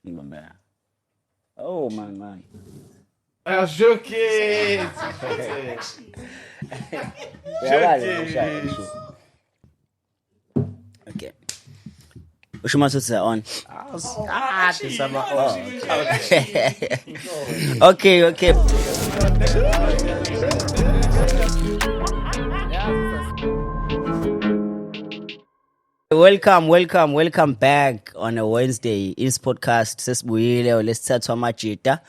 Man. Oh man. I'm joking. Okay. Which one is on? Okay. Welcome back on a Wednesday. In podcast sesibuyile lesithatha amajita.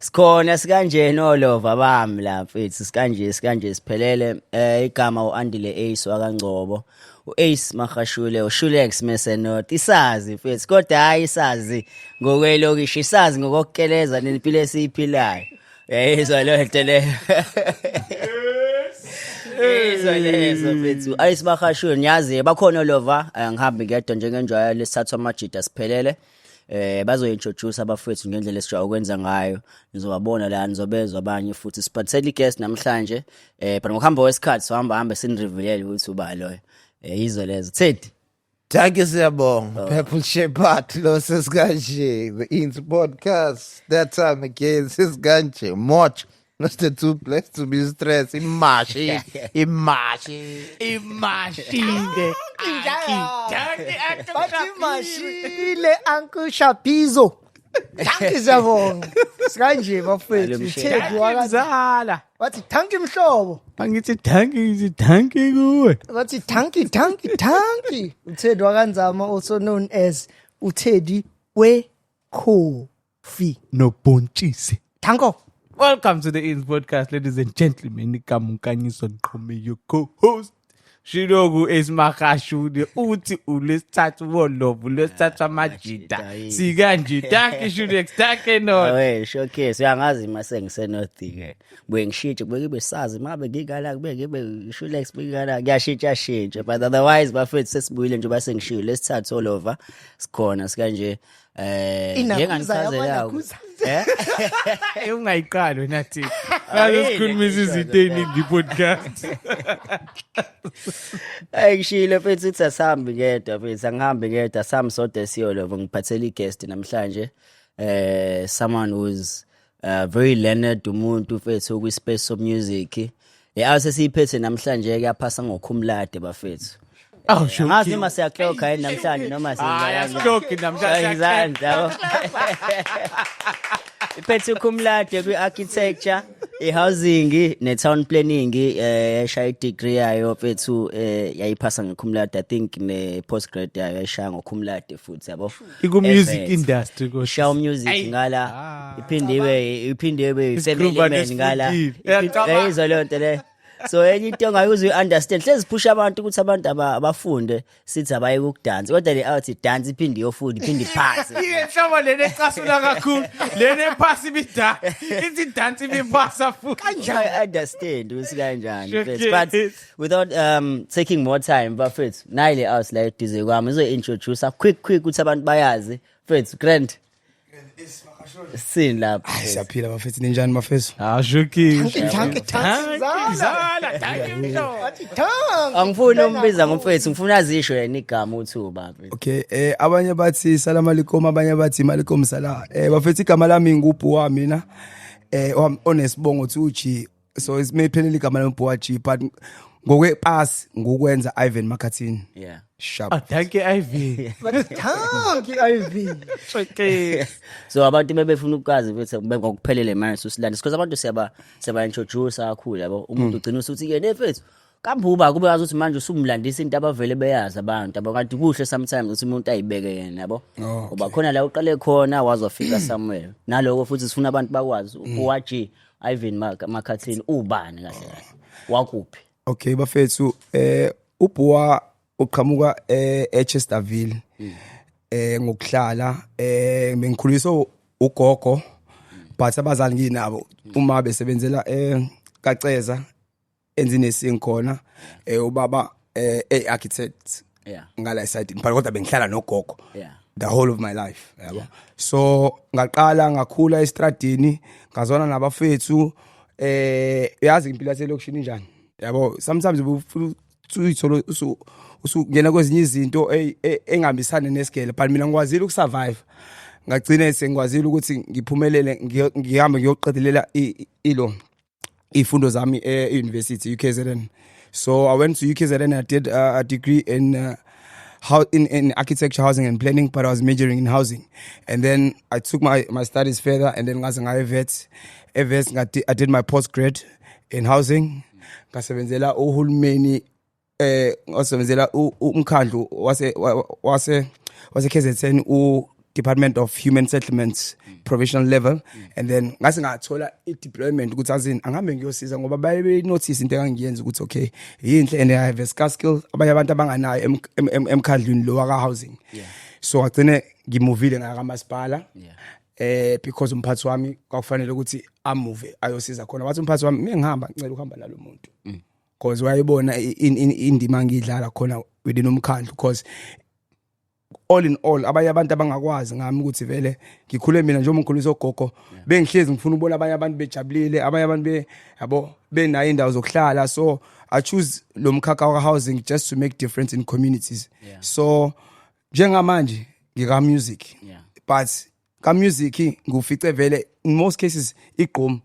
Sikhona sikanjena olova bami lapha ethi sikanje siphelele igama uAndile Ace wakangcobo. uAce Magashule uShulex Mesenot isazi mfethu kodwa hayi isazi ngokwelokishi isazi ngokukeleza nempilo esiphilayo. Yayizwa lo nto le. Lezo mfethu Ace Magashule ngiyazi bakhona olova ngihambe ngedwa njengenjwayelo lesithatha amajita siphelele. Bazointroduce abafethu ngendlela esijwa ukwenza ngayo nizobabona la nizobezwa abanye futhi siphathele guest namhlanje but ngokuhamba wesikhathi sohamba sinreveal ukuthi uba loyo yizo lezo Teddy Danke siyabonga Purple Shepherd lo sesikanje the Ins podcast that time again sesikanje much not the two place to be stressed imashi Mashile Uncle Shapizo. Danke siyabonga. Sikanje bafethu Teddy wakazala. Wathi thanki mhlobo. Angithi thanki kuwe. Wathi thanki. uTeddy wakanzama also known as uTeddy we coffee. No bontshisi. Thanko. Welcome to the Ins podcast, ladies and gentlemen. Ikamunkanyiso Nqome, your co-host. Shirogu Ace Magashule uthi ulesithathu wolovu lesithathu amajita. Sikanje danke Shulex danke no. Showcase uyangazi mase ngisenothi ke. Buye ngishintshe kube kibe sazi mabe ngikala kube ngibe Shulex ngikala kuyashintsha but otherwise bafethu sesibuyile nje base ngishilo lesithathu olova sikhona sikanje njenganichazela ungayiqali wena Teddy. Ngasikhulumisa izinto eziningi podcast. Ayishilo mfethu uthi asihambe ngedwa mfethu angihambe ngedwa sami sodwa siyolova ngiphathele guest namhlanje someone who's very learned umuntu mfethu kwi space of music awusesiphethe namhlanje ke yaphasa ngokhumlade bafethu. Oh sure. Ngazi uma siyakloka yini namhlanje noma siyakloka namhlanje iphethe ukhumlade kwi-architecture, i-housing, ne-town planning, yashaya i-degree yayo mfethu yayiphasa ngekhumlade. I think ne-postgrad yayo yashaya ngokhumlade futhi yabo. Iku-music industry kodwa. Show music ngala, iphindiwe 7 ngala. Yayizwa leyo nto le. So anything ongayuze understand hlezi push abantu ukuthi abantu abafunde sithi abaye ukudansa kodwa le out dance iphindi yofunda iphindi iphase ihlobo lene ecasula kakhulu lene phasi bida ithi dance ibiphasa futhi kanjani understand ukuthi kanjani but without taking more time bafethu nile out la edize kwami izo introduce quick ukuthi abantu bayazi mfethu grand sin lapha siyaphila bafethu ninjani mafethu joking angifuni umbiza ngomfethu ngifuna azisho yena igama uthuba okay abanye bathi salam alaikum abanye bathi malikum sala bafethu igama lami ngubhuwa mina onesibongo uthi uji so isimephelele igama lombuwa G but ngokwepass ngokwenza Ivan Makathini sharp thank you Ivan thank you Ivan okay so abantu bebefuna ukwazi bese ngokuphelele manje usilanda because abantu siyaba introduce kakhulu yabo umuntu ugcina usuthi ke nefethu kambuba kube yazi ukuthi manje usumlandisa into abavele beyazi abantu abakade kuhle sometimes ukuthi umuntu ayibeke yena yabo ngoba khona la uqale khona wazofika somewhere naloko futhi sifuna abantu bakwazi uwaji Ivan Makathini ubani kahle wakuphi. Okay bafethu ubhuwa uqhamuka eChesterville ngokuhlala bengikhuliswa ugogo but abazali nginabo uma besebenzela Kaceza enzine sinkhona ubaba architect ngala side kodwa bengihlala nogogo the whole of my life yabo so ngaqala ngakhula estradini ngazona nabafethu yazi impilo yaselokishini njani yabo sometimes uyithola usungena kwezinye izinto engihambisana nesigele but mina ngikwazile ukusurvive ngagcina sengikwazile ukuthi ngiphumelele ngihambe ngiyoqedelela ifundo zami e-University UKZN. So I went to UKZN and I did a degree in architecture, housing and planning, but I was majoring in housing. And then I took my studies further, and then I did my postgrad in housing. Ngasebenzela uhulumeni ngasebenzela umkhandlu wase KZN Department of Human Settlements provisional level, and then ngase ngathola i-deployment ukuthi azini angihambe ngiyosiza ngoba baye notice into engangiyenza ukuthi okay yinhle and I have a skill abanye abantu abanganayo emkhandlweni lo waka housing. So agcine ngimovile ngaka kamasipala because umphathi wami kwakufanele ukuthi amove ayosiza khona wathi umphathi wami ngihamba ngicela ukuhamba nalo muntu because wayibona indima ngidlala khona within umkhandlu because all in all abanye abantu abangakwazi ngami ukuthi vele ngikhule mina nje umkhuluso ogogo bengihlezi ngifuna ukubona abanye abantu bejabulile abanye abantu yabo benayo indawo zokuhlala. So I choose lo mkhakha wa housing just to make difference in communities. So njengamanje ngika music but ka music ngufice vele in most cases igqom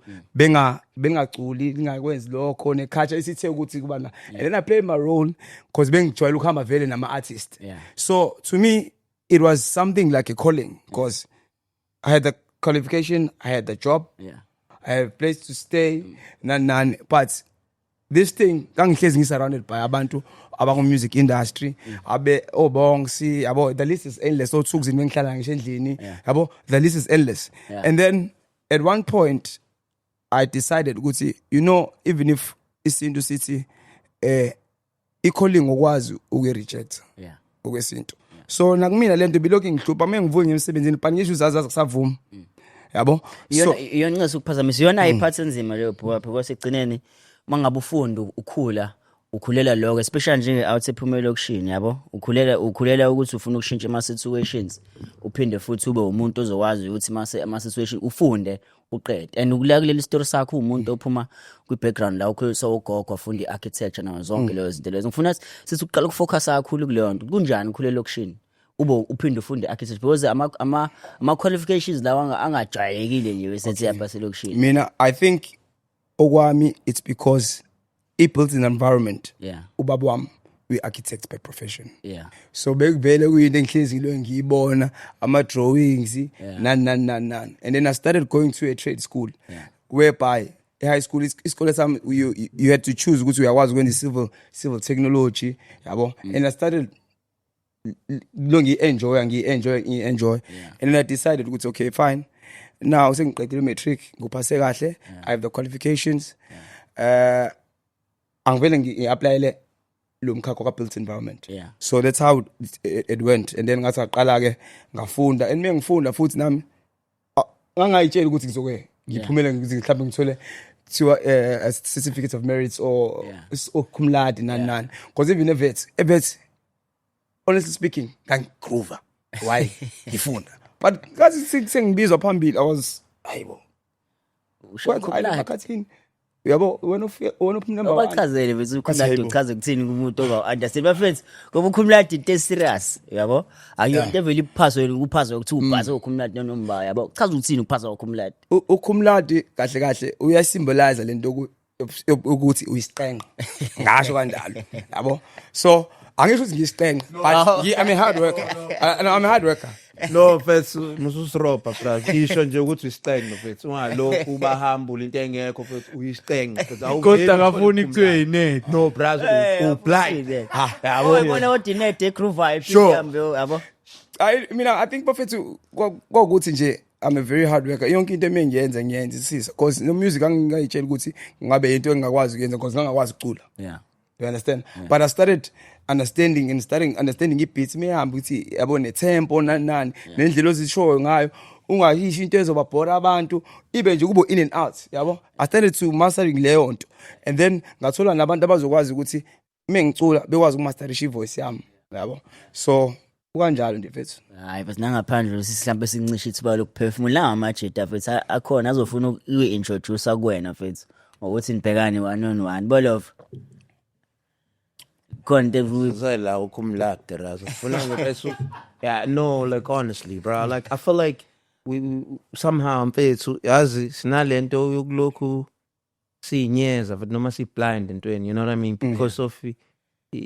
bengaculi ngakwenzi lokho nekhatsha isithe ukuthi kubana and then I play my role because bengijwayela ukuhamba vele nama artist. So to me it was something like a calling because I had the qualification, I had the job, I had a place to stay, none. But this thing kangihlezi surrounded by abantu abang music industry abe obongsi yabo the list is endless. So tsuks ngihlala ngisho endlini yabo the list is endless. And then at one point I decided ukuthi even if isintu sithi i-calling ukwazi uku-reject okwesintu. So nakumina lento bilokhu ngihlupa mengivuke emsebenzini but ngisho uzazi kusavuma yabo. So iyona ngase ukuphazamisa iyona ayiphathe nzima leyo bhuwa because egcineni mangabe ufunda ukhula ukhulela lokho especially njenge out ephumela lokushini yabo ukhulela ukuthi ufuna ukushintsha ama situations uphinde futhi ube umuntu ozokwazi ukuthi ama situation ufunde uqede and ukula kuleli story sakho umuntu ophuma kwi background la ukho ugogo afunda iarchitecture nazo zonke lezo zinto lezo ngifuna sithi uqala ukufocus kakhulu kuleyo nto kunjani ukhulela lokushini ube uphinde ufunde architecture because ama qualifications lawa angajayekile nje bese yapha selokushini. Mina I think okwami it's because built in environment. Ubaba wami we architects by profession. So bekuvele kuyinto engihlezilo ngiyibona ama drawings none. And then I started going to a trade school whereby high school isikole sami you had to choose ukuthi uyakwazi ukwenza civil technology yabo. And I started enjoy. And then I decided ukuthi okay fine now sengiqedile matric ngiphase kahle I have the qualifications angivele ngi-applyele lo mkhakha ka built environment. So that's how it went. And then ngathi ngaqala ke ngafunda and mengifunda futhi nami ngangayitshela ukuthi ngizoke ngiphumele mhlawumbe ngithole kuthiwa a certificate of merit or kumladi nani because even if honestly speaking ngangigroove why ngifunda but ngathi sengibizwa phambili I was hayibo ushakathini yabo wena uphuma number 1 bachazele bese ukhuladi uchaze ukuthini kumuntu oba understand my friends ngoba ukhumladi into serious yabo ayonto vele iphaswe ukuphaswa ukuthi ubhasa ukhumladi nomba yabo chaza ukuthini ukuphaswa ukhumladi ukhumladi kahle uyasymbolize lento ukuthi uyisiqenga ngasho kanjalo yabo. So angisho ukuthi ngisiqenga but I'm a hard worker. No mfethu mususropa bra isho nje ukuthi uyistenga mfethu ungalokhu ubahambula into engekho mfethu uyistenga kodwa akafuni kuthiwe yinet no bra ublind yabo bona odinet egroove iphiyambe yabo. I think mfethu ukuthi nje I'm a very hard worker. Yonke into emengiyenza ngiyenza because no music angingayitshela ukuthi ngabe into engakwazi ukuyenza because ngangakwazi ukucula. You understand? But I started understanding i-beats mehamba ukuthi yabo netempo nani nendlela ozishoyo ngayo ungayishi into ezobabhora abantu ibe nje kubo in and out yabo. I started to mastering leyo nto and then ngathola nabantu abazokwazi ukuthi mengicula bekwazi ukumasterisha ivoice yami yabo. So kanjalo nje mfethu. Hayi bese nangaphandle sihlambe sincishe ithuba lokuphefumula ngamajeta mfethu akhona azofuna uku-introduce kuwena mfethu ngokuthi nibhekane 1-on-1 bolof la ukumladi razo funa ngephezu. Yeah, no, like honestly bro, like I feel like we somehow mfethu yazi sinalento yokulokhu sinyeza but noma si blind entweni, you know what I mean, because of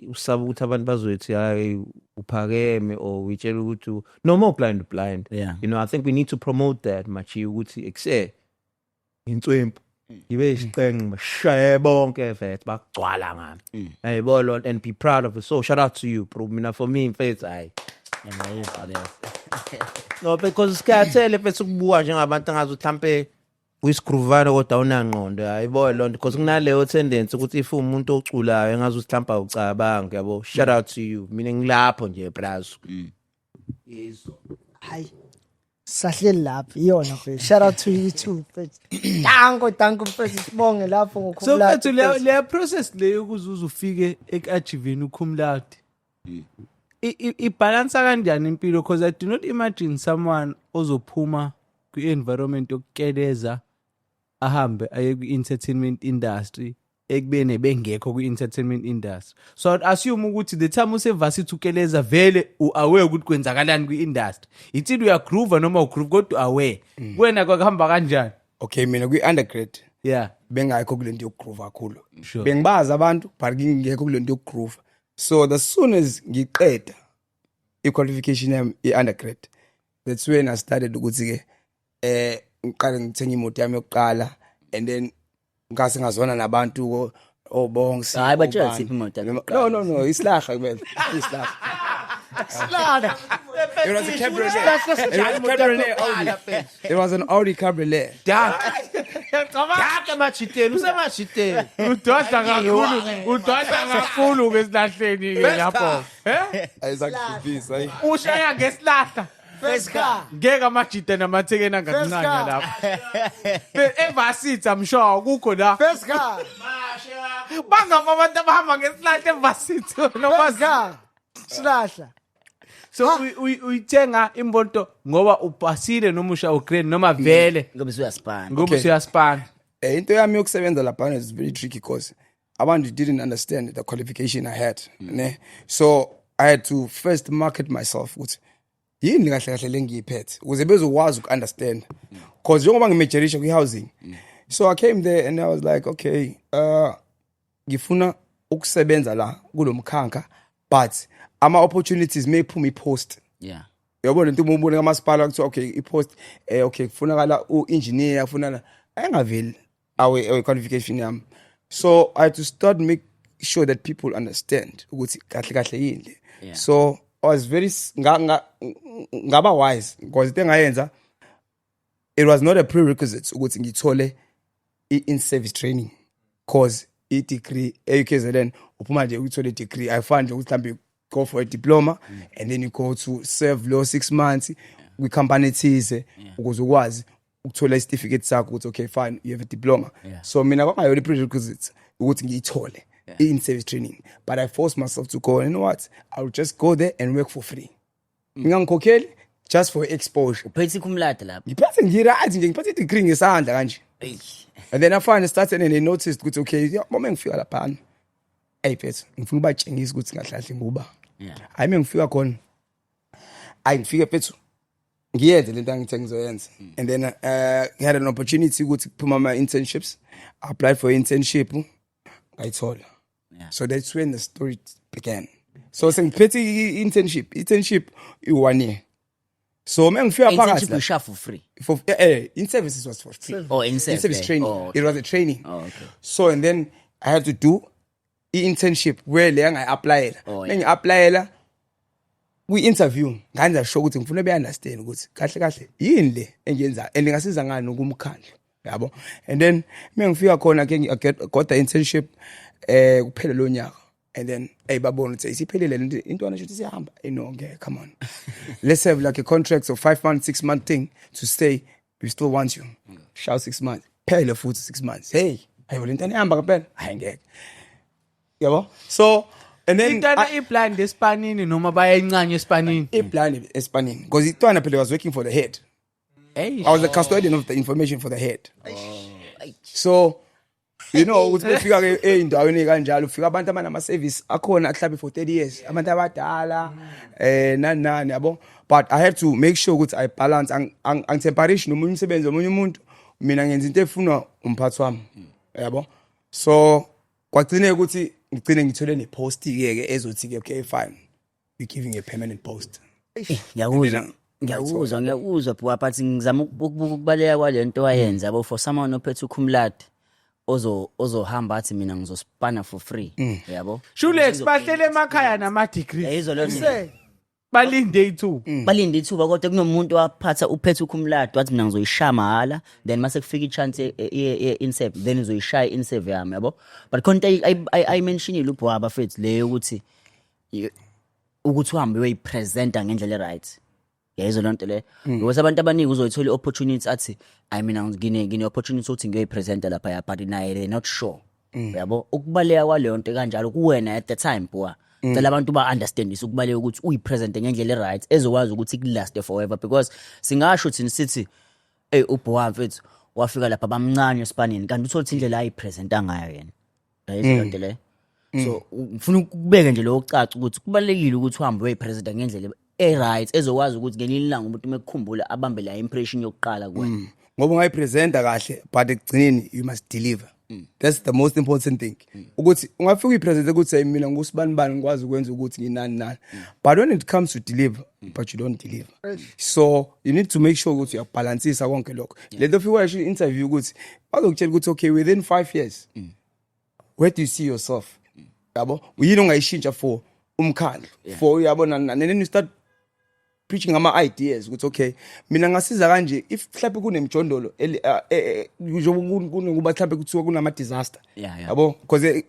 usaba ukuthi abantu bazothi hayi uphakeme or witshela ukuthi no more blind. Yeah. You know, I think we need to promote that much ukuthi ekuse inswempu ibe isiqenge bashaye bonke mfethu bagcwala ngami. Yayibona and be proud of it. So shout out to you bro. Mina for me mfethu hayi. No, because sikhathele mfethu ukubuka njengabantu angazi mhlambe uyisigruvana kodwa unangqondo ayibona lonto because kunaleyo tendency ukuthi if umuntu oculayo engazi usihlampa ucabanga yabo. Shout out to you. Mina ngilapho nje brazo. Yeso. Hayi. Sahleli lapha iyona mfethu. Shout out to you too mfethu. Danko mfethu sibonge lapho So ngokhumlati. mfethu le process leyo ukuzuza ufike ekachieving ukhumlati. Ibalance kanjani impilo because I do not imagine someone ozophuma kwi-environment yokukeleza ahambe aye kwi-entertainment industry ekubene bengekho kwi-entertainment industry. So I'd assume ukuthi the time usevasithi ukeleza vele u-aware ukuthi kwenzakalani kwi-industry. Ithi uyagroove noma ugroove kodwa aware. Wena kwakuhamba kanjani? Okay, mina kwi-undergrad Yeah. bengayikho kulento yokugroove kakhulu. Sure. Bengibaza abantu but ngingekho kulento yokugroove. So as soon as ngiqeda i-qualification yami i-undergrad, that's when I started ukuthi ke ngiqale ngithenga imoto yami yokuqala and then ngase ngazona nabantu obonke. Hayi batshela siphi imoto yakho? No, islaha kumele. Islaha. Slada. It was a cabriolet. It was an Audi cabriolet. Kaka machiteni usemachiteni. Udonsa kakhulu ngesilahleni ke lapho. Ayizakufisa. Ushaya ngesilahla. First car. Ngeke amajita namathekeni angakuncanya lapho. Evasithi I'm sure kukho la. First car. Bangapha abantu abahamba ngesilahla evasithi noma First car. Slahla. so uyithenga imoto ngoba upasile noma usha ugrade noma vele Ngoba uyaspana. ngoba uyaspana. Into yami yokusebenza lapha is very tricky because abantu didn't understand the qualification I had. Ne? So I had to first market myself ukuthi yini kahle kahle lengiyiphethe ukuze bezokwazi ukunderstand because njengoba ngimajorisha kwi-housing. So I came there and I was like, okay, ngifuna ukusebenza la kulomkhanka but ama opportunities may phuma ipost. Yeah. Yabona into umbone kamasipala ukuthi okay ipost okay kufunakala u-engineer kufunana engaveli our qualification yami. So I had to start make sure that people understand ukuthi kahle kahle yini. Yeah. So I was very ngaba wise because into engayenza it was not a prerequisite ukuthi ngithole in-service training because i-degree eUKZN uphuma nje ukuthola i-degree ayifani nje ukuthi mhlambe go for a diploma and then you go to serve law 6 months kwi-company thize ukuze ukwazi ukuthola i-certificate sakho ukuthi okay fine you have a diploma. So mina kwangayona i-prerequisite ukuthi ngiyithole in-service training but I forced myself to go and you know what I'll just go there and work for free. Ngangikhokheli just for exposure. Uphethe ikhumlati lapha. Ngiphathe ngirathi nje ngiphathe i-degree ngesandla kanje. And then I finally started and I noticed ukuthi okay mama ngifika lapha hey phethu ngifuna ubatshengisa ukuthi ngahlahle nguba. Hayi mengifika khona ngifike phethu ngiyenze lento engithe ngizoyenza and then I had an opportunity ukuthi kuphuma ama internships. I applied for internship ngayithola. So that's when the story began. So sengiphethe internship i1 year. So mengifika phakathi Internship usha for free. for in services was for free. Oh, in service training. Oh, okay. It was a training. Oh, okay. So and then I had to do internship where le ngayi-applyela. Oh, yeah. Ngi-applyela kwi-interview nganza show ukuthi ngifuna be-understand ukuthi kahle kahle yini le engiyenzayo and ngasiza ngani kumkhandlu yabo. And then mengifika khona ke got the internship kuphela lo nyaka and then babona ukuthi isiphelele lento into ana shothi siyahamba no ngeke come on. Let's have like a contract of 5 months 6 month thing to stay we still want you. Shout 6 months phela futhi 6 months hey ayo lento ihamba kaphela hayi ngeke yabo. So and then Intana i-blind espanini noma bayayincanye espanini. i-plan espanini because itwana phela was working for the head. Hey. I was the custodian of the information for the head. So you know ukuthi befika ke eindaweni kanjalo ufika abantu abanama service akhona ahlabe for 30 years abantu abadala nani yabo, but I have to make sure ukuthi I balance angseparation nomunye umsebenzi omunye umuntu, mina ngenza into efuna umphathi wami yabo. So kwagcine ukuthi ngicine ngithole ne post ke ezothi ke okay fine, we giving a permanent post. Ngiyakuzwa bhuwa, but ngizama ukubaleka kwalento wayenza yabo, for someone ophethe ukhumlati ozohamba athi mina ngizospana for free yabo. Shulex bahlele emakhaya nama degrees. Yizo lo Balinde ithuba. balinde ithuba, kodwa kunomuntu waphatha uphethe ukhumlati wathi mina ngizoyishaya mahala, then mase kufika ichance insave, then uzoyishaya insave yami yabo. But khona I mentionile ubhuwa bafethu leyo ukuthi uhambe uyipresenta ngendlela right. Yayizo lonto le. Because abantu abaningi uzoyithola opportunity athi I mina ngine opportunity ukuthi ngiyoyipresenta lapha ya, but they're not sure. Yabo, ukubaleka kwaleyo nto kanjalo kuwena at the time bhuwa. Cela abantu ba understandise ukubaleka ukuthi uyipresente ngendlela right ezokwazi ukuthi ikulast forever, because singasho thina sithi ubhuwa mfethu wafika lapha bamncane esipanini kanti uthola indlela ayipresenta ngayo yena. Yayizo lonto le. So ufuna ukubeka nje lo ocaca ukuthi kubalekile ukuthi uhambe uyipresenta ngendlela right ezokwazi ukuthi ngelinye ilanga umuntu mekukhumbula abambe la impression yokuqala kuwena. Ngoba ungayipresenta kahle but ekugcineni you must deliver. That's the most important thing. Ukuthi ungafika uyipresente ukuthi mina ngusibani ngikwazi ukwenza ukuthi nginani, but when it comes to deliver, but you don't deliver. So you need to make sure ukuthi uyabalansisa konke lokho. Lento fika actually interview ukuthi bazokutshela ukuthi okay within 5 years where do you see yourself? Yabo, yini ongayishintsha for umkhandlu, for yabona, and then you start preaching ama ideas ukuthi okay mina ngasiza kanje if mhlawumbe kunemjondolo kunokuba mhlawumbe kuthiwa kunama disaster yabo, because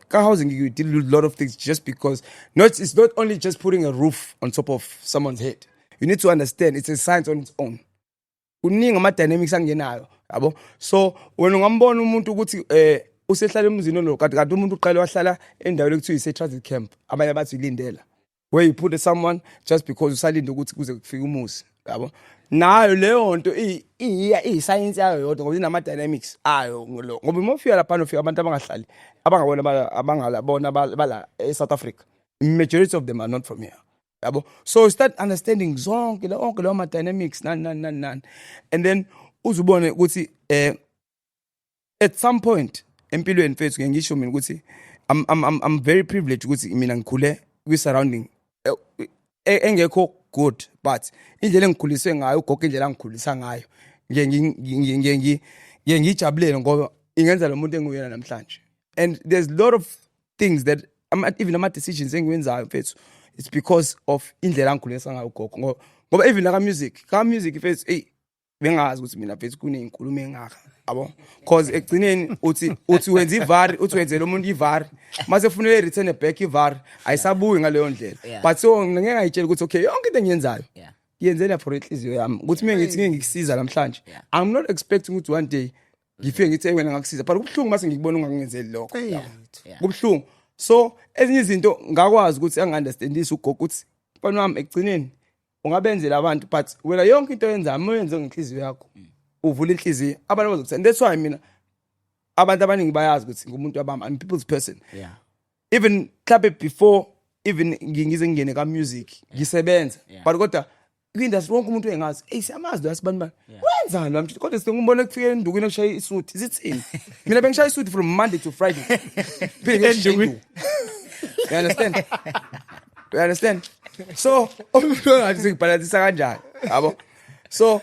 ka housing you deal with a lot of things just because it's not only just putting a roof on top of someone's head. You need to understand it's a science on its own. Kuningi ama dynamics angenayo yabo. So wena ungambona umuntu ukuthi usehlala emzini lo kanti umuntu uqale wahlala endaweni ekuthiwa ise transit camp, abanye bathi ilindela, where you put someone just because usalinde ukuthi kuze kufike umusi yabo. Nayo leyo nto science yayo yodwa ngoba inama dynamics ayo ngoba umofika lapha ufika abantu abangahlali abangalabona bala eSouth Africa, majority of them are not from here yabo. So start understanding zonke lo ma dynamics nan and then uzubone ukuthi at some point empilweni mfethu ngisho mina ukuthi I'm very privileged ukuthi mina ngikhule kwi surrounding engekho good, but indlela engikhuliswe ngayo ugogo indlela angikhulisa ngayo ngiyijabulele ngoba ingenza lo muntu enguyena namhlanje. And there's a lot of things that even ama decisions engiwenzayo mfethu, it's because of indlela angikhulisa ngayo ugogo ngoba even like music mfethu bengazi ukuthi mina mfethu kunezinkulumo engaka yabo, because ekugcineni uthi wenza ivari, uthi wenzela umuntu ivari mase ufunele return back ivari ayisabuyi ngaleyo ndlela. But so ngeke ngayitshela ukuthi okay yonke into engiyenzayo yenzela for inhliziyo yami ukuthi mina ngithi ngikusiza namhlanje, I'm not expecting ukuthi one day ngifike ngithi wena ngakusiza, but kubhlungu mase ngikubona ungangenzeli lokho kubhlungu. So ezinye izinto ngakwazi ukuthi angiunderstandise ugogo ukuthi mfana wami ekugcineni ungabenzela abantu, but wena yonke into oyenzayo uyenze ngenhliziyo yakho, uvula inhliziyo abantu bazokuthanda. That's why mina abantu abaningi bayazi ukuthi ngumuntu I'm people's person. Even club before even ngize ngene ka music ngisebenza, but kodwa kwindustry wonke umuntu engazi siyamazi lo sibani wenzani lamhla, kodwa singibona kufika endukweni okushaya isuthi zithini. Mina bengishaya isuthi from Monday to Friday phela. You understand? So umuntu ngathi ngibhalansisa kanjani yabo. So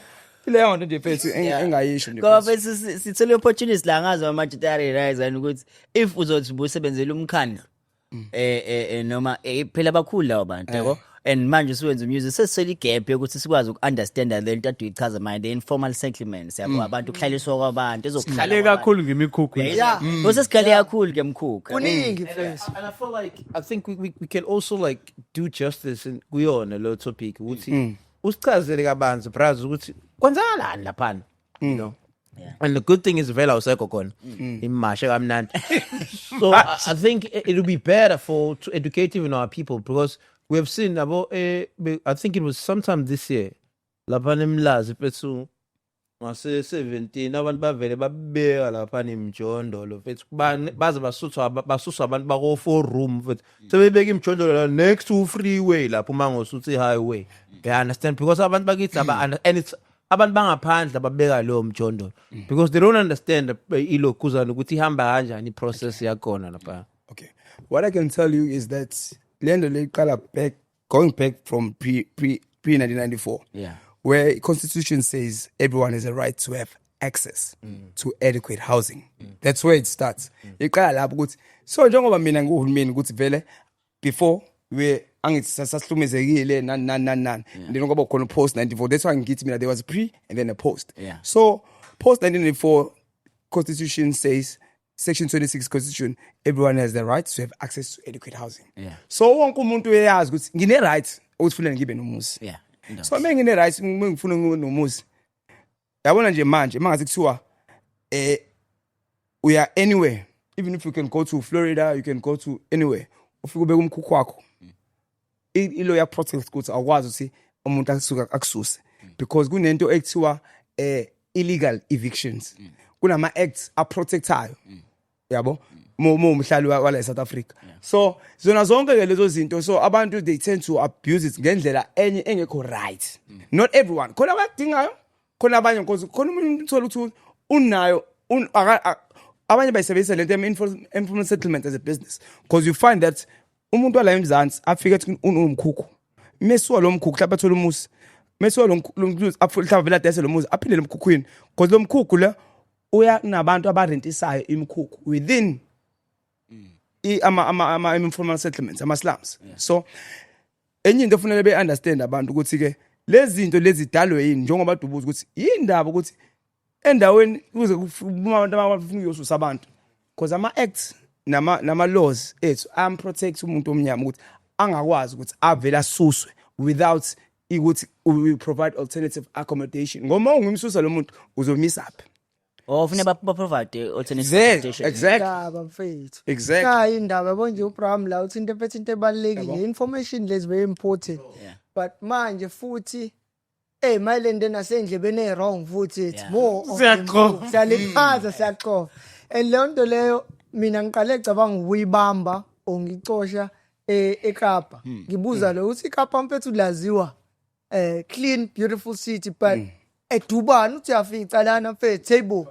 leyo nto nje mfethu engayisho nje. Ngoba mfethu sithole opportunities la ngazo ama realize ukuthi if uzothi ubusebenzela umkhandlu noma phela bakhulu lawo bantu yabo, and manje siwenza music sesisele igap yokuthi sikwazi ukunderstand le nto aduyichaza manje the informal settlements yabo, abantu kuhlaliswa kwabantu ezokuhlale kakhulu ngemikhukhu. Sesikhale kakhulu ke mkhukhu kuningi mfethu. And I feel like I think we can also like do justice in kuyona lo topic ukuthi usichazele kabanzi brazi ukuthi kwenzakalani lapha, you know. And the good thing is vela usekho khona imashe kamnandi. So I think it will be better to educate even our people, because we have seen about I think it was sometime this year lapha nemlazi pethu ngase 17 abantu bavele babeka lapha nemjondolo mfethu baze basuswa abantu bako 4 room mfethu sebebeka imjondolo la next to freeway lapho mangosuthi highway you understand because abantu bakithi and it's abantu bangaphandle ababeka lo mjondolo because they don't understand ilokuzana ukuthi ihamba kanjani iprocess yakona lapha. Okay. What I can tell you is that lendo leqala going back from pre 1994. Yeah. Where Constitution says everyone has a right to have access to adequate housing. That's where it starts. Iqala lapho ukuthi so njengoba mina nguhulumeni ukuthi vele before we angithi sasahlumezekile nan then ngoba khona post 94 that's why ngithi mina there was a pre and then a post. Yeah. So post 1994 Constitution says Section 26 Constitution everyone has the right to have access to adequate housing. Yeah. So wonke umuntu uyazi ukuthi ngine right ukuthi funeka ngibe nomuzi. Yeah. So menge ngine right ngifuna nomuzi. Yabona nje manje mangathi kuthiwa we are anywhere even if you can go to Florida you can go to anywhere ufike ubeka umkhukhu wakho ilo ya protect ukuthi awukwazi ukuthi umuntu asuka akususe because kunento ekuthiwa illegal evictions kunama acts a protectayo yabo umhlali wala South Africa so zona zonke ke lezo zinto so abantu they tend to abuse it ngendlela enye engekho right not everyone khona abadingayo khona abanye because khona umuntu uthola ukuthi unayo abanye bayisebenzisa lento informal settlement as a business because you find that umuntu wala eMzansi afika ethi unomkhukhu mesuwa lo mkhukhu hlaba thola umusi mesuwa lo mkhukhu hlaba vela dese lo muzi aphinde lo mkhukhuini because lo mkhukhu la uya nabantu abarentisayo imkhukhu within ama informal settlements ama slums so enye into efanele be understand abantu ukuthi ke lezi zinto lezi dalwe yini njengoba dubuza ukuthi yindaba ukuthi endaweni kuze abantu abafuna uyosusa abantu because ama acts nama laws ethu am protect umuntu omnyama ukuthi angakwazi ukuthi avela asuswe without ukuthi we provide alternative accommodation ngoma ungumsusa lo muntu uzomisa ufune ba-provide alternative accommodation. Indaba mfethu. Exactly. Hayi indaba bonje uBram la uthi into ephethe into ebalekile information is very important. Yeah. But manje futhi mayilende nasendlebeni ewrong futhi it's Yeah. more Siyaqofa. siyalichaza siyaqofa and leyo nto leyo mina ngiqale cabanga ukuyibamba ongicosha eKapa ngibuza lo uthi iKapa mfethu laziwa clean beautiful city but edubani uthi yafica lana mfethu table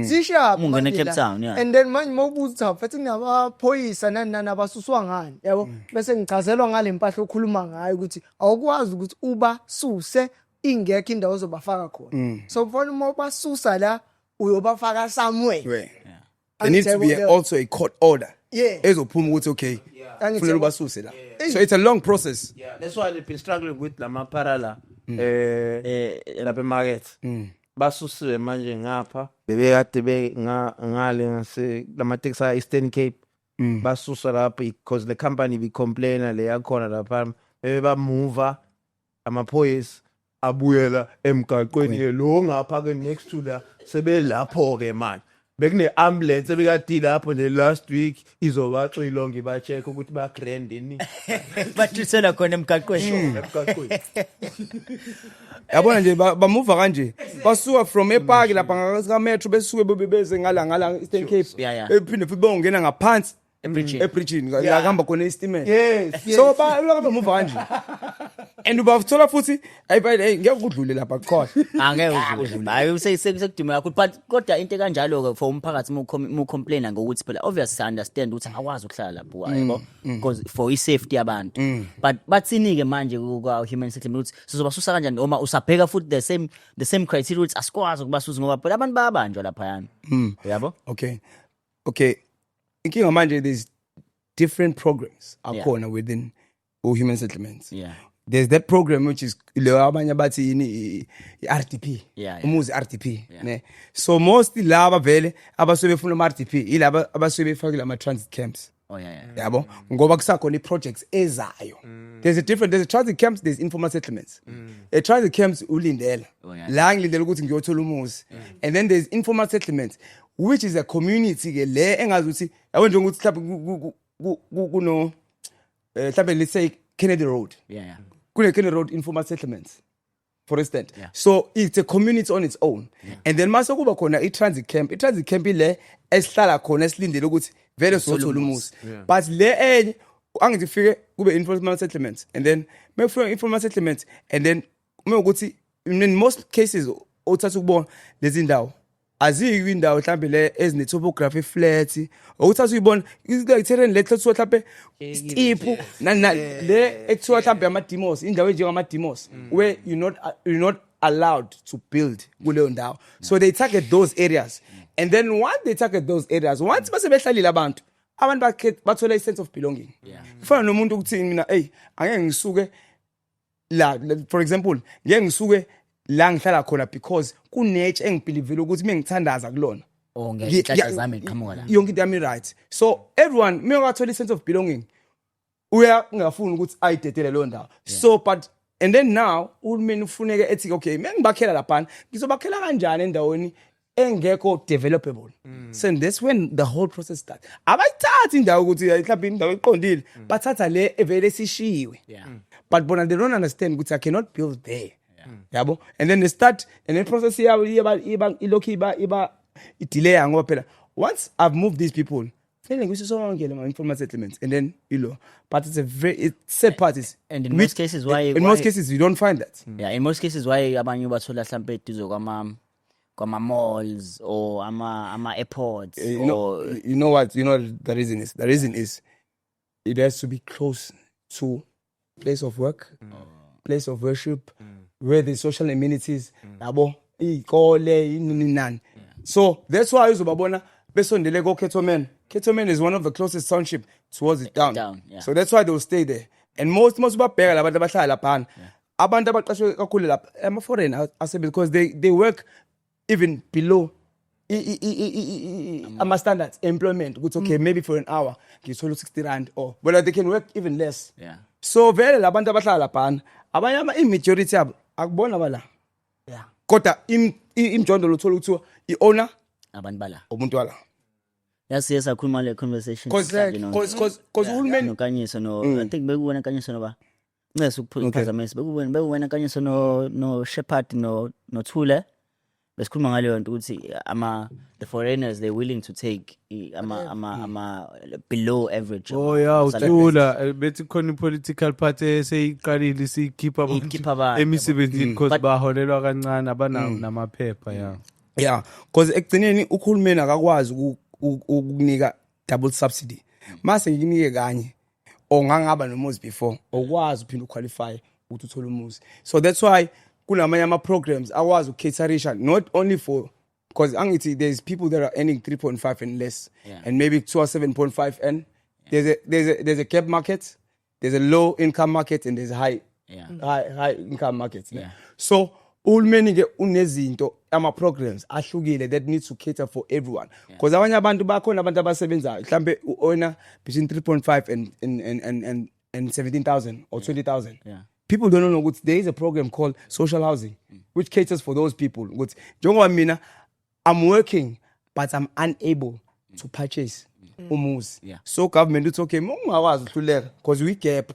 zishapha Ungena Cape Town, yeah. and then manje mawubuza mfethu kunabaphoyisa nani abasuswa ngani yabo bese ngichazelwa ngale mpahla okhuluma ngayo ukuthi awukwazi ukuthi uba suse ingekho indawo ozobafaka khona so mfana uma ubasusa la uyobafaka somewhere there needs to be also a court order Yeah. ezophuma ukuthi okay kufanele ubasuse la so it's a long process That's why they've been struggling with lama parala lapha emarket basusiwe manje ngapha bebekade ngale ngase lama taxi Eastern Cape basuswa lapha because the company be complainer le yakhona lapha bebe ba move amaphoyisa abuyela emgaqweni lo ngapha ke next to la sebelapho ke manje bekune ambulance ebekade lapho the last week izobaxilonga ibacheck ukuthi ba grand ini Bathisela khona emgaqweni. emgaqweni. yabona nje bamuva kanje basuka from epark lapha ngaka metro besuke beze ngala Eastern Cape Yeah. ephinde futhi bongena ngaphansi ebridging la kuhamba khona istimela so bamuva kanje and ubathola futhi ngeke udlule lapha qhola Angeke udlule. Hayi usesekuduma kakhulu but kodwa into kanjalo ke for umphakathi mu complain ngokuthi phela obviously I understand ukuthi akwazi ukuhlala lapho yabo because for i safety yabantu but bathini ke manje ku human settlement ukuthi sizobasusa kanjani uma usabheka futhi the same criteria ukuthi asikwazi ukubasusa ngoba phela abantu bayabanjwa lapha yana yabo. Okay inkinga manje there's different programs akhona within human settlements. There's that program which is lo abanye bathi yini RDP umuzi RDP ne so mostly laba vele abasuke befuna ama RDP ilaba abasuke befakile ama transit camps yabo ngoba kusakhona iprojects ezayo there's a transit camps there's informal settlements a transit camps ulindela la ngilindela ukuthi ngiyothola umuzi and then there's informal settlements which is a community ke le engazi ukuthi yabo nje ukuthi mhlawumbe kuno mhlawumbe let's say Kennedy Road kune Kennedy Road informal settlements for instance. Yeah. So it's a community on its own. And then mase kuba khona i-transit camp ile esihlala khona esilindele ukuthi vele sizothola umuzi. But le enye angithi fike kube informal settlements, and then mekufika informal settlements, and then ukuthi in most cases uthatha ukubona lezi ndawo azikho indawo mhlambe le ezine topography flat uthatha uyibona like terrain lethe mhlambe steep na le ekuthiwa mhlambe ama demos indawo njengama demos where you're not allowed to build kuleyo ndawo. So they target those areas, and then once they target those areas, once base behlalile abantu bathola a sense of belonging. Kufana nomuntu ukuthi mina angeke ngisuke la, for example ngeke ngisuke la ngihlala khona because kunature engibelieve ukuthi mengithandaza kulona ngezinhlanhla zami ngiqhamuka la yonke into yami right. So everyone mewathola a sense of belonging uya ngafuna ukuthi ayidedele lo ndawo. So but and then now uhulumeni ufuneke ethi okay mengibakhela lapha ngizobakhela kanjani endaweni engekho developable. So that's when the whole process starts. Abayithatha indawo ukuthi mhlawumbe indawo eqondile bathatha le evele sishiwe. But bona they don't understand ukuthi I cannot build there. Yabo, and then they start, and then process iba delay ngoba phela once I've moved these people feeling we so long informal settlements, and then but it's sad parties, and in most cases most cases you don't find that. In most cases why abanye bathola mhlambe eduze kwama malls or ama airports you know what the reason is it has to be close to place of work, place of worship, where the social amenities yabo ikole inani. So that's why uzobabona besondele go Ketomen. Ketomen is one of the closest township towards it down. So that's why they will stay there. And most babheka labantu abahlala lapha abantu abaqashwe kakhulu lapha ama foreign because they work even below ama standards employment ukuthi okay maybe for an hour ngithola 60 rand or but they can work even less. So vele labantu abahlala lapha abanye majority abo akubona bala. Kodwa imjondolo uthola ukuthi iowner abantu bala umuntu wala. Yes, akhuluma le conversation cause uhulumeni nokanyiso no I think bekuwena kanyiso no ba ngese ukuphazamisa bekuwena kanyiso no Shepherd no Thule besikhuluma ngaleyo nto ukuthi the foreigners they're willing to take ama below average. Uthula bethi khona political party seyiqalile sikhipha abantu emisebenzini because baholelwa kancane abanamaphepha because ekugcineni uhulumeni akakwazi ukunika double subsidy. Mase nginike kanye ongangaba nomuzi before okwazi uphinda uqualify ukuthi uthole umuzi. So that's why kunamanye ama programs akwazi ucaterisha not only for because angithi there's people that are earning 3.5 and less and maybe 7.5 and there's a cap market, there's a low income market, and there's a high income market. So uhulumeni ke unezinto ama programs ahlukile that needs to cater for everyone because abanye abantu bakhona abantu abasebenzayo mhlambe uona between 3.5 and 17,000 or 20,000. People don't know what there is a program called social housing which caters for those people. What njengoba mina I'm working but I'm unable to purchase umuzi. So government it's okay ungakwazi ukuhluleka because we gap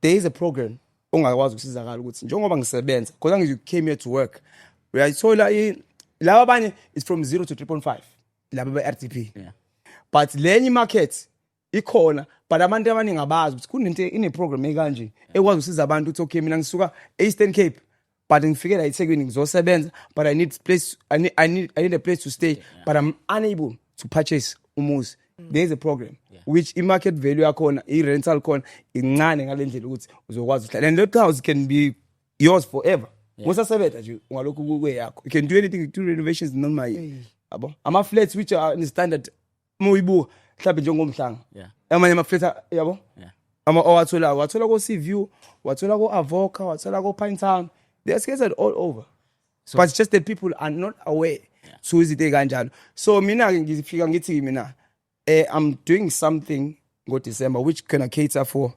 there is a program ongakwazi ukusizakala ukuthi njengoba ngisebenza because you came here to work uyayithola laba abanye is from 0 to 3.5 laba be RTP but lenye market ikhona but abantu abaningi abazi ukuthi kunento ine program ekanje ekwazi usiza abantu ukuthi okay mina ngisuka Eastern Cape but ngifike la eThekwini ngizosebenza but I need a place to stay but I'm unable to purchase umuzi. There is a program which market value yakhona rental khona incane ngalendlela ukuthi uzokwazi uhlala and that house can be yours forever. Musasebenza nje ngalokhu kweyakho you can do anything, do renovations noma yabo ama flats which are in standard moyibuka mhlawumbe njengomhlanga amanye ama flats yabo ama wathola ko Seaview, wathola ko Avoca, wathola ko Pinetown, they are scattered all over. But it's just that people are not aware so izite kanjalo. So mina ngifika ngithi mina I'm doing something go December which can cater for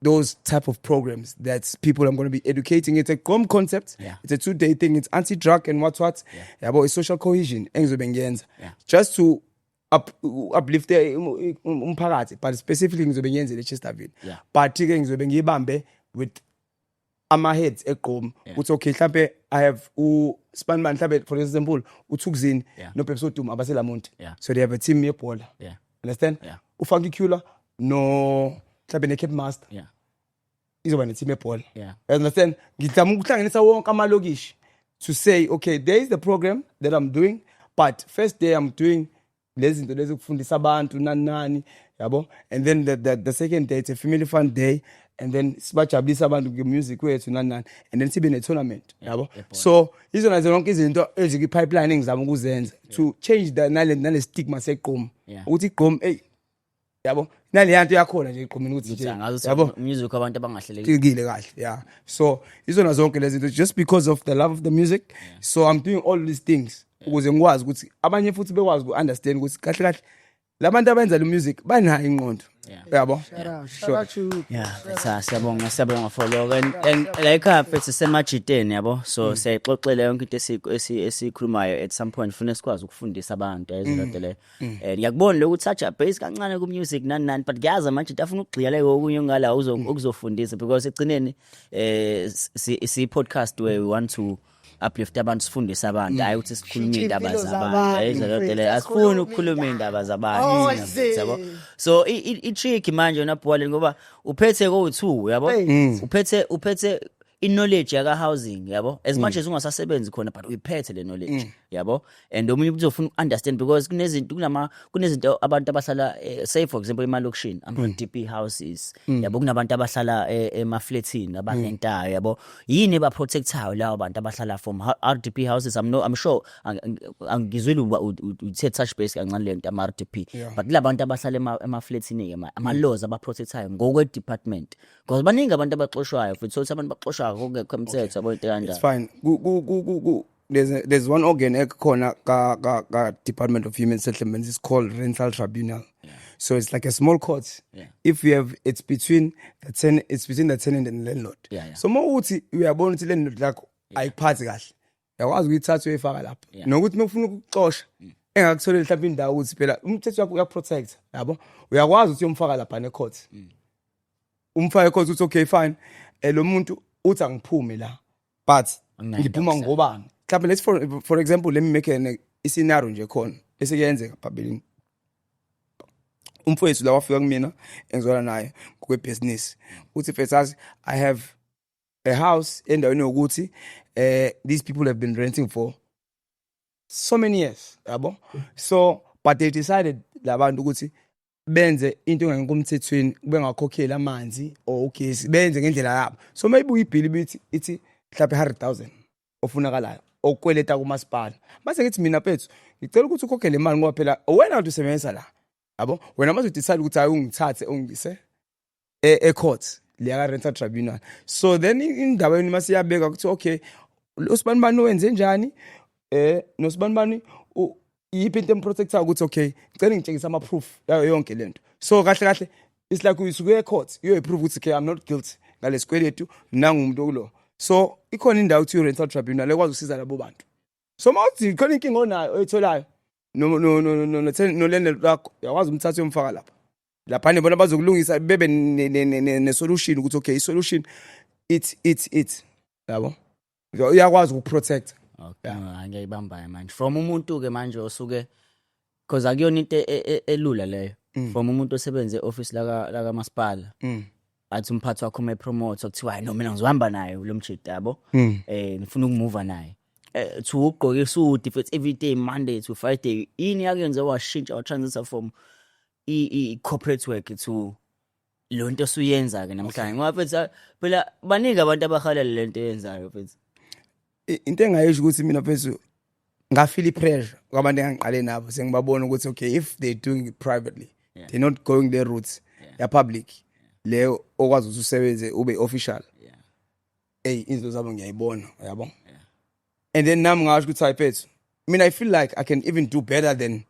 those type of programs that people I'm going to be educating. It's a COM concept. It's a 2-day thing. It's anti-drug and what. About social cohesion. Just to uplift umphakathi, but specifically ngizobe ngiyenzele Chesterfield. But ngizobengibambe with ama heads egqom uthi okay mhlambe I have Spanman mhlambe for example uThukzini no Pepsi Duma abaselamuntu so they have a team yebhola understand uFunky Kula no mhlambe ne Cape Master izoba ne team yebhola understand ngidlama ukuhlanganisa wonke amalokishi to say okay there is the program that I'm doing but first day I'm doing lezi zinto lezi ukufundisa abantu nani yabo and then the second day it's a family fun day and then sibajabulisa abantu ngemusic wethu nani and then sibe ne tournament yabo so izona zonke izinto eziki pipeline ngizama ukuzenza to change the nale stigma seqom ukuthi iqom yabo nale yanto yakhona nje iqomini ukuthi yabo music abantu abangahleleki kahle so izona zonke lezi zinto just because of the love of the music so I'm doing all these things ukuze ngikwazi ukuthi abanye futhi bekwazi ukunderstand ukuthi kahle labantu abenza le music banayo ingqondo yabo siyabonga for lokho and like up it's semajiteni yabo so siyixoxela yonke into esikhulumayo at some point ufuna sikwazi ukufundisa abantu izinto le ngiyakubona ukuthi touch base kancane ku music nani but ngiyazi manje afuna ukugxila okunye ngala ukuzofundisa because egcineni si podcast where we want to uplift abantu sifundisa abantu hayi ukuthi sikhulume indaba zabantu izinto asifuni ukukhuluma indaba zabantu yabo so i-trick manje unabhwale ngoba uphethe ko2 yabo uphethe knowledge yaka housing yabo as much as ungasasebenzi khona but uyiphethe le knowledge yabo and omunye uzofuna understand because kunezinto abantu abahlala say for example emalokishini ama-DP houses yabo kunabantu abahlala ema-flatini abarentayo yabo yini ba-protectayo lawo bantu abahlala from RDP houses I'm sure angizwile uthe touch base kancane lento ama-RDP but labantu abahlala ema-flatini ama-laws aba-protectayo ngokwe-department because baningi abantu abaxoshwayo futhi sokuthi abantu baxoshwayo kungekho umthetho yabo into kanjalo it's fine there's one organ ekhona ka Department of Human Settlements is called Rental Tribunal so it's like a small court if you have it's between the tenant and the landlord so mawuthi uyabona ukuthi landlord lakho ayiphathi kahle yakwazi ukuyithatha uyifaka lapha nokuthi mufuna ukuxosha engakutholela mhlawumbe indawo ukuthi phela umthetho wakho uyaprotect yabo uyakwazi ukuthi uyomfaka lapha ne court umfaka court uthi okay fine lo muntu uthi angiphume la but ngiphuma ngobani mhlawumbe let's for example let me make a scenario nje khona esekuyenzeka phambili umfowethu la wafika kumina engizwana naye ngokwebusiness uthi fethazi I have a house endaweni yokuthi these people have been renting for so many years yabo so but they decided labantu ukuthi benze into engekumthethweni bengakhokhela amanzi or ugesi benze ngendlela yabo so maybe uyibill bithi ithi mhlawumbe 100,000 ofunakalayo okweleta kumasipala mase ngithi mina phethu ngicela ukuthi ukhokhele imali ngoba phela wena uthi usebenzisa la yabo wena mase udecide ukuthi hayi ungithathe ungise court leya rental tribunal so then indaba yini mase yabeka ukuthi okay uSibanibani wenze njani noSibanibani yiphi into emprotecta ukuthi okay ngicela ngitshengisa ama proof yayo yonke lento so kahle it's like uyisuke court you prove ukuthi okay I'm not guilty ngalesikweletu nangumuntu okulo so ikhona indawo ukuthi rental tribunal ekwazi ukusiza labo bantu so mawuthi khona inkinga onayo oyitholayo no landlord lakho yakwazi umthatha uyomfaka lapha bona bazokulungisa bebe ne solution ukuthi okay i solution it's yabo uyakwazi ukuprotect ngiyayibamba manje from umuntu ke manje osuke because akuyona into elula leyo from umuntu osebenze office laka masipala athi umphathi wakho umepromote kuthiwa no mina ngizohamba naye lo mjidi yabo ngifuna ukumove naye to ugqoke isuit if it's every day Monday to Friday ini yakenza washintsha wa transition from I corporate work to lo nto suyenza ke namhlanje ngoba phela baningi abantu abahalela lento yenzayo phela into engayisho ukuthi mina phezulu ngafeel pressure kwabantu engiqale nabo sengibabona ukuthi okay if they doing it privately they're not going their routes ya public leyo okwazi ukuthi usebenze ube official izinto zabo ngiyayibona yabo and then nami ngasho ukuthi ayiphethu mina I feel like I can even do better than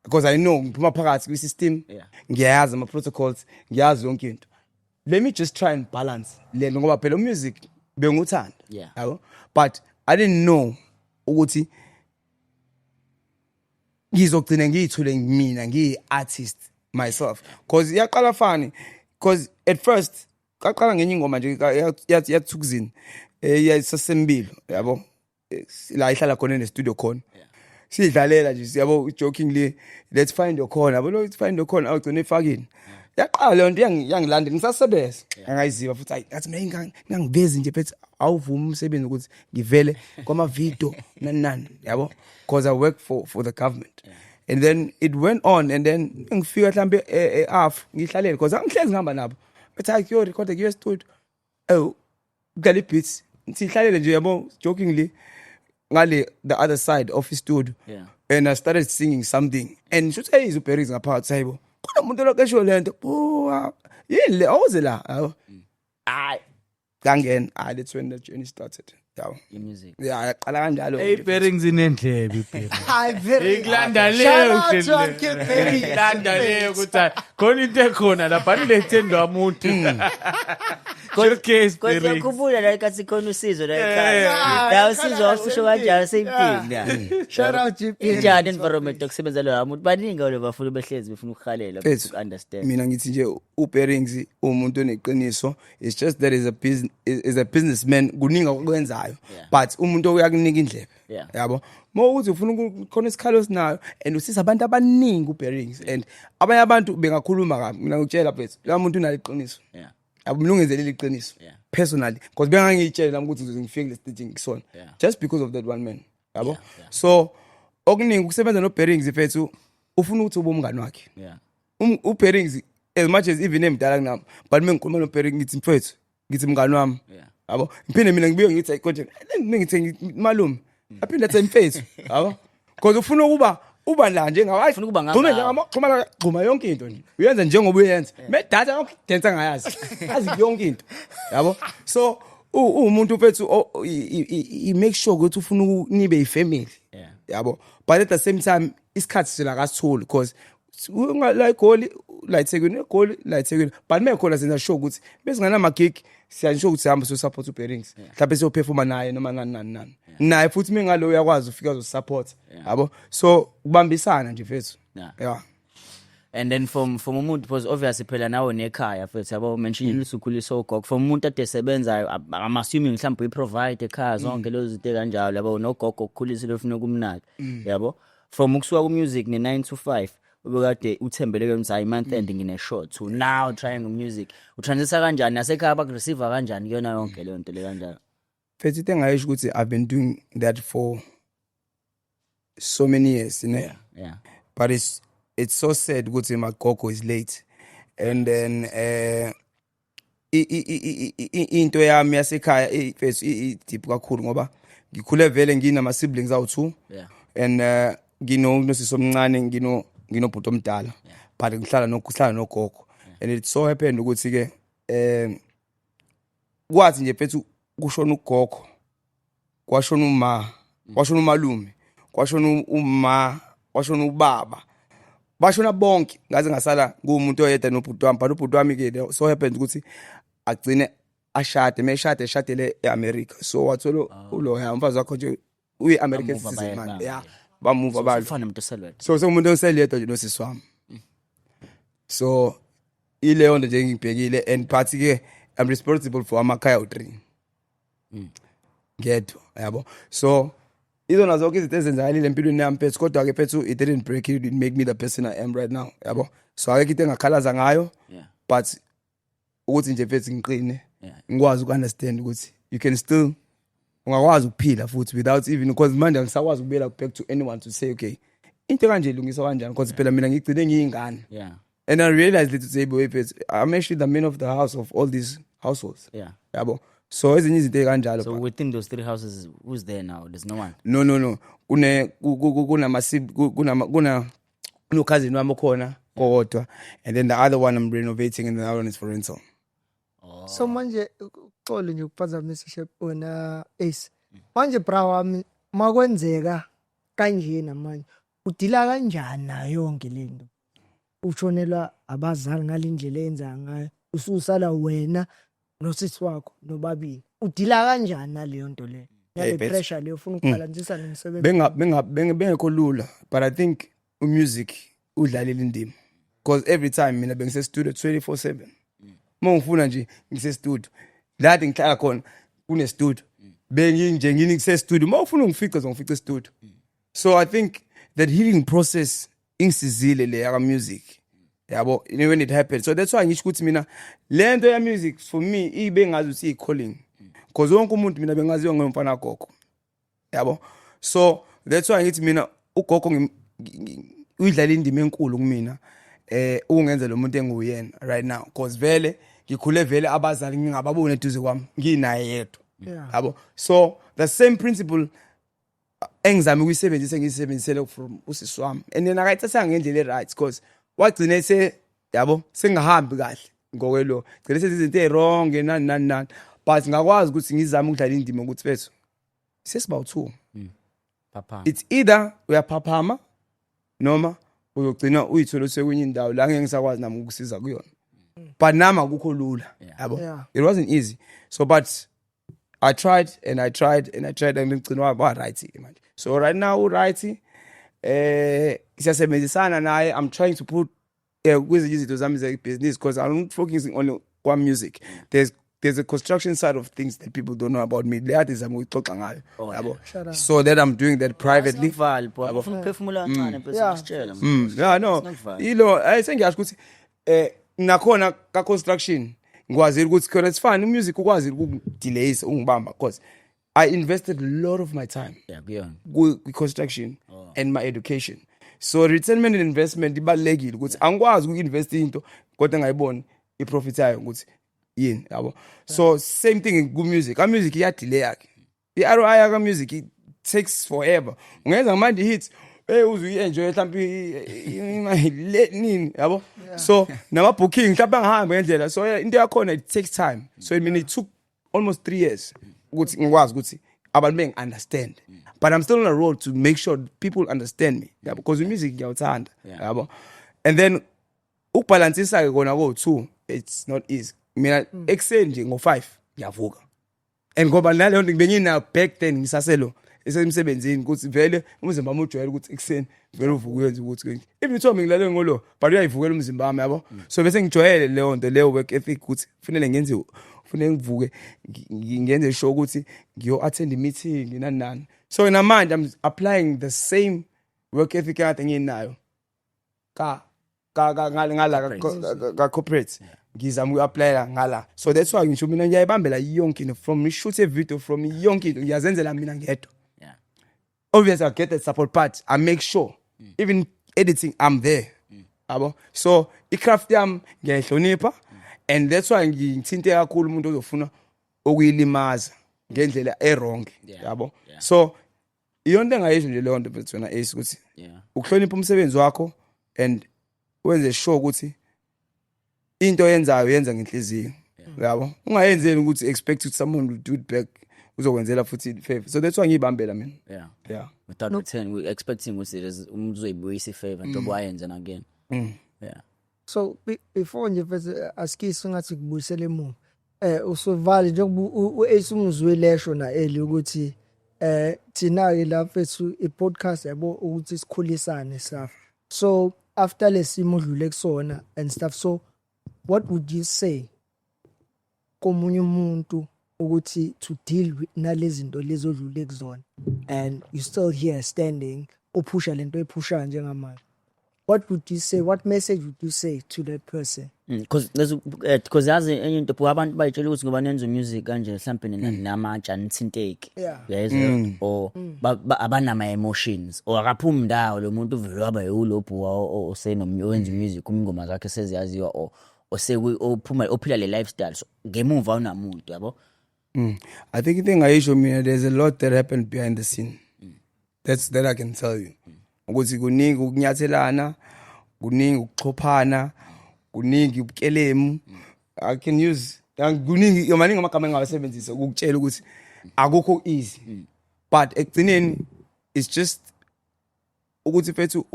because I know ngiphuma phakathi kwi system ngiyazi ama protocols ngiyazi yonke into let me just try and balance le ngoba phela music benguthanda yabo but I didn't know ukuthi ngizogcina ngiyithule mina ngiyi artist myself because iyaqala funny because at first qaqala ngenye ingoma nje yathukuzini yasesembilo yabo la ihlala khona ne studio khona sidlalela nje siyabo jokingly let's find your corner yabo let's find your corner awugcina efakini yaqala le nto yangilandela ngisasebenza angayiziva futhi ayi ngathi mina ngangivezi nje phethe awuvuma umsebenzi ukuthi ngivele kwama video nani yabo because I work for the government. And then it went on, and then ngifika mhlambe half ngihlalele because angihlezi ngihamba nabo bethi hayi kuyo record kuyo studio ngale beats sihlalele nje yabo jokingly ngale the other side of the studio and I started singing something and should say uBerries ngaphakathi sayibo khona umuntu lokesho lento yini le awuze la hayi ngangena that's when the journey started. Music. Yeah, qala kanjalo. Hey Bearings inendlebe Bearings. Hayi very. Ikulanda leyo hlele. Ikulanda leyo ukuthi khona into ekhona lapha nilethendwa umuntu. Case Kodwa Bearings. ukubula la ikathi khona usizo la ekhaya. La usizo washo kanjalo same thing. Shout out GP. Injani environment yokusebenza lo umuntu baningi lo bafuna behlezi befuna ukukhalela Mfethu, understand. mina ngithi nje uBearings umuntu oneqiniso. It's just that is a businessman kuninga okwenzayo but umuntu uyakunika indlebe yabo mawuthi ufuna khona isikhalo sinayo and usisa abantu abaningi uBearings and abanye abantu bengakhuluma kabi mina ngitshela Mfethu la muntu unaliqiniso abumlungezeleli iqiniso personally because bengangitshela nami ukuthi ngifike le stage ngisona just because of that one man yabo so okuningi ukusebenza noBearings Mfethu ufuna ukuthi ube umngani wakhe uBearings as much as even emdala kunami but mengikhuluma noBearings ngithi Mfethu ngithi mngani wami yabo ngiphinde mina ngibuye ngithi konje ngithi malume aphinde athi Mfethu yabo because ufuna ukuba uba la nje ngawayi Ufuna ukuba ngxuma nje ngamaxhuma yonke into nje uyenza njengoba uyenza medata yonke dance ngayazi azi yonke into yabo so umuntu Mfethu I make sure ukuthi ufuna unibe ifamily yabo but at the same time isikhathi sila kasithuli because la igoli la iThekwini igoli la iThekwini but mekhona senza sure ukuthi besingana magig siyanisho ukuthi sihamba so support uBearings mhlawumbe siyo performa naye noma nani naye futhi mengalo uyakwazi ufika uzo support yabo so kubambisana nje Mfethu yeah. And then from umuntu because obviously phela nawe nekhaya futhi yabo mention isukhuliso ugogo from umuntu ade sebenzayo I'm assuming mhlawumbe uyiprovide ekhaya zonke lezo zinto kanjalo yabo nogogo ukukhulisa lofuna kumnaki yabo from ukusuka ku music ne 9 to 5 ubekade uthembeleke ukuthi hayi month end ngine show to now trying music utransisa kanjani nasekhaya bakureceive kanjani kuyona yonke le nto le kanjalo Mfethu into engayisho ukuthi I've been doing that for so many years yeah but it's so sad ukuthi my gogo is late and then into yami yasekhaya Mfethu deep kakhulu ngoba ngikhule vele nginama siblings awu2 and nginosisi omncane nginobhuti omdala but ngihlala nogogo and it so happened ukuthi ke kwathi nje Mfethu kushona ugogo kwashona kwashona umalume kwashona kwashona ubaba bashona bonke ngaze ngasala ngumuntu oyedwa nobhuti wami but ubhuti wami ke so happened ukuthi agcine eshadele eAmerica so wathola uloya umfazi wakho nje uyiAmerican citizen man bamove abantu ufana umuntu selwe so umuntu oseliyedwa nje nosisi wami so ileyo nto nje ngibhekile and party ke I'm responsible for amakhaya u3 ngedwa yabo so izona zonke izinto ezenzakalile empilweni yami Mfethu kodwa ke Mfethu it didn't break it didn't make me the person I am right now yabo so akekho into engakhalaza ngayo but ukuthi nje Mfethu ngiqine ngikwazi ukunderstand ukuthi you can still ungakwazi ukuphila futhi without even because manje angisakwazi ukubela back to anyone to say okay into kanje ilungiswa kanjani because phela mina ngigcine ngiyingane and I realized that today boy I'm actually the man of the house of all these households yabo so ezinye izinto kanjalo so within those 3 houses who's there now there's no one no kuna cousin wami khona kodwa and then the other one I'm renovating and the other one is for rental. So manje uxolo nje ukuphazamisa chef wena Ace manje bra wami makwenzeka kanjena manje udila kanjani nayo yonke lento ushonelwa abazali ngalindlela enza ngayo ususala wena nosisi wakho nobabili udila kanjani naleyo nto le nale pressure leyo ufuna ukubalansisa nomsebenzi bengekho lula but I think music udlalela indima because every time mina bengise studio 24/7 mangifuna nje ngise studio la ngihlala khona kune studio benginje ngini ngise studio mawufuna ungifica zongifica studio. So I think that healing process ingisizile le ya music yabo when it happened. So that's why ngisho ukuthi mina lento ya music for me ibe ngazi ukuthi i calling because wonke umuntu mina bengaziyo ngomfana gogo yabo. So that's why ngithi mina ugogo uyidlala indima enkulu kumina ukungenza lo muntu enguyena right now because vele ngikhule vele abazali ngingababona eduze kwami nginaye yedwa yabo. So the same principle engizama ukuyisebenzisa ngisebenzisele from usisi wami and then akayithatha ngendlela right because wagcina ese yabo sengahambi kahle ngokwelo gcina sezizinto ezwrong nani but ngakwazi ukuthi ngizame ukudlala indima ukuthi bethu sesiba u2 papa it's either uyaphaphama noma uyogcina uyithola sekwenye indawo la ngeke ngisakwazi nami ukusiza kuyona but nama akukho lula yabo. It wasn't easy so but I tried and ngigcina wa right manje. So right now right siyasebenzisana naye. I'm trying to put kwizinto izinto zami ze business because I'm not focusing on one music. There's a construction side of things that people don't know about me. That is I'm ngixoxa ngayo yabo. So that I'm doing that privately. ufuna ukuphefumula kancane bese ngisitshela Yeah no ilo sengiyazi ukuthi nakhona ka construction ngwazi ukuthi khona it's fine music ukwazi ukudelays ungibamba because I invested a lot of my time kuyona with construction and my education. So return on investment ibalekile ukuthi angikwazi ukuinvest into kodwa ngayibona iprofit yayo ukuthi yini yabo. So same thing ku music. Ka music iya delay yakhe. I-ROI ya music it takes forever. Ungenza manje hits uzu enjoy mhlawumbe nini yabo. So nama booking mhlawumbe angihamba ngendlela. So into yakhona it takes time. So it took almost 3 years ukuthi ngikwazi ukuthi abantu beng understand. But I'm still on a road to make sure people understand me. Yeah, because music ngiyawuthanda yabo. And then ukubalansisa ke kona ko2 it's not easy. Mina ekseni nje ngo5 ngiyavuka. And ngoba naleyo nto ngibengina back then ngisaselo esemsebenzini ukuthi vele umzimba wami ujwayele ukuthi ekseni vele uvuka uyenza ukuthi even though ngilale ngolo but uyayivukela umzimba wami yabo. So bese ngijwayele leyo nto leyo work ethic ukuthi kufanele ngenze kufanele ngivuke ngenze sure ukuthi ngiyo attend meeting nani. So namanje I'm applying the same work ethic kade nginayo ka corporate ngizama uapply ngala. So that's why ngisho mina ngiyayibambela yonke into from shoot a video from yonke into ngiyazenzela mina ngedwa. Obviously I get the support part. I make sure even editing I'm there yabo. So icraft yami ngiyahlonipha and that's why ngithinte kakhulu umuntu ozofuna okuyilimaza ngendlela errong yabo. So iyonto engayisho nje leyo nto bethu wena ace ukuthi ukuhlonipha umsebenzi wakho and wenze sure ukuthi into yenzayo yenza ngenhliziyo yabo. Ungayenzeli ukuthi expect ukuthi someone will do it back uzokwenzela futhi favor. So that's why ngibambela mina. Yeah. Without return we expecting ukuthi uzoyibuyisa ifavor njengoba wayenza again. So before nje mfethu askisi ngathi kubuyisele emuva usuvali njengoba uAce umzwelesho na eli ukuthi thina ke la mfethu i-podcast yabo ukuthi sikhulisane stuff. So after lesimo udlule kusona and stuff, so what would you say komunye umuntu ukuthi to deal with nalezi zinto lezo odlule kuzona and you still here standing uphusha lento ephusha njengamanje? What would you say? What message would you say to that person? Because yazi enye into abantu bayitshela ukuthi ngoba nenza music kanje mhlawumbe namatsha nithinteke yezwa or abanama emotions or akaphumi ndawo lo muntu uvela waba yilobhu osenomwenza music umngoma zakhe seziyaziwa or ophuma ophila le lifestyle. So ngemuva unamuntu yabo. I think the thing I show me there's a lot that happened behind the scene. That I can tell you. Ukuthi kuningi ukunyathelana, kuningi ukuxhophana, kuningi ubukelemu. I can use kuningi yamaningi amagama engawasebenzisa ukutshela ukuthi akukho easy. But ekugcineni it's just ukuthi fethu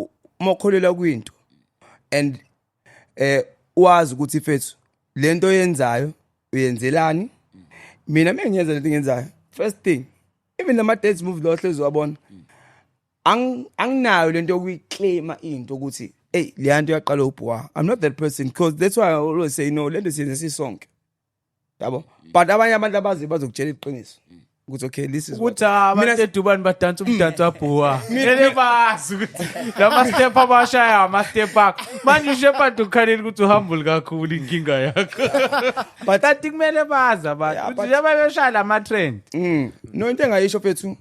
uma ukholela kwinto and wazi ukuthi fethu lento yenzayo uyenzelani. Mina mengenza lento ngenzayo first thing even nama dates move lo hlezi wabona anginayo lento yokuyiclaima into ukuthi hey liyanto yaqala ubhuwa. I'm not that person because that's why I always say no lento siyenza sisonke. Yabo? But abanye abantu abazi bazokutshela iqiniso. Ukuthi okay this is ukuthi abantu edubani badansa umdanso wabhuwa ngeke bazi ukuthi lama step abashaya ama step akho manje uShepherd ukhaleli ukuthi uhambule kakhulu inkinga yakho but athi kumele bazi abantu ukuthi njengoba beshaya lama trend no into engayisho fethu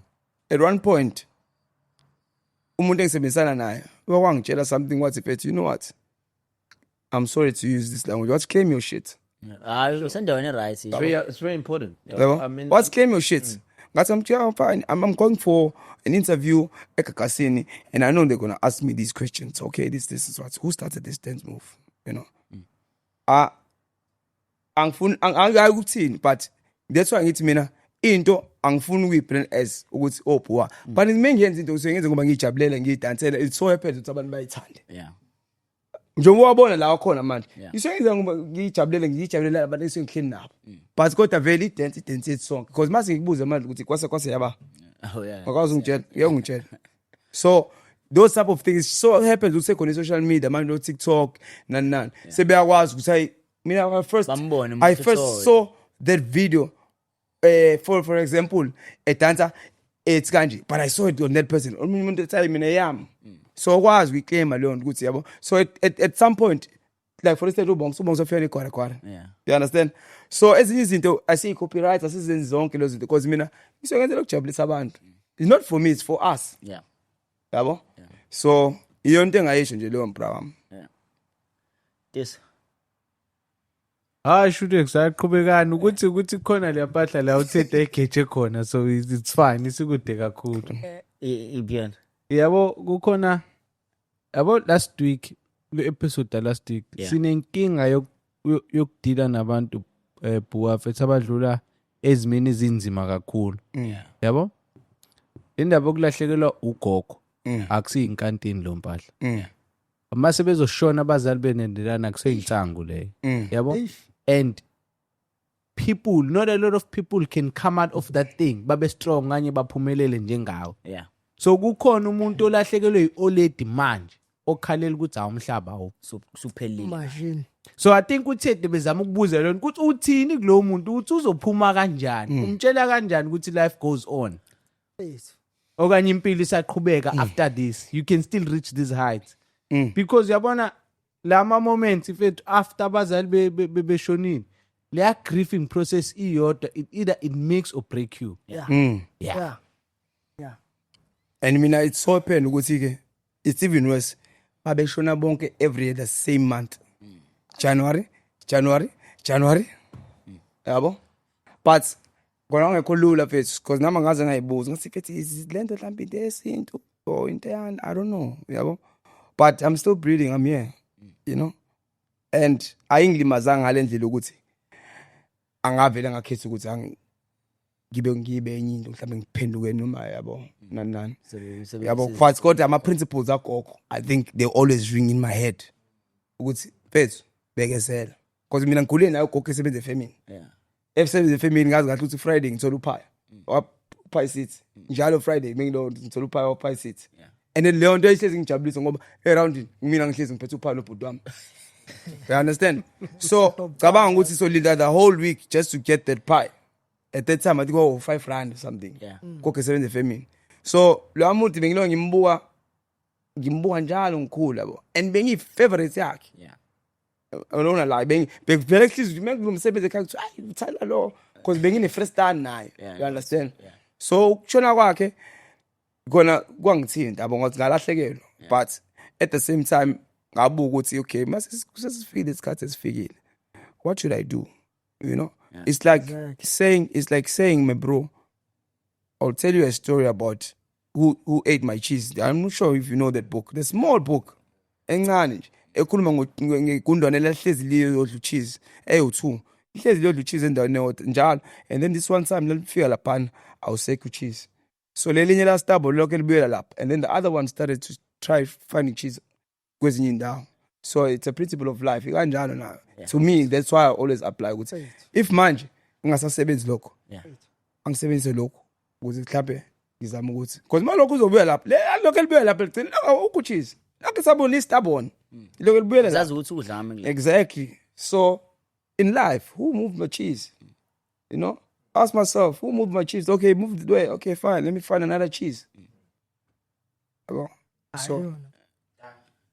at one point umuntu engisebenzisana naye wakwangitshela something wathi fethu you know what I'm sorry to use this language what's claim your shit. Hayi usendaweni right. It's very important. I mean, what's claim your shit? Got some fine. I'm going for an interview at Kakasini, and I know they're gonna ask me these questions. Okay, this is what who started this dance move, you know. Angifuni but that's why ngithi mina into angifuni ukuyibrand as ukuthi ophuwa. But mengenza into usengenza ngoba ngijabulele ngiyidansela it's so happy ukuthi abantu bayithande. Yeah. Njengoba wabona la khona manje isengenza ngoba ngijabulela abantu esengihleni nabo but kodwa vele idance it song because mase ngikubuza manje ukuthi kwase yaba akwazi ungitshela so those type of things so happens ukuthi khona social media manje no TikTok nani sebeyakwazi ukuthi hayi mina I first saw that video for example a dancer it's kanje but I saw it on that person umuntu ethi mina yami so kwazi we claim alone ukuthi yabo so at some point like for instance ubonga sofela ikwara you understand so ezinye izinto I copyright asizenzi zonke lezo zinto because mina ngisengenzela ukujabulisa abantu it's not for me it's for us yabo so iyo into engayisho nje leyo mbra wami this hayi shuthi kusaqhubekani ukuthi khona leyapahla la uthethe egeje khona so it's fine isikude kakhulu ibiyona yabo kukhona yabo last week le episode last week sinenkinga yokudila nabantu buwa fethu abadlula ezimeni ezinzima kakhulu yabo indaba yokulahlekelwa ugogo akusiyinkampani lo mpahla mase bezoshona abazali benendelana kuseyinsangu leyo yabo and people not a lot of people can come out of that thing babe strong kanye baphumelele njengawo so kukhona umuntu olahlekelwe ioledi manje okhalela ukuthi awumhlaba awu suphelile machine so I think uThedi bezama ukubuza lona ukuthi uthini kulo muntu uthi uzophuma kanjani umtshela kanjani ukuthi life goes on okanye impilo isaqhubeka after this you can still reach these heights because yabona lama moments if after abazali beshonini leya grieving process iyodwa either it makes or break you yeah and mina it's so pain ukuthi ke it's even worse babeshona bonke every year the same month January yabo but kona ngekho lula fethu because nama ngaze ngayibuza ngathi fethu izilento mhlawumbe into yesintu or into yani I don't know yabo but I'm still breathing I'm here you know and ayingilimazanga ngalendlela ukuthi angavela ngakhetha ukuthi ngibe enye into mhlawumbe ngiphenduke noma yabo nani yabo but kodwa ama principles akho I think they always ring in my head ukuthi fethu bekezela because mina ngikhule nayo gogo esebenza efamily esebenza efamily ngazi kahle ukuthi Friday ngithola uphaya uphaya seat njalo Friday mengilo ngithola uphaya uphaya seat and then leyo nto ihlezi ngijabulisa ngoba around mina ngihlezi ngiphethe uphaya lobhuti wami you understand so cabanga ukuthi so linda the whole week just to get that pie at that time I think R5 or something gogo esebenza efamily so lo muntu bengilo ngimbuka njalo ngikhula yabo and bengi favorite yakhe alona la bengivele hliziyo mengilomsebenzi ekhaya ukuthi ayi uthanda lo because bengine first time naye you understand so ukushona kwakhe kona kwangithinta yabo ngokuthi ngalahlekelwa but at the same time ngabuka ukuthi okay mase sesifikile isikhathi esifikile what should I do you know it's like saying my bro I'll tell you a story about who ate my cheese. I'm not sure if you know that book. The small book. Encane nje. Ekhuluma ngegundwane lahlezi liyo cheese. Eyo2. Ihlezi liyo cheese endaweni njalo. And then this one time lifika lapha I'll say cheese. So lelinye la stable lokho libuyela lapha. And then the other one started to try finding cheese kwezinye indawo. So it's a principle of life. Ikanjalo na. To me that's why I always apply ukuthi if manje ngingasasebenzi lokho. Angisebenze lokho ukuze mhlawumbe ngizama ukuthi because malokho uzobuya lapha lokho libuya lapha ligcina ukucheese lokho sabona istabone Lokho libuyela la. Zazi ukuthi udlame kule. Exactly. So in life, who moved my cheese? You know, ask myself, who moved my cheese? Okay, move the way. Okay, fine. Let me find another cheese. So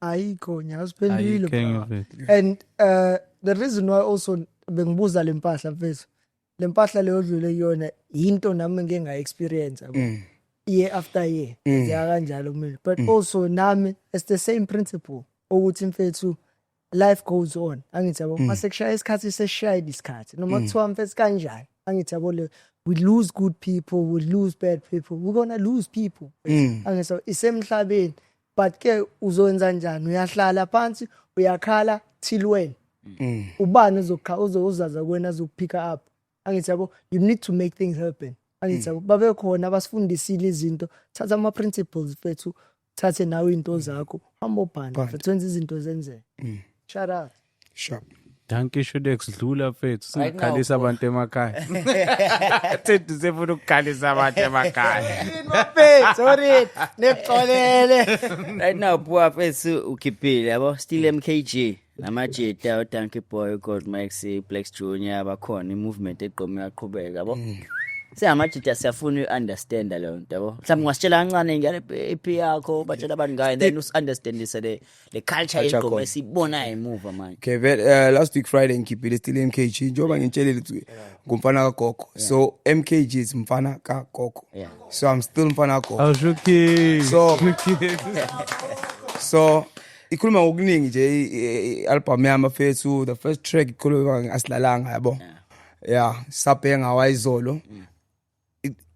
ayikho nyasiphendile Ayikho. and the reason why also bengibuza lempahla mfethu lempahla leyo odlule kuyona into nami ngeke nga experience year after year ya kanjalo mina but also nami it's the same principle ukuthi mfethu life goes on angithi yabo mase kushaya isikhathi sesishaya isikhathi noma kuthiwa mfethu kanjani angithi yabo le we lose good people we lose bad people we're gonna lose people angithi isemhlabeni but ke uzowenza njani uyahlala phansi uyakhala till when ubani uzozaza kwena azopick up angithi yabo you need to make things happen angithi yabo babe khona abasifundisile izinto thatha ama principles fethu thathe nawe into zakho hamba ubhanda fethu wenza izinto zenzeke shout out sharp. Danke Shodex dlula fethu Right now, sikhalisa abantu emakhaya. Thethu sefuna ukukhalisa abantu emakhaya. mfethu sorry nexolele Right now Puwa Fethu ukhiphile yabo still MKG namajita uDanky Boy uGold Max Black Junior abakhona imovement eqhome yaqhubeka yabo Siyamajita siyafuna uunderstand leyo nto yabo mhlawumbe ngasitshela kancane ngale EP yakho batshela abantu ngayo then usunderstandise le culture eqhome sibona imove manje Okay, last week Friday ngikhiphile still MKG njoba ngitshelile ukuthi ngumfana kaGogo. So MKG is mfana kaGogo. Yeah. So I'm still mfana kaGogo. Awushuki. So ikhuluma ngokuningi nje album yami mfethu the first track ikhuluma ngasilalanga yabo. Yeah, saphenga wayizolo.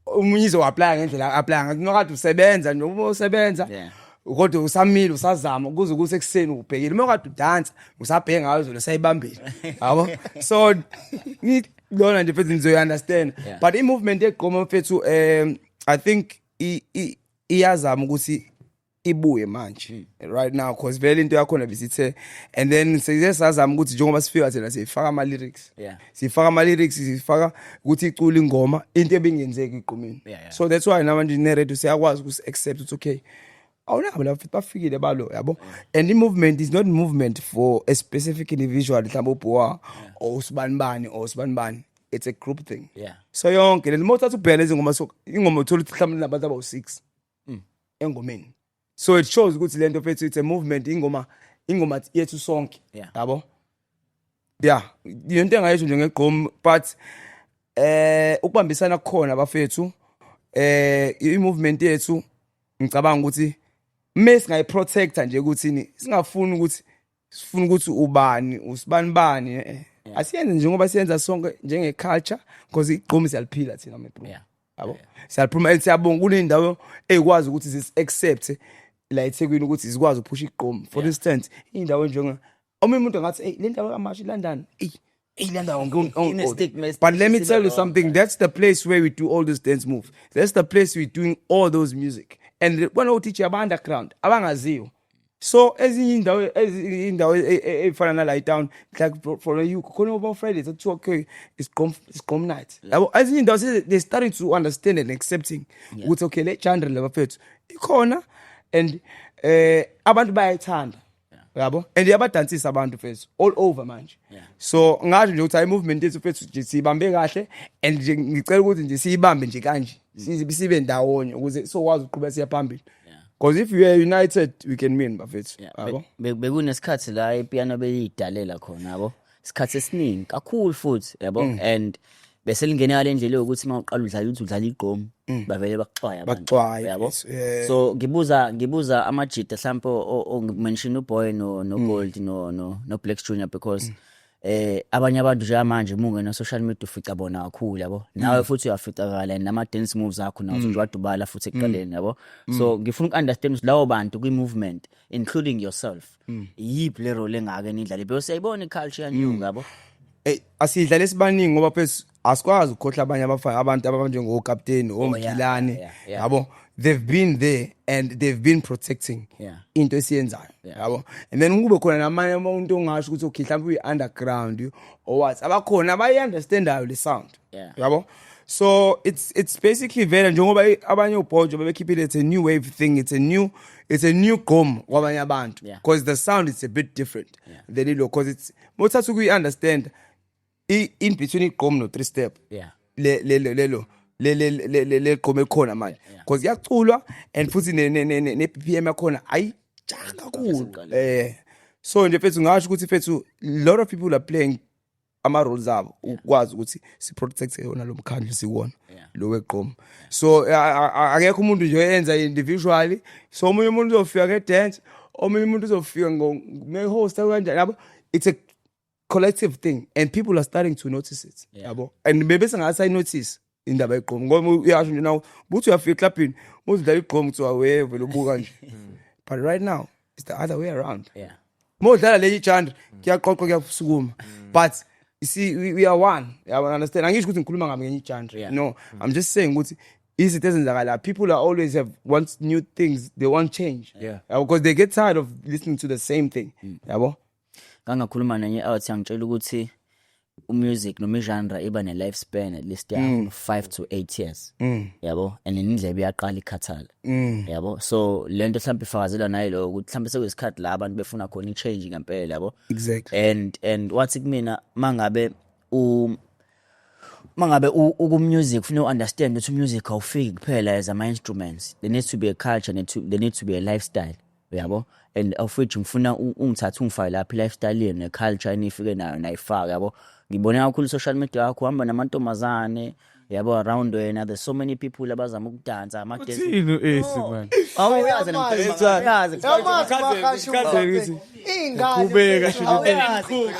Umunye uzoapply ngendlela apply ngathi nokade usebenza nje uma usebenza kodwa usamile usazama ukuze kuse ekseni ubhekile uma kade udansa usabhenga wayizolo sayibambile yabo so ngilona nje mfethu nizo understand but I movement eqhoma mfethu I think iyazama ukuthi ibuye manje right now because vele into yakho na visithe and then sesazama ukuthi njengoba sifika thina sifaka ama lyrics sifaka ama lyrics sifaka ukuthi icula ingoma into ebingenzeki iqhumini so that's why namanje ne radio siyakwazi ukuthi accept ukuthi okay awunabo la bafikile balo yabo and the movement is not movement for a specific individual mhlawumbe uBuwa or usibanibani or usibanibani it's a group thing so yonke le mothatha ubhele izingoma so ingoma uthola ukuthi mhlawumbe nabantu aba 6 engomeni. So it shows ukuthi lento fethu it's a movement ingoma yethu sonke yabo yeah into engayisho nje ngegqom but ukubambisana khona abafethu I movement yethu ngicabanga ukuthi mase ngayi protector nje ukuthi singafuni ukuthi sifuna ukuthi ubani usibanibani asiyenze njengoba siyenza sonke njenge culture because igqom siyaliphila thina mebro yabo siyaliphuma siyabonga kunindawo ekwazi ukuthi sis accept la eThekwini ukuthi sikwazi uphusha igqom for instance indawo njenga omunye umuntu ngathi hey le ndawo kaMashi London London but let me tell you something that's the place where we do all those dance moves that's the place we doing all those music and when we teach aba underground abangaziyo so ezinye indawo efana na light down like for you khona over Friday to okay it's gqom night yabo ezinye indawo they starting to understand and accepting ukuthi okay le genre laba fethu ikhona and abantu bayayithanda yabo and yabadansisa abantu fethu all over manje so ngasho nje ukuthi I movement yethu fethu nje sibambe kahle and nje ngicela ukuthi nje siyibambe nje kanje sibe ndawonye ukuze so wazi uqhubeka siya phambili because if we are united we can win bafethu yabo bekunesikhathi la ipiano beyidalela khona yabo isikhathi esiningi kakhulu futhi yabo and bese lingena le ndlela ukuthi mawuqala udlala uthi udlala igqom bavele baxwaya abantu yabo so ngibuza amajita mhlawumbe ongimention uBoy no Gold no Black Junior because abanye abantu nje manje mungena social media ufica bona kakhulu yabo nawe futhi uyaficakala nama dance moves akho nawo nje wadubala futhi ekuqaleni yabo so ngifuna ukunderstand ukuthi lawo bantu kwi movement including yourself yiphi le role engake nidlala because siyayibona iculture yanyunga yabo asidlala esibaningi ngoba phela asikwazi ukukhohla abanye abantu abanjengo captain oMgilane yabo they've been there and they've been protecting into esiyenzayo yabo and then kube khona namanye umuntu ongasho ukuthi okay mhlawumbe uyi underground or what abakhona abayi understandayo le sound yabo So it's basically very njengoba abanye ubhojo bebe keep it, it's a new wave thing, it's a new gom kwabanye abantu Yeah. because the sound is a bit different than it because it's mothathu we understand in between igom no 3 step Yeah. le gom ekhona manje because yaculwa and futhi ne BPM yakhona ayijaka kakhulu so nje fethu ngasho ukuthi fethu a lot of people are playing ama roles abo ukwazi ukuthi si protect yona lo mkhandlo siwona lo weqom so akekho umuntu nje oyenza individually so omunye umuntu uzofika ke dance omunye umuntu uzofika nge host kanjani yabo it's a collective thing and people are starting to notice it yabo and bese ngasa notice indaba yeqom ngoba uyasho nje now buthi uyafika clubini uzidlala iqom kuthiwa weve lobuka nje but right now it's the other way around modlala le ijandre kuyaqoqwa kuyasukuma but you see we are one I understand angisho ukuthi ngikhuluma ngami ngenye ijandre no I'm just saying ukuthi izinto ezenzakala people are always have want new things they want change because they get tired of listening to the same thing yabo Ngangakhuluma nenye out yangitshela ukuthi umusic noma genre iba ne lifespan at least ya 5 to 8 years yabo and indlebe yaqala ikhathala yabo so lento mhlawumbe ifakazela nayo lo ukuthi mhlawumbe sekuyisikhathi la abantu befuna khona i-change ngempela yabo exactly and wathi kumina mangabe ukumusic ufuna uunderstand ukuthi umusic awufiki kuphela as ama instruments there needs to be a culture there needs to be a lifestyle yabo and of which ngifuna ungithatha ungifake lapha lifestyle yenu ne culture enifike nayo nayifaka yabo ngibone kakhulu social media yakho uhamba namantombazane yabo around wena there's so many people abazama ukudansa ama dance Uthini man? awuyazi ingane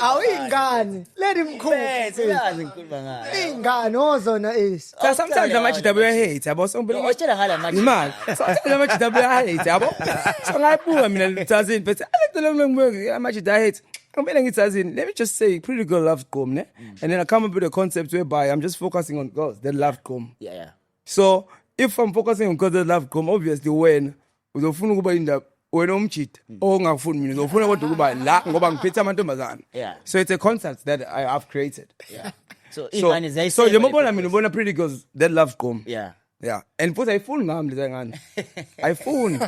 awuyingane let him cool uyazi ngikhuluma ngayo ingane ozona is sometimes amajita buya hate yabo so ngibona otshela hala manje imali sometimes amajita buya hate yabo so ngayibuka mina lithazini but amajita hate let me just say Pretty Girl loves gqom ne and then I come up with a concept whereby I'm just focusing on girls that love gqom yeah so if I'm focusing on girls that love gqom obviously when uzofuna ukuba indaba wena umjita ongafuni mina uzofuna kodwa ukuba la ngoba ngiphethe amantombazana so it's a concept that I have created so nje mabona mina ubona Pretty Girls that love gqom yeah and futhi ayifuni ngami leza ngane ayifuni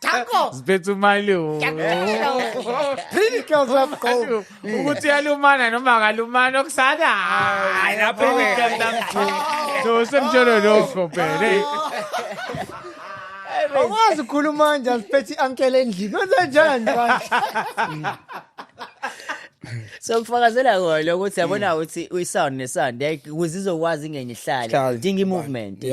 Tako Siphethe imali Pretty Girls love gqom ukuthi yalumana noma akalumana okusala hayi lapho so semjolo lokho phela awazi ukukhuluma nje asiphethe ankele endlini kanjani so kufakazela kona ukuthi yabona ukuthi uyisound nesound kuzizokwazi ngenye ihlala idinga movement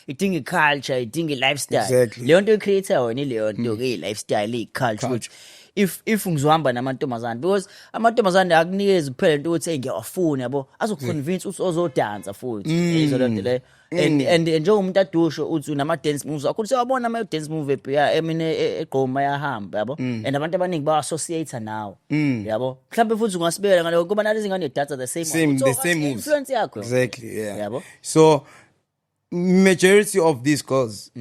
idinga culture idinga lifestyle leyo nto icreate wona leyo nto ke lifestyle iculture which if ngizohamba namantombazana because amantombazana akunikeza kuphela into ukuthi ngiyawafuna yabo azokuconvince ukuthi ozodansa futhi izolonto le and njengomuntu adusho uthi unama dance moves akho siyabona ama dance move emine egqoma yahamba yabo and abantu abaningi ba associate nawo yabo mhlawumbe futhi ungasibeka ngaloko kuba nalezi ngane data the same moves influence yakho exactly yabo so majority of these girls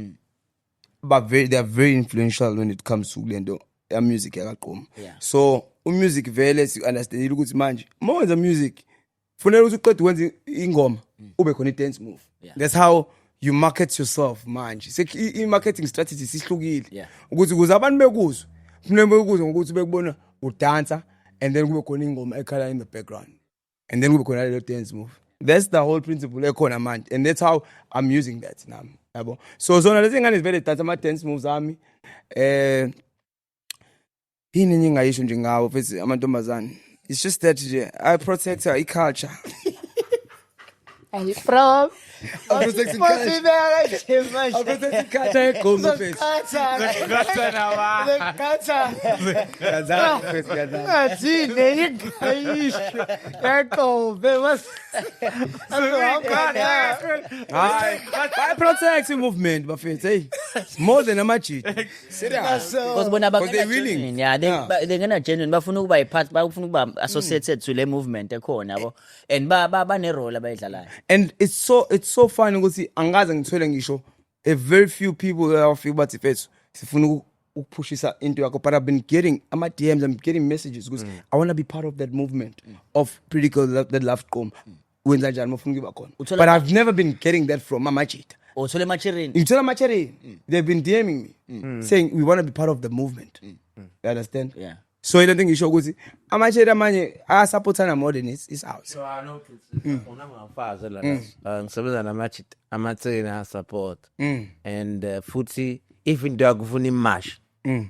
but they are very influential when it comes to lento music yakaqoma so music vele si understand ukuthi manje mwenza music funela ukuthi uqede ukwenza ingoma ube khona i-dance move that's how you market yourself manje i-marketing strategy sihlukile ukuthi ukuze abantu bekuzwe funela bekuzwe ngokuthi bekubona udansa and then kube khona ingoma ekhala in the background and then kube khona le dance move that's the whole principle ekhona manje and that's how I'm using that nami yabo so zona lezi ngane zivele dansa ama dance moves ami yini ngingayisho nje ngawo futhi amantombazane it's just that I protect her culture Ay from protecting culture egqoma futhi Gata nawa I protect the movement bafethu hey more than amajita serious because bona they willing they gonna genuine bafuna ukuba ipart bafuna ukuba associated to le movement ekhona yabo and ba ne role abayidlalayo and it's so funny ukuthi angaze ngithwele ngisho a very few people that I feel bathi fethu sifuna ukupushisa into yakho but I've been getting ama DMs I'm getting messages because I want to be part of that movement of Pretty Girls that love gqom wenza njani mafuna ukuba khona. Uthola But I've never been getting that from Amajita. Uthole machirini. Ngithola amacherry. They've been DMing me saying we want to be part of the movement. You understand? Yeah. So I don't think ngisho ukuthi amacherry amanye ayasupportana more than it's out. So I know unangafazi la ngisebenza namachita amathina support and futhi if into yakufuna imash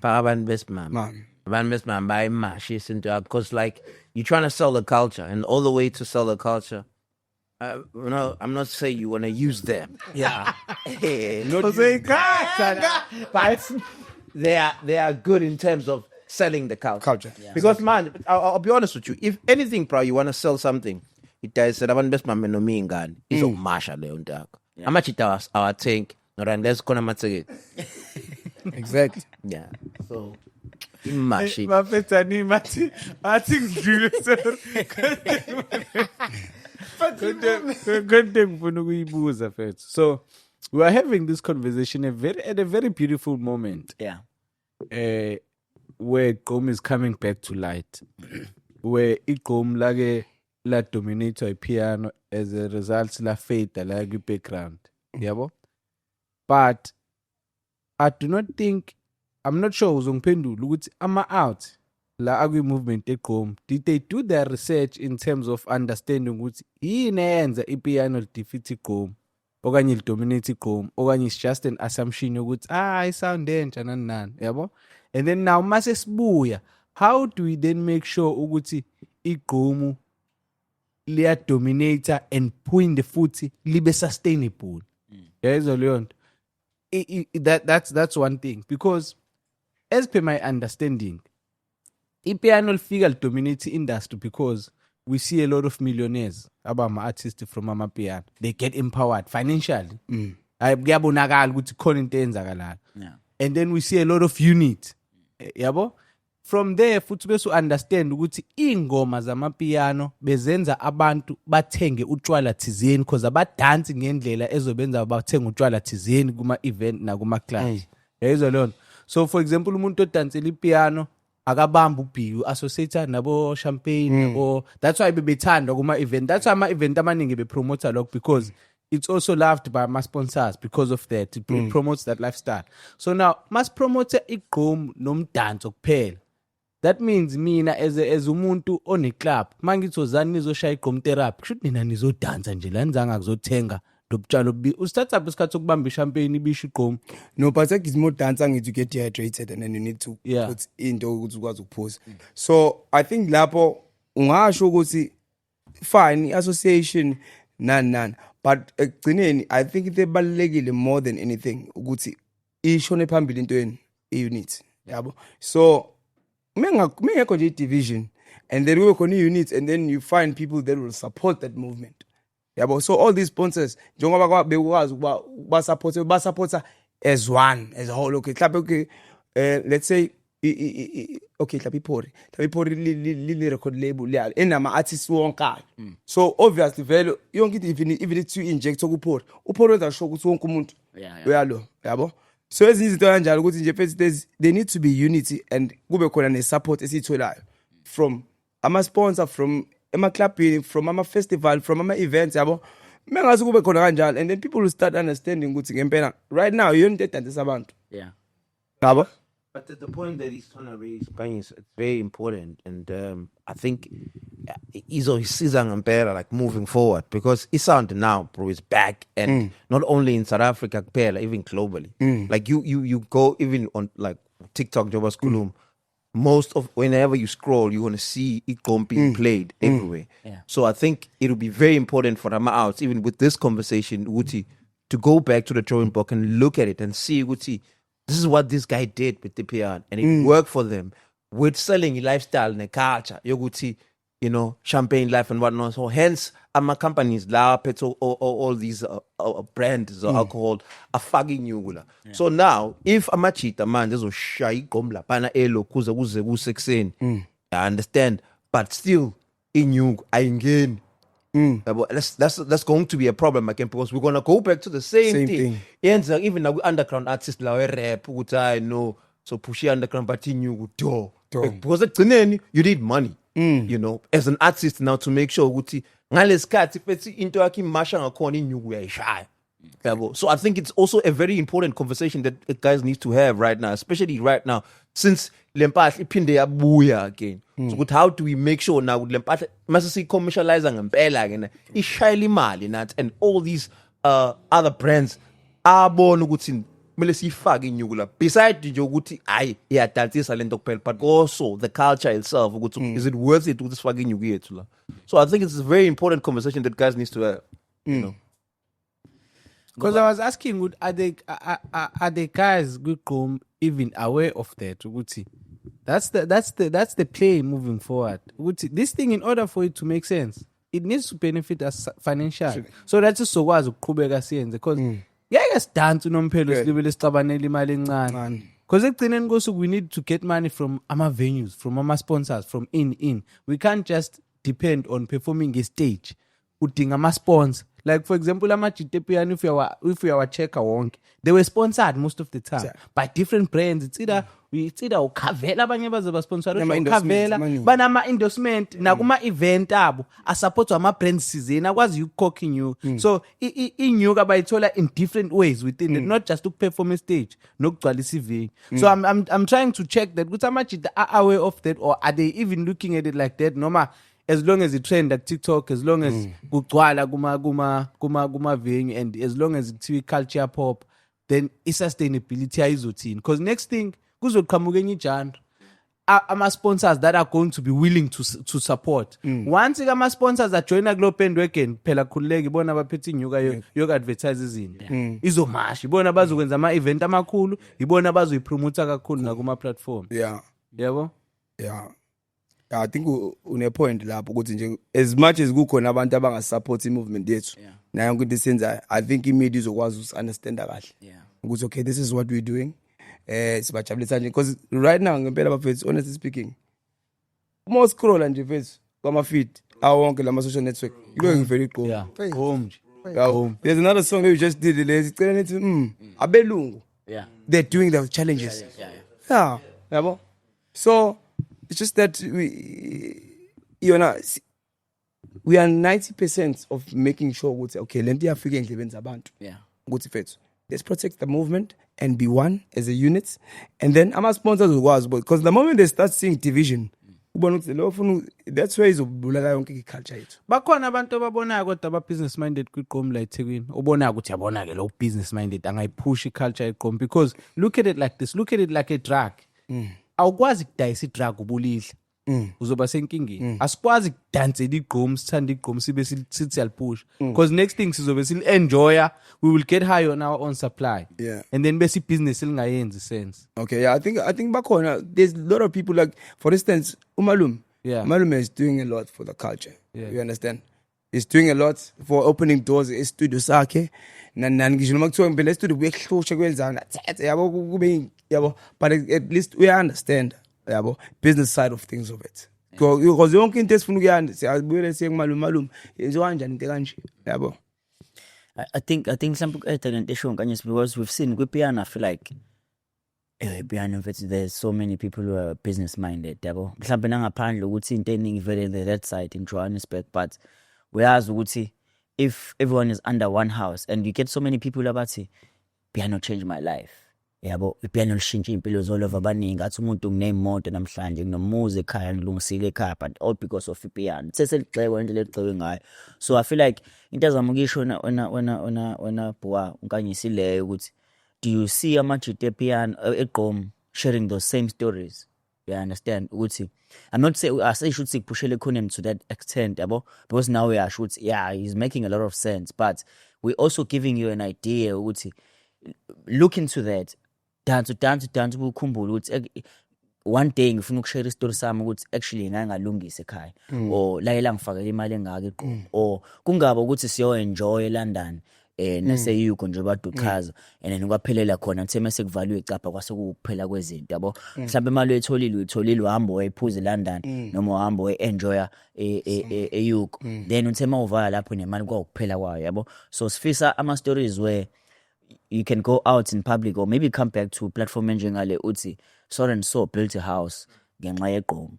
phaka abantu besimama abantu besimama bayimash into yakho because like you're trying to sell the culture and all the way to sell the culture I'm not saying you want to use them but they are good in terms of selling the culture. Because man, I'll be honest with you. If anything, bro, you want to sell something, it does. Abantu besimame noma ingane izokumasha leyo nto yakho. Amachita awathengi norandes khona matseke. Exactly. Yeah. So imashi. Mafetani mathi ngidlule sir. Konke ngifuna ukuyibuza mfethu. So we are having this conversation at a very beautiful moment. Yeah. Where Gqom is coming back to light, where Gqom la dominator piano as a result la fade la background, yabo. But I do not think, I'm not sure uzongiphendula ukuthi ama out la agri movement eGqom, did they do their research in terms of understanding ukuthi yini eyenza ipiano defeat iGqom okanye lidominate iGqom okanye it's just an assumption yokuthi I sound entsha nani yabo. And then now mase sibuya, how do we then make sure ukuthi iGqom liya dominator and point the futhi libe sustainable? Yezwa leyo nto. That's one thing, because as per my understanding, ipiano lifika lidominate industry because we see a lot of millionaires abama artists from amapiano. They get empowered financially. Kuyabonakala ukuthi khona into eyenzakalayo. And then we see a lot of unit. Yabo? From there futhi bese understand ukuthi ingoma zamapiano bezenza abantu bathenge utshwala thizeni because abadansi ngendlela ezobenza bathenge utshwala thizeni kuma event na kuma clubs. Yayizwa leyo. So for example umuntu odansela ipiano akabamba ubhiyu associate nabo champagne nabo, that's why bebethanda kuma event. That's why ama event amaningi be promoter lokho, because it's also loved by my sponsors because of that. It promotes that lifestyle. So now must promote iGqom nomdanso kuphela. That means mina as umuntu on a club mangithozani nizoshaya iGqom therapy kusho mina nizodansa nje la nizanga kuzothenga lobutshalo usithatha isikhathi sokubamba champagne ibisho iGqom. No, but it's more dancer need to get dehydrated and then you need to put into ukuthi ukwazi ukuphuza. So I think lapho ungasho ukuthi fine association none. But ekugcineni I think ibalulekile more than anything ukuthi ishone phambili intweni unit yabo. So mengekho nje division and then we work on units and then you find people that will support that movement yabo. So all these sponsors njengoba bekwazi ukuba ba supporter as one as a whole. Okay mhlawumbe okay let's say okay mhlawumbe li record label le enama artists wonke. So obviously vele yonke even if you inject ukuphori wenza sure ukuthi wonke umuntu uyalo yabo. So ezinye izinto kanjalo ukuthi nje first there need to be unity and kube khona ne support esitholayo from ama sponsor, from ama club, from ama festival, from ama events yabo. Mengazi kube khona kanjalo and then people will start understanding ukuthi ngempela right now yonke edandisa abantu. Yeah. Yabo. But the point that he's trying to raise, it's very important, and I think he's better, like moving forward, because his sound now, bro, is back, and not only in South Africa, even globally. Like you go even on like TikTok, Jobas Kulum. Most of whenever you scroll, you're gonna see it being played everywhere. Yeah. So I think it'll be very important for them out, even with this conversation, Wuti, to go back to the drawing book and look at it and see Wuti. This is what this guy did with the PR, and it worked for them with selling lifestyle and culture. Yoguti, champagne life and whatnot. So hence, my companies, La Petro, all these brands of alcohol are fucking you. Yeah. So now, if Amachita man, there's a shy gomla, pana elo, kuza uze I understand, but still in you, I again. That's going to be a problem again, because we're gonna go back to the same thing. Even now underground artists like rap, which I know, so pushy underground, but you do because you need money, as an artist now to make sure ngalesikhathi fethi into yakhe imasha ngakhona inyuku uyayishaya yabo. So I think it's also a very important conversation that guys need to have right now, especially right now since lempahla iphinde yabuya again. So ukuthi how do we make sure now ukuthi lempahla mase siyicommercialize ngempela ke na ishayela imali nathi, and all these other brands abona ukuthi kumele siyifake inyuku la, beside nje ukuthi hayi iyadansisa lento kuphela, but also the culture itself ukuthi is it worth it ukuthi sifake inyuku yethu la. So I think it's a very important conversation that guys needs to have, you know. Because I was asking, are the guys good even aware of that? Ukuthi that's the play moving forward. Ukuthi this thing, in order for it to make sense, it needs to benefit us financially. So that's just so was ukuqhubeka siyenze, because ngeke sidance unomphelo silibele sicabanele imali encane. Because ekugcineni kosuku we need to get money from our venues, from our sponsors, from in. We can't just depend on performing a stage. Udinga ama sponsors. Like for example, Amajite Piano, if we are checker wonke, they were sponsored most of the time by different brands. It's either ukavela abanye bazoba sponsor ukavela banama endorsement na kuma event abo a support ama brands sizeni akwazi ukukhoking you. So inyuka bayithola in different ways within it, not just to perform a stage nokugcwalisa ivenue. So I'm trying to check that ukuthi Amajite are aware of that, or are they even looking at it like that? Noma as long as it trend like TikTok, as long as kugcwala kuma venue, and as long as it's culture pop, then sustainability ayizothini. Because next thing kuzoqhamuka enye genre, ama sponsors that are going to be willing to support. Once ama sponsors are joina kulo bandwagon phela khululeke ibona abaphethe inyuka yok advertise izinto izomasha, ibona bazokwenza ama event amakhulu, ibona bazoyipromote kakhulu na kuma platform. Yabo. I think une point lapho ukuthi nje as much as kukhona abantu abangasupport movement yethu nayo yonke into senza, I think imedia izokwazi us understand kahle ukuthi okay, this is what we're doing. Sibajabulisa nje because right now ngempela bafethu, honestly speaking, uma scroll nje mfethu kwama feed awonke lama social network going very cool. There's another song that we just did sicela nithi abelungu they're doing the challenges. Yabo. So it's just that we are 90% of making sure ukuthi okay, lento iyafika endlebeni zabantu. Ukuthi fethu, let's protect the movement and be one as a unit, and then ama sponsors ukwazi, because the moment they start seeing division ubona ukuthi lo ufuna, that's where izobulala yonke iculture yethu. Bakhona abantu ababonayo kodwa aba business minded kwiqomo la eThekwini, ubona ukuthi yabona ke lo business minded angayipush iculture eqomo, because look at it like this, look at it like a drug. Awukwazi kudayisa idrug ubulidla, uzoba senkingeni. Asikwazi kudansela igqomo, sithanda igqomo sibe sithi yalpush, because next thing sizobe sil enjoy, we will get high on our own supply, and then bese business lingayenzi sense. Okay, I think bakhona, there's a lot of people, like for instance Umalume. Umalume is doing a lot for the culture. You understand? He's doing a lot for opening doors e-studio sakhe. Ngisho noma kuthiwa ngempela e-studio kuyehlusha kwenzana yabo kube yabo, but at least we understand yabo business side of things of it. Because yonke into esifuna ukuyanda siyabuyela siye kumalume yenziwa kanjani into kanje yabo. I think mhlawumbe uku-add lento esho nkanyesi, because we've seen kwipiano, I feel like piano mfethu there's so many people who are business minded yabo. Mhlawumbe nangaphandle ukuthi into eningi vele the red side in Johannesburg, but uyazi ukuthi if everyone is under one house and you get so many people abathi piano changed my life yabo, ipiano lishintshe impilo zolova abaningi, athi umuntu nginemoto namhlanje nginomuzi ekhaya ngilungisile ekhaya, but all because of ipiano seseligxekwa into legxekwe ngayo. So I feel like into azamukisho wena bua unkanyisileyo ukuthi do you see Amajite piano eqom sharing those same stories? You understand ukuthi I'm not saying I say should push him to that extent yabo, because now we are shoots he's making a lot of sense, but we're also giving you an idea ukuthi look into that. Dance ukukhumbula ukuthi one day ngifuna ukushare istory sami ukuthi actually ngalungisa ekhaya, or la ngifakela imali engaka eqomo, or kungaba ukuthi siyo enjoy eLondon nase yuko nje baduchaza and then kwaphelela khona ngithe mase kuvalwe icapha kwase kuphela kwezinto yabo. Mhlawumbe imali uyitholile uhamba wayiphuza eLondon noma uhamba wayenjoya eYuko, then uthe mawuvala lapho nemali kwakuphela kwayo yabo. So sifisa ama stories where you can go out in public or maybe come back to platform njengale uthi so and so built a house ngenxa yeqomo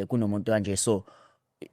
kunomuntu kanje, so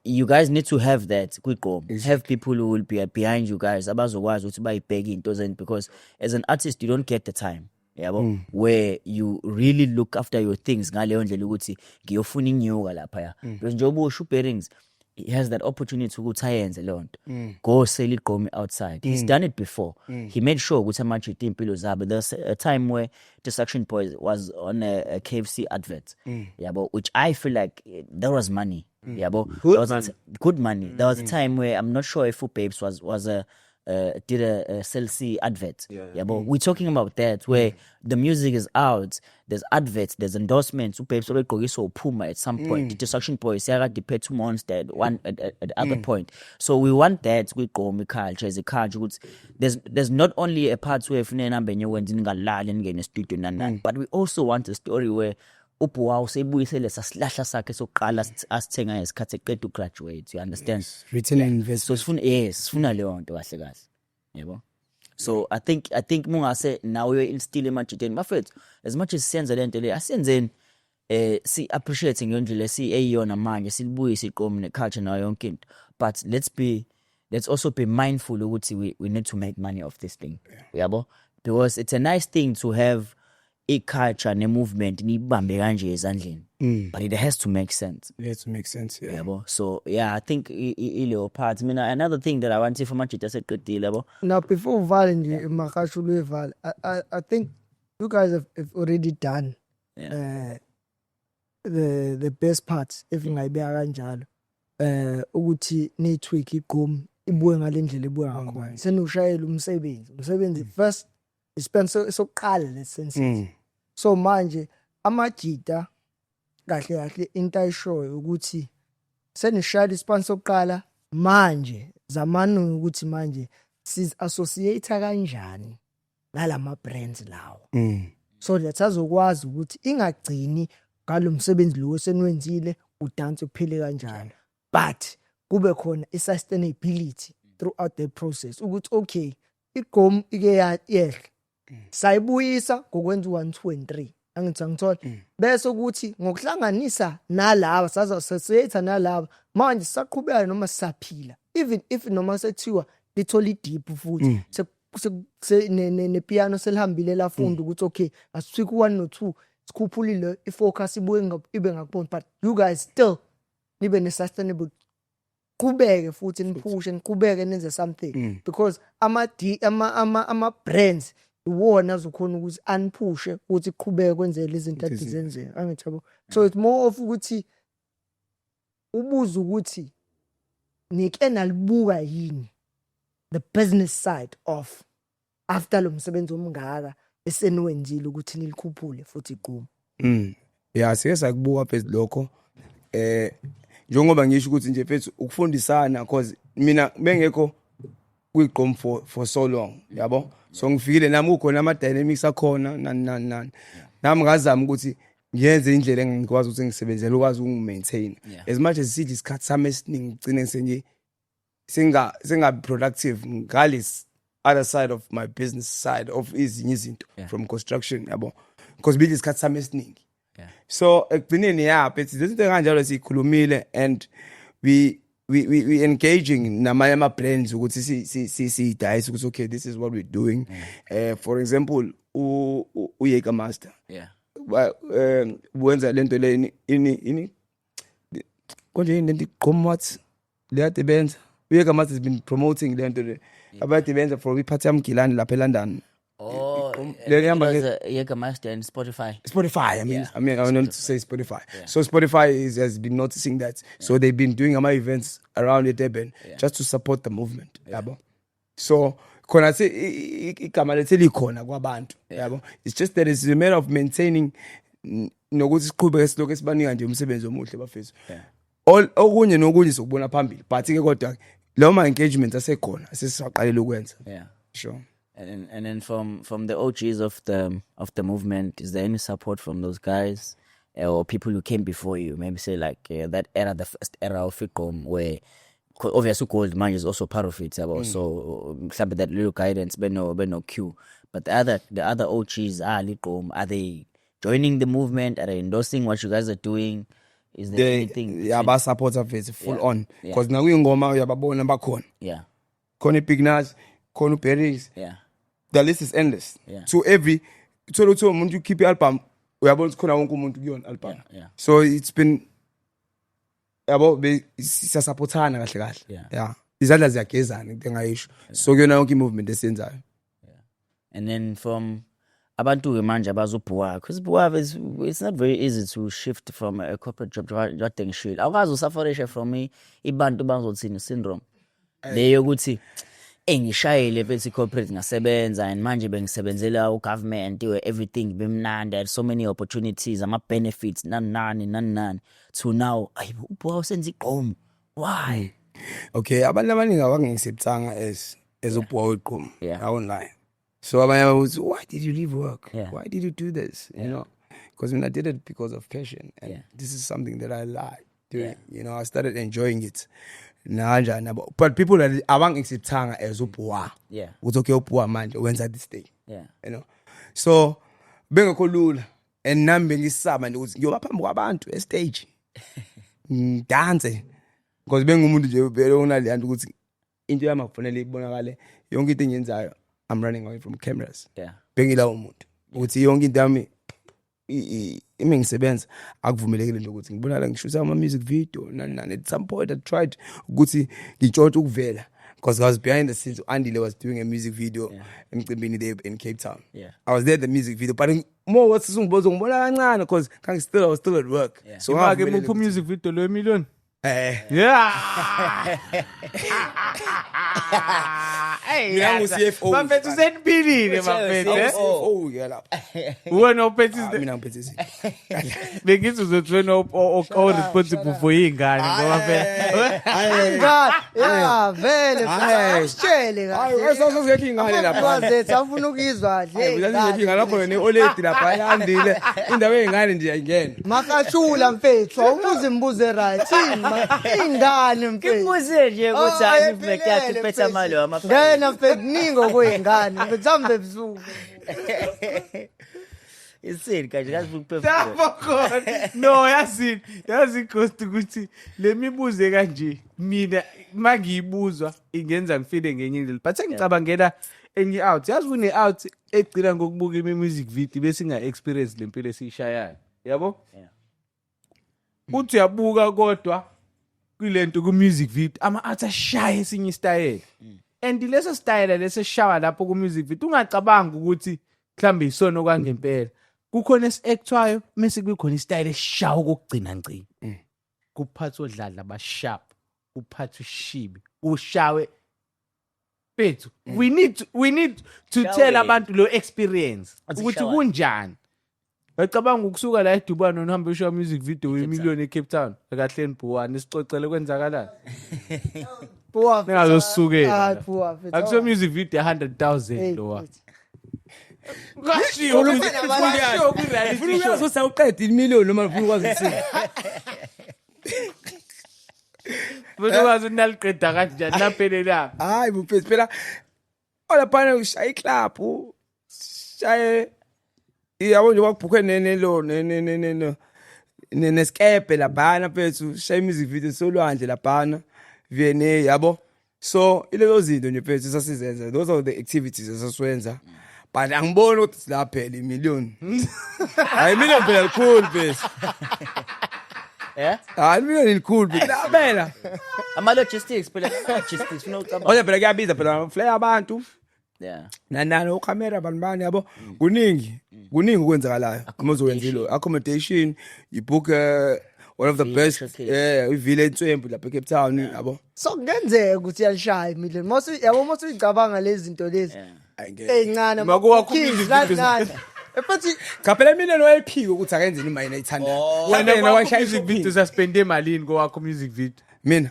you guys need to have that kwiqom. Have people who will be behind you guys abazokwazi ukuthi bayibheke into zenu, because as an artist you don't get the time yabo where you really look after your things ngaleyo ndlela ukuthi ngiyofuna inyuka lapha ya, because njengoba usho uBearings he has that opportunity ukuthi ayenze leyo nto, go sell iqom outside. He's done it before. He made sure ukuthi amajita impilo zabo. There's a time where Distraction Boys was on a KFC advert yabo, which I feel like there was money yabo, good money. There was a time where I'm not sure if Babes was a did a Cell C advert. Yeah, but we're talking about that where the music is out, there's adverts, there's endorsements. Babes already go so Puma at some point. The Distraction Boys, Sarah depend to Monster at one at other point. So we want that we go me culture as a culture. There's not only a part where if you went in a studio, but we also want a story where uPuwa usebuyisele sasilahla sakhe sokuqala asithenga ngesikhathi eqeda ugraduate, you understand? Written and investment. So sifuna leyo nto kahle kahle yebo. So I think mungase nawe instill emajiteni bafethu, as much as siyenza lento le asiyenzeni si appreciate ngendlela si eyiyona manje silibuyise iqomo neculture nayo yonke into, but let's also be mindful ukuthi we need to make money off this thing yabo, because it's a nice thing to have a culture and a movement nibambe kanje ezandleni, but it has to make sense. It has to make sense, yeah. Yabo. So yeah, I think ileo part. I mean, another thing that I want to say for Majita said good deal yabo. Now before Val and Makashulu Val, I think you guys have already done the best parts if ngabe kanjalo. Ukuthi ni tweak iqom ibuye ngalendlela ibuye ngakhona. Senushayela umsebenzi first ispenso sokuqala lesense. So manje amajita kahle into ayishoyo ukuthi senishayela ispenso sokuqala manje zamani ukuthi manje sis associate kanjani nalama brands lawo. So that azokwazi ukuthi ingagcini ngalomsebenzi lo senwenzile udanse kuphele kanjani, but kube khona i-sustainability throughout the process ukuthi okay iqom ike yehle sayibuyisa ngokwenza 1 2 and 3 angithola bese ukuthi ngokuhlanganisa nalabo sazassociate nalabo manje sisaqhubeka noma sisaphila, even if noma sethiwa lithola deep futhi ne piano selihambile lafunda ukuthi okay asithika 1 no 2 sikhuphulile ifocus ibuye ibe ngakubona, but you guys still nibe ne sustainable qhubeke futhi niphushe niqhubeke nenze something, because ama brands iwona azokhona ukuthi anipushe ukuthi iqhubeke kwenzele izinto azizenze angithabo. So it's more of ukuthi ubuza ukuthi nike nalibuka yini the business side of after lo msebenzi omngaka eseniwenzile ukuthi nilikhuphule futhi iqhuma. Yeah, sike sakubuka phezulu lokho njengoba ngisho ukuthi nje fethu ukufundisana, because mina bengekho kwiqom for so long yabo, so ngifikile nami ukhona ama dynamics akhona nani nami ngazama ukuthi ngiyenze indlela engikwazi ukuthi ngisebenzele ukwazi ukungimaintain as much as sithi isikhathi sami esiningi ngicine senje singa productive ngalis other side of my business side of izinye izinto from construction yabo, because bithi isikhathi sami esiningi. So ekugcineni but izinto kanjalo sikhulumile and we engaging namanye ama brands ukuthi si dice ukuthi okay this is what we're doing. For example uYeka Master wenza lento le ini konje lento iqom what leyade benza. uYeka Master has been promoting lento le about benza for iphathi yamgilani lapha eLondon. Yeka Master and Spotify. I mean, I want to say Spotify. So Spotify has been noticing that. So they've been doing my events around Durban just to support the movement. Yabo. So khona say igama letheli khona kwabantu. Yabo. It's just that it's a matter of maintaining nokuthi siqhubeke esiloko esibanika nje umsebenzi omuhle bafethu. All okunye nokunye sokubona phambili. But ke kodwa lo ma engagement asekhona sesisaqalela ukwenza. Yeah. Sure. And then from the OGs of the movement, is there any support from those guys or people who came before you? Maybe say like that era, the first era of Ficom, where obviously Gold Man is also part of it. So that little guidance, but no Q. But the other OGs are they joining the movement? Are they endorsing what you guys are doing? Is there anything? yeah basupporta mfethu full Yeah. on Yeah. because nakuyingoma uyababona bakhona Yeah, khona iBig Nas khona uBerries yeah, the list is endless Yeah. so every uthola ukuthi umuntu ukhipha i-album uyabona ukuthi khona wonke umuntu kuyona album yeah. so it's been yabo siyasupportana kahle kahle Yeah. yeah izandla ziyagezana into engayisho so kuyona yonke i-movement esiyenzayo. And then from abantu manje abazubhuwa because it's not very easy to shift from a corporate job to ngishilo awukazi usafarisha from ibantu bazothini syndrome leyo ukuthi engishayele bese corporate ngasebenza and manje bengisebenzela ugovernment where everything bemnandi had so many opportunities ama benefits nani to now ayibo ubhuwa usenza igqomo why Okay, abantu abaningi abangisebenzanga as ubhuwa weqhumo. Yeah. I won't lie. So abanye babuthi, why did you leave work? Yeah. Why did you do this? You know, because when I did it because of passion, and Yeah. this is something that I like doing. You know, I started enjoying it. But people that abangisebenzanga as ubhuwa. Yeah. Uthi okay ubhuwa manje wenza this thing. Yeah. You know, so bengekho lula and nami bengisaba nje ukuthi ngiyoba phambi kwabantu estage dance because bengumuntu nje vele onale nto ukuthi into yami akufanele ibonakale yonke into engiyenzayo I'm running away from cameras Yeah. bengila umuntu ukuthi yonke into yami imengisebenza akuvumelekile nje ukuthi ngibonakala ngishusa ama music video nani at some point I tried ukuthi ngitshothe ukuvela because I was behind the scenes. Andile was doing a music video emcimbini there in Cape Town. Yeah. I was there at the music video, but more what's ngibona kancane because I was still at work. Yeah. So Imake muphu music video lo million. Yeah. Hey, Mina ngu-CFO. Bafethu senipilile bafethu. Oh yeah lapha. Wena uphethe Mina ngiphethe bengithi uzotrain o responsible for ingane ngoba phela. Yeah, vele Hayi. sitshele Hayi, kahle. sasizekho ingane lapha. Kwazethu afuna ukizwa kahle. Sasizekho ingane lapho yena oledi lapha yandile. Indaba yengane nje ayingena. Makashula mfethu, awubuze imibuzo right. Ingane mfethu. Ngibuze nje ukuthi Oh, hayi movement yakhe ayiphelele, iphethe mfethu. amali wama Ngena mfethu ningo kwengane, mfethu hambe ebusuku. isini kanje kazi ukuphefumula Sabakhona. No, yazi ghost ukuthi lemibuze kanje mina mangiyibuzwa ingenza ngifile ngenye indlela. But sengicabangela enye out. Yazi kune out egcina ngokubuka music video bese inga experience lempilo esishayayo. Yabo? Yeah. Uthi uyabuka kodwa kulento ku music video ama arts ashaya esinye style. And leso style leso shawa lapho ku music video ungacabanga ukuthi mhlambe isona kwangempela. Kukhona esiactwayo mase kukhona istyle eshawa kokugcina ngci. Kuphatha odlala abasharp, uphatha ushibi, ushawe bethu. We need to Shawe. tell abantu lo experience Athi ukuthi shawa. kunjani. Ngicabanga ukusuka la eDubano nohambe usho music video we-million eCape Town ekahleni Bhuwane sicocela kwenzakalani. Buwa. Ningazosukela. Hayi buwa mfethu. Akuso music video 100,000 lo wa. Ngashiyo Ufuna ukuyazi sawuqeda imillion noma ufuna ukwazi ukuthi Futhi wazi naliqeda kanjani laphelela. hayi mfethu phela olaphana ushaya iclub shaye yabo nje wakubhukhe nenelo neskepe laphana mfethu shaya music video solwandle laphana VNA yabo so ilezo zinto nje mfethu sasizenza those are the activities esasiwenza but angiboni ukuthi silaphela imillion hayi million phela likhulu mfethu yeah hayi million likhulu phela ama logistics phela logistics funa ucabanga oya phela kuyabiza phela flyer abantu yeah nani ukamera banibani yabo kuningi ukwenzakalayo uma uzowenza lo accommodation you book one of the best ivile entswembu lapha eCape Town yabo So kungenzeka ukuthi yalishaya imillion. Yabo mose uyicabanga lezi zinto lezi. Ezincane. Makuwakho kids, music lani, videos. lani. Efuthi cha phela mina noyiphiko ukuthi akenzeni imali ayithanda Wena wakho music video suspende malini ngowakho music video. mina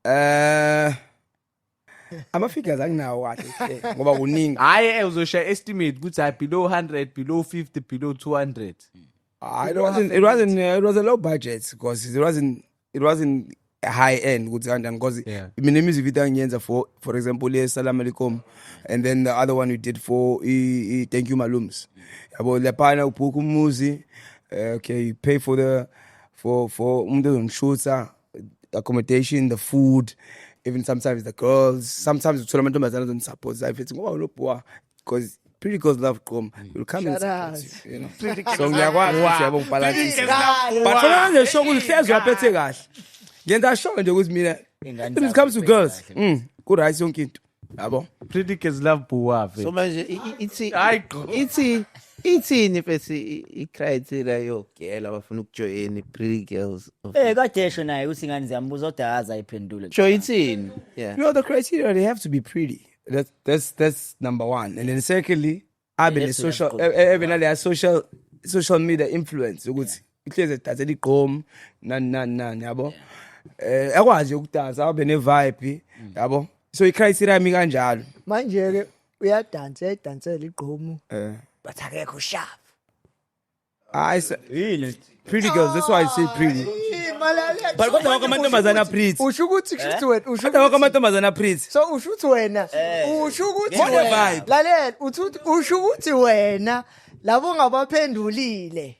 Eh. ama figures anginawo kahle ngoba kuningi Hayi uzosha estimate ukuthi hayi below 100, below 50, below 200. it was a low budget because it wasn't a high end ukuthi kanjani because Yeah. mina music video angiyenza for example le Salam Alaikum and then the other one we did for Thank You Malums yabo laphana ubook umuzi okay you pay for for umuntu ozongishutha, accommodation, the food, even sometimes the girls, sometimes uthola amantombazana azonisupport ayifethi ngoba ulobhuwa because pretty girls love gqom will come and support you, you know. So ngiyakwazi ukuthi yabo ngibalance but khona nje show ukuthi hlezi uyaphethe kahle ngenza show nje ukuthi mina when it comes to girls ku right yonke into yabo. Pretty girls love buwave. So manje ithini bese i-criteria yogela abafuna ukujoin pretty girls. Kade esho naye ukuthi ingane ziyambuza kodwa azayiphendule. Sho ithini? Yeah. You know the criteria, they have to be pretty. That's number one. And then secondly, I've been a social media influence ukuthi ihleze datha ligqom nani yabo. Akwazi ukudansa abe ne vibe yabo. So icriteria yami kanjalo. Manje ke uyayidansela igqomu. But akekho sharp. I say pretty girls, that's why I say pretty. But kodwa wonke amantombazana pretty. Usho ukuthi Kodwa wonke amantombazana pretty. So usho ukuthi wena usho ukuthi What a vibe. lalela usho ukuthi wena labo ngabaphendulile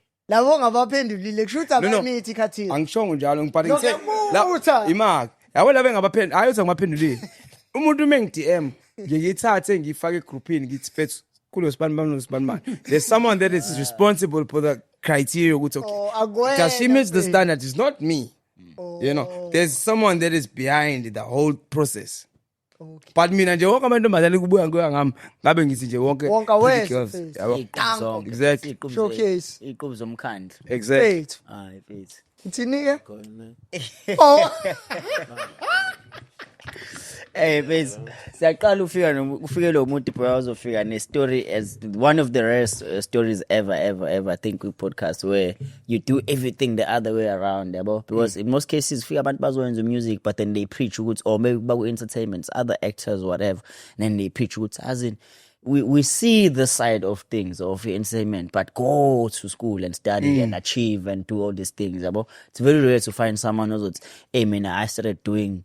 kusho ukuthi abamithi khathini. Angishongo njalo ngibhale No, ngithe ngiyamutha. imaki. Yabo labe ngabaphendula ayothi ngabaphendulile. Umuntu mengidm ngiyithathe ngifake egroupini ngithi fethu kulo sibani. There's someone that is responsible for the criteria ukuthi okay. Because she meets the standard, it's not me. You know, there's someone that is behind the whole process. Okay. But mina nje wonke amantombazane kubuya ngami ngabe ngithi nje wonke Wonke girls, wes- yabo. Exactly. Showcase. Iqhubu zomkhandlu. Exactly. Wait. Hayi mfethu. Ithini ke? Oh. Base siyaqala ufike lo muntu bro uzofika ne story as one of the rarest stories ever I think with podcast where you do everything the other way around yabo because in most cases fika abantu bazoyenza music but then they preach ukuthi or maybe baku entertainments other actors whatever and then they preach ukuthi as in we see the side of things of entertainment but go to school and study and achieve and do all these things yabo. It's very rare to find someone who's hey mina I started doing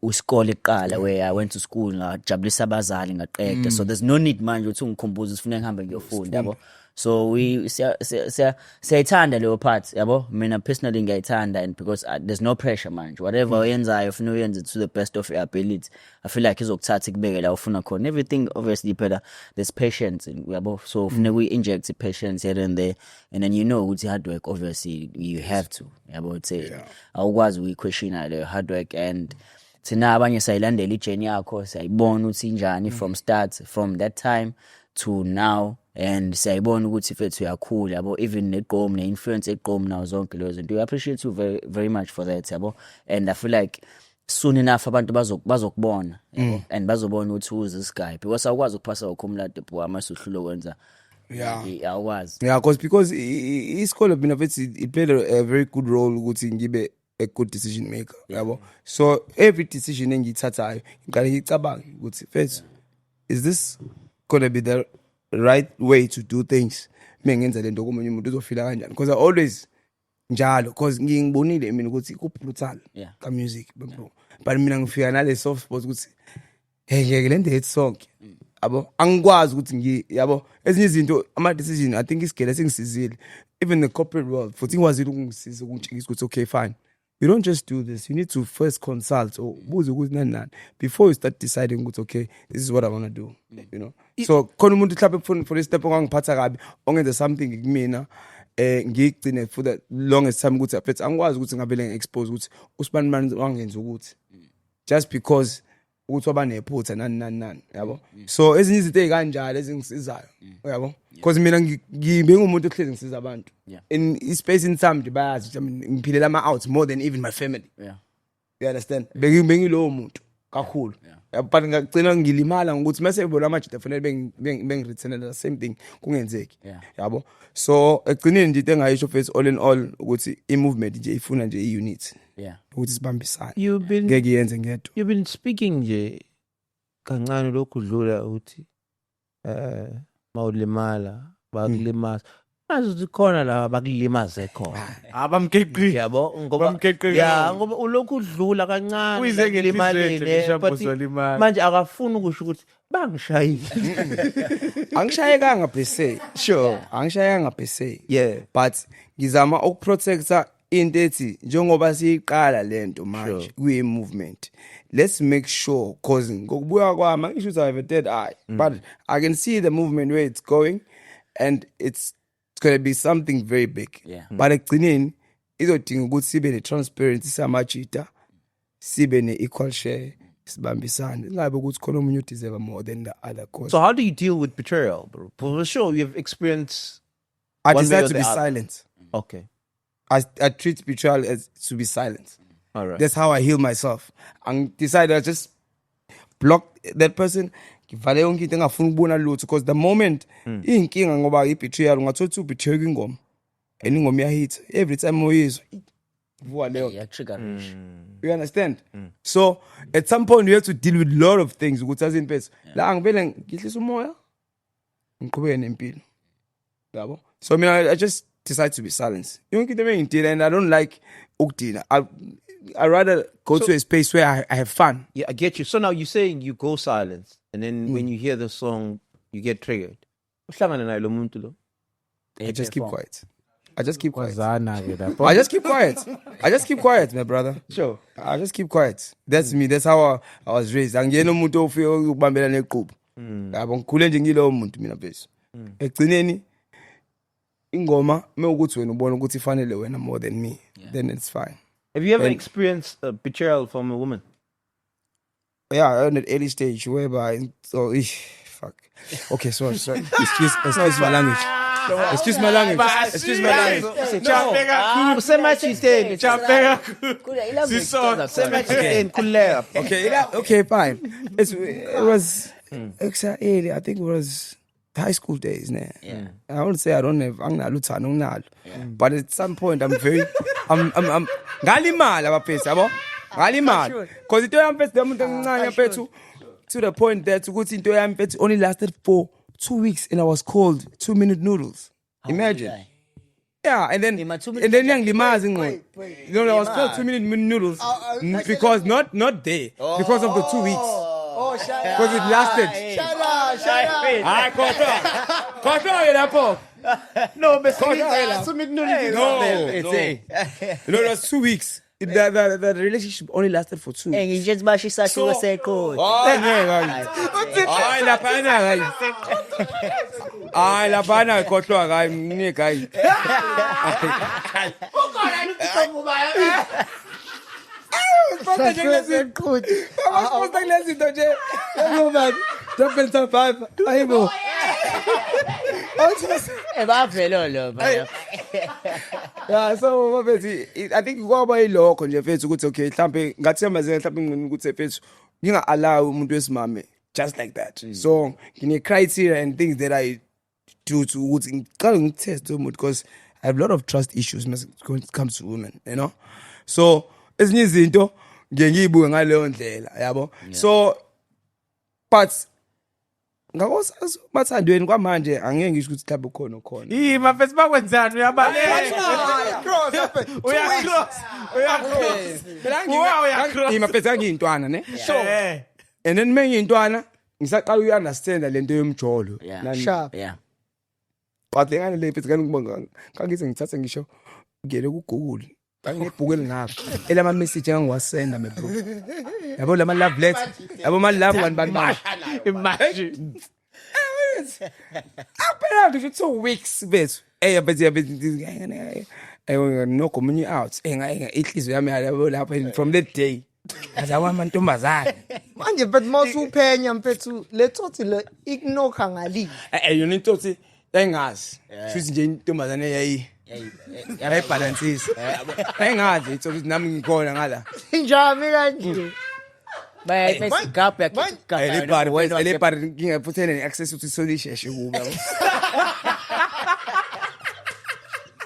uskole eqala where I went to school ngajabulisa abazali ngaqeda so there's no need manje ukuthi ungikhumbuze ufuna ngihambe ngiyofunda yabo. So we siyayithanda leyo part yabo mina personally ngiyayithanda and because there's no pressure manje whatever uyenzayo ufuna uyenze to the best of your ability. I feel like izokuthatha ikubeke la ufuna khona everything obviously better there's patience yabo so ufuna we inject patience here and there and then you know ukuthi hard work obviously you have to yabo say awukwazi uyiquestiona le hard work and thina abanye sayilandela ijourney yakho sayibona ukuthi injani from start from that time to now and siyayibona ukuthi fethu uyakhula yabo even negqom ne-influence egqom nawo zonke lezo zinto. We appreciate you very, very much for that yabo and I feel like soon enough abantu bazokubona and bazobona ukuthi who's this guy because awukwazi ukuphasa ukhumlade bho amasuhlulo kwenza awukwazi because isikole mina fethu it played a very good role ukuthi ngibe a good decision maker yabo. So every decision engiyithathayo ngikale ngicabanga ukuthi fethu is this gonna be the right way to do things mengenza lento komunye umuntu uzofila kanjani because I always njalo because ngibonile mina ukuthi kubrutal ka music bro but mina ngifika nale soft spot ukuthi hey le nto hit song yabo angikwazi ukuthi yabo ezinye izinto ama decision I think isigele sengisizile even the corporate world futhi ngwazile ukungisiza ukungitshikisa ukuthi okay fine you don't just do this, you need to first consult or before you start deciding okay, this is what I want to do, you know. So khona umuntu mhlawumbe for this step ongangiphatha kabi ongenza something kumina ngigcine for the longest time ukuthi afethu angikwazi ukuthi ngabele ngi-expose ukuthi uSibani manje wangenza ukuthi just because ukuthi wabanephutha nani yabo. So ezinye izinto ezikanjalo ezingisizayo yabo because mina ngibengumuntu ohlezi ngisiza abantu in space in some bayazi ngiphilela ama-out more than even my family. You understand bengilowo muntu kakhulu but ngagcina ngilimala ngokuthi mase ebona amajita fanele bengireturnela the same thing kungenzeki yabo. So egcineni nje into engayisho first all in all ukuthi i-movement nje ifuna nje i-unit ukuthi sibambisane ngeke yenze ngedwa. You've been speaking nje kancane lokhu dlula ukuthi mawulimala bakulimaza Azuthi khona la bakulimaze khona. Abamkeqi. Yabo ngoba Bamkeqi. ya ngoba ulokhu udlula kancane. Uyize limalile, ngenhliziyo but uzolimala. manje akafuni ukusho ukuthi bangishayile. Angishayekanga bese. Sure. Angishayekanga bese. Yeah. But ngizama ukuprotecta into ethi njengoba siyiqala lento manje kuyi movement. Let's make sure cause ngokubuya kwami ngisho ukuthi I have a dead eye. But I can see the movement where it's going and it's going to be something very big. Yeah. But ekugcineni izodinga ukuthi sibe ne transparency samajita, sibe ne equal share, sibambisane. Ingabe ukuthi khona umuntu u deserve more than the other cause. So how do you deal with betrayal, bro? For sure, you've experienced. I one way decide or to the be other. silent. Okay. I treat betrayal as to be silent. All right. That's how I heal myself. And decide I just block that person. Ngivale yonke into engafuni ukubona lutho because the moment inkinga ngoba i-betrayal ungathola ukuthi ubetray kwingoma and ingoma iyahit every time uyizwa vuka leyo. Yeah, trigger rich. You understand? So at some point you have to deal with a lot of things ukuthi azini phethu la ngivele ngihlisa umoya ngiqhubeke nempilo. Yabo? So I just decide to be silent. Yonke into engiyidila and I don't like ukudina. I rather go to a space where I have fun. Yeah, I get you. So now you're saying you go silent, and then when you hear the song, you get triggered. Uhlangana naye lo muntu lo. I just keep quiet. I just keep quiet. Zana-ke lapho. I just keep quiet. I just keep quiet, my brother. Sure. I just keep quiet. That's me. That's how I was raised. Angiyena umuntu ofike ukubambela neqhubu. Yabo ngikhule nje ngilowo muntu mina bese. Egcineni ingoma mewukuthi wena ubona ukuthi ifanele wena more than me, then it's fine. Have you ever experienced betrayal from a woman? Yeah, I on an early stage whereby fuck. Okay, sorry. Excuse my language. Excuse my language. Excuse my language. No. Usemachiteni. Sisodwa. Semachiteni kulea. Okay, fine. It was early. I think it was high school days, ne? Yeah. I won't say I don't have anginaluthando nginalo. But at some point I'm ngalimala abaphethu yabo. Ngalimala. Because into yami mfethu umuntu omncane mfethu to the point that ukuthi into yami mfethu only lasted for 2 weeks and I was called 2-minute noodles. Imagine. Okay. Yeah, and then yangilimaza ingqondo. You know, I was called 2-minute noodles because not there because of the 2 weeks. Oh, shut up. Because it lasted. Shut up. Ah, koto lapho. No, but No. It was 2 weeks. The relationship only lasted for 2 weeks. Ngitshe bashisa hluko seqholo. Hayi laphana khohlwa hayi mnike hayi. Kulezi nje. Yebo, double survive. Ayibo. Bavelo lo baya. Yeah, so mfethu I think kwaba yilokho nje mfethu ukuthi okay mhlambe ngathi amaze mhlambe ngini ukuthi mfethu nginga allow umuntu wesimame just like that. So ngine criteria and things that I do to ukuthi ngiqale ngitest umuntu because I have a lot of trust issues when it comes to women, you know. So ezinye izinto ngiyibuke ngaleyo ndlela yabo. So but ngakosazo mathandweni kwamanje angeke ngisho ukuthi mhlawumbe khona. Mafethu bakwenzani uyabaleka. Uyacross. Imaphethu angiyintwana ne. Sure. And then mengiyintwana ngisaqala uyanderstand lento yomjolo. Sharp. Yeah. But ngane le phethu ngibonga kangize ngithathe ngisho ngiyele ku Google. Ngibhuke ngakho. Elama message engiwasenda me bro. Yabo lama love letter. Yabo ma love ngani. Imagine. Apela ngisho 2 weeks bethu. No community out. Inhliziyo yami yabo lapha from that day. Azawa amantombazane. Manje mfethu mawusuphenya mfethu lethothi le ignokha ngali. Yona intotsi engazi. Futhi nje intombazane yayibalansisa. Engazi ithothi nami ngikhona ngala. Njami kanje. Baya besigapha yakugapha. Le bar ngingaphuthene access to solisheshe kuba.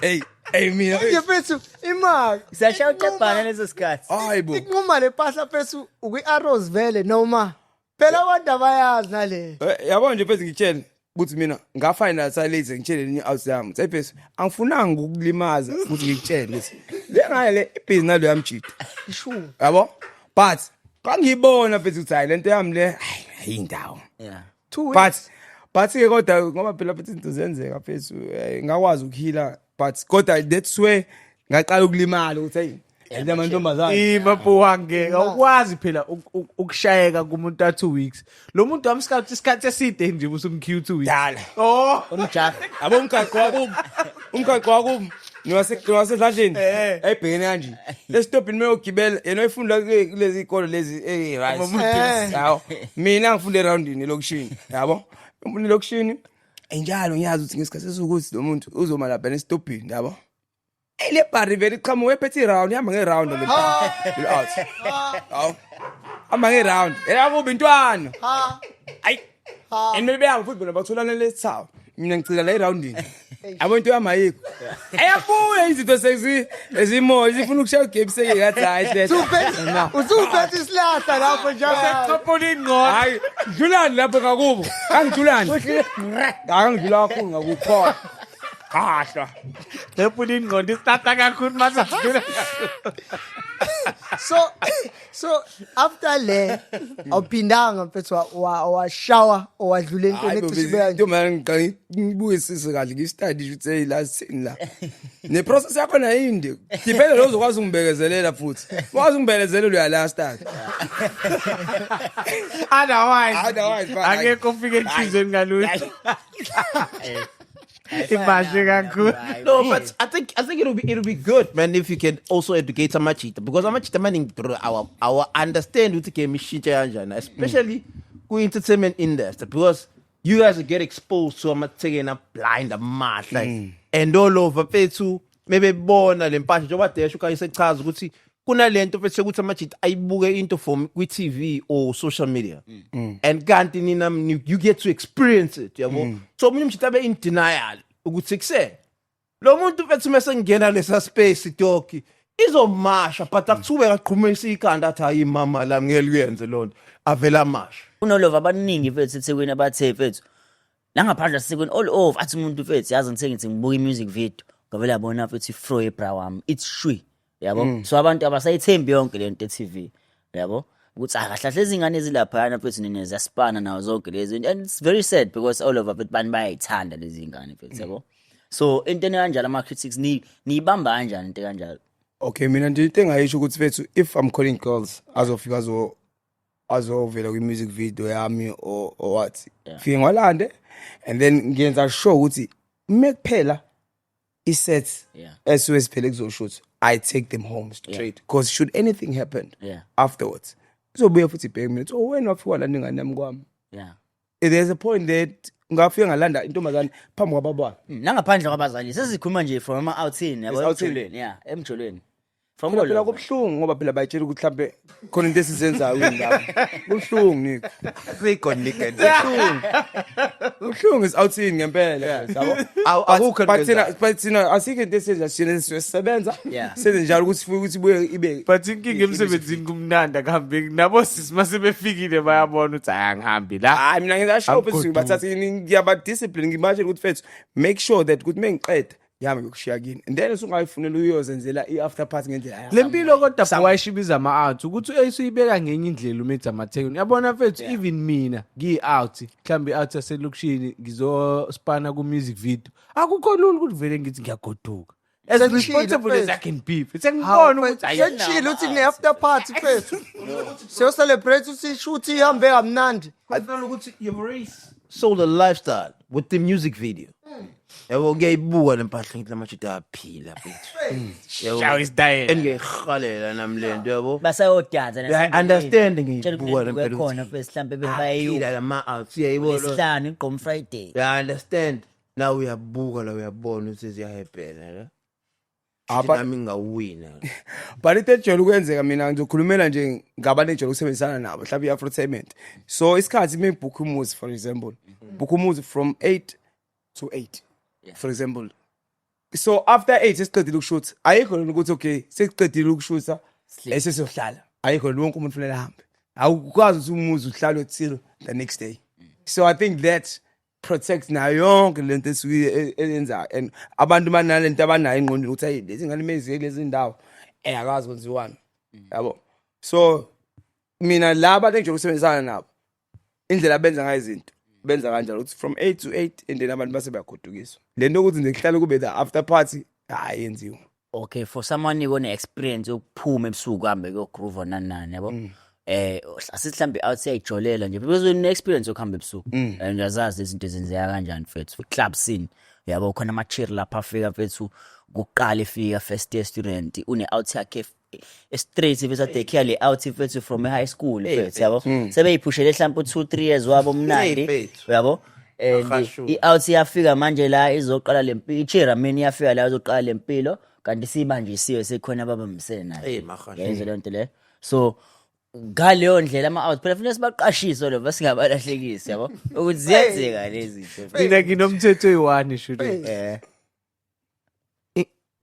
Hey mina. Manje mfethu imali. Siyashaya uqebhana lezo sikhathi. Hayibo. Ikunquma lepahla mfethu ukwi Arrows vele noma phela abantu abayazi nale. Yabo nje phezulu ngitshela ukuthi mina ngafinalisa late ngitshele linye out yami sayibhesi angifunanga ukulimaza futhi ngikutshele ukuthi le ngaye le ibhizi nalo yamjida Sure. yabo but kangibona bese ukuthi hayi lento yami le ayindawo Yeah. 2 weeks. but ke kodwa ngoba phela futhi into zenzeka phezulu ngakwazi ukuhila but kodwa that's where ngaqala ukulimala ukuthi hey yena amantombazane Imapu wange awukwazi phela ukushayeka kumuntu ka 2 weeks. Lo muntu wamscout isikhathi eside nje usumq 2 weeks. dala Oh, Umjaha. abo umgaqo wakubo niwasedladleni ayibhekene kanje lesitopini mayogibela yena uyifunda kulezi ikolo lezi right yawo mina ngifunda eroundini elokushini yabo ngifunda elokushini enjalo ngiyazi ukuthi ngesikhathi sokuthi lo muntu uzoma lapha nesitopini yabo le bari vele iqhamuke ephethe round ihamba ngeround le out awu hamba ngeround yabo bintwana ayi enibeyanga futhi bona batholana lesithawu mina ngicila la eroundini abantu yamayiko ayabuya izinto ezimo zifuna ukushaya game seke ngathi hayi Usuphethe isilahla lapho njalo. kaponi ngqondo. hayi dlulani lapho ngakubo angidlulani angidlula kakhulu ngakukhona kahla Kaponi ngqondo isitata kakhulu mase. So after le awuphindanga mfethu washower owadlula entweni ethusibeka nje. into man ngibuyisise kahle ngistudy ukuthi hey la sini la ne process yakho na yinde depende lo uzokwazi ungibekezelela futhi wazi ungibekezelela uyala start Otherwise, angeke ufike enhlizweni ngalutho. Imashwe kakhulu. No, but I think it'll be good, man, if you can also educate Amachita, because Amachita man our understand with the game kanjani, especially ku entertainment industry, because you guys get exposed to Amachita blind amahla and all over phethu maybe bona lempahla njengoba Dash ukayisechaza ukuthi kunalento bese ukuthi Amachita ayibuke into from kwi-TV or social media and kanti nina you get to experience it yabo so mina mchita be in denial ukuthi kuse lo muntu bese mesengena lesa space itoki izomasha but akuthiwe aqhumisa ikhanda athi hayi mama la ngiyeliyenze lonto avela masha Unolova abaningi fethu eThekwini abathe fethu. La ngaphandle eThekwini all over athi umuntu fethu yazi ngithe ngithi ngibuka imusic video. Ngavela bona fethu ifro ebra wami. It's shwi. Yabo. So abantu abasayithembi yonke lento eTV. Yabo. Ukuthi akahle izingane ezilapha yana fethu nene ziyaspana nawo zonke lezi and it's very sad because all over fethu bani bayayithanda lezi ngane fethu yabo. So into kanjalo ama critics niyibamba kanjani into kanjalo. okay mina into engayisho ukuthi fethu if I'm calling girls azofika azovela kwi-music video yami or what fike ngwalande and then ngiyenza sure ukuthi mekuphela i-set Yeah. esiphele kuzoshoot I take them home straight because should anything happen Yeah. afterwards izobuya futhi ibheke mina oh wena wafika landa ingane yami kwami Yeah. there's a point that ngafika ngalanda intombazane phambi kwababona Nangaphandle kwabazali sesikhuluma nje from outside yabo outside. emjolweni yeah emjolweni from phela all kubhlungu ngoba phela bayitshela ukuthi mhlambe khona into esizenzayo indaba kubhlungu niko kubhlungu is outside ngempela yabo akukho but thina asikho into esizenza sina sisebenza Yeah. senze njalo ukuthi buye ibe But inkinga emsebenzini kumnanda kahambe nabo sisi mase befikile bayabona ukuthi ayangihambi la. hayi mina ngenza sure Awugodukile. ukuthi bathatha ngiyaba discipline ngimashela ukuthi fethu make sure that ukuthi mengiqeda yami ngokushiya kini and then usungayifunela uyozenzela i-after party ngendlela yakho. Lempilo kodwa wayishibiza ama-out ukuthi uyayibeka ngenye indlela umethi amathekuni. Yabona mfethu even mina ngi-out mhlambe i-out yaselokishini ngizospana ku-music video. Akukho lula ukuthi vele ngithi ngiyagoduka. As Sengishilo, responsible as mfethu. I can be. Sengibona ukuthi Sengishilo uthi kune after party fethu. Siyo celebrate uthi shoot ihambe kamnandi. I feel ukuthi you've already sold a lifestyle with the music video. Yabo ngiyayibuka lempahla ngithi Amachita aphila bethu. Shaw is dying. Engiyihalela namlento yabo. basayodanza I understand ngiyibuka lempela. khona fethu mhlambe befayo Aphila lama out siyayibona. lesihlanu igqom Friday I understand. Now uyabuka la uyabona ukuthi ziyahebhela la. Apa- Nami ngawina. but into ejwayele ukwenzeka mina ngizokhulumela nje ngabantu ejwayele ukusebenzisana nabo mhlawumbe i-afrotainment so isikhathi book umuzi for example book umuzi from 8 to 8 for example so after 8 sesiqedile ukushoot ayikho lona ukuthi okay sesiqedile ukushoota esizohlala ayikho wonke umuntu ufanele ahambe awukwazi ukuthi umuzi uhlale till the next day so I think that protect nayo yonke lento esuke eyenzayo and abantu banalento abanayo ingqondo ukuthi hey lezi ngane mezi lezi ndawo akazi kwenziwani yabo so mina laba nje ukusebenzisana nabo indlela benza ngayo izinto benza kanjalo ukuthi from 8 to 8 and then abantu base bayagodukiswa lento ukuthi nje kuhlale kube the after party hayi yenziwa. Okay, for someone who experience ukuphuma ebusuku hambe ku groove nanani yabo asithi mhlambe outside ijolela nje because une experience yokuhamba ebusuku and uyazazi izinto ezenzeka kanjani mfethu club scene yabo khona ama cheer lapha afika mfethu kuqala efika first year student une out yakhe straight bese take le out mfethu from high school mfethu yabo sebeyiphushele mhlambe 2-3 years wabo mnandi yabo i out yafika manje la izoqala lempilo ichera mini yafika la izoqala lempilo kanti sibanjisiwe sekhona babamsene naye yenze lento le so ngaleyo ndlela ama out phela fanele sibaqashise lo basingabalahlekisi yabo ukuthi ziyenzeka lezi zinto mina nginomthetho oyi1 shuthi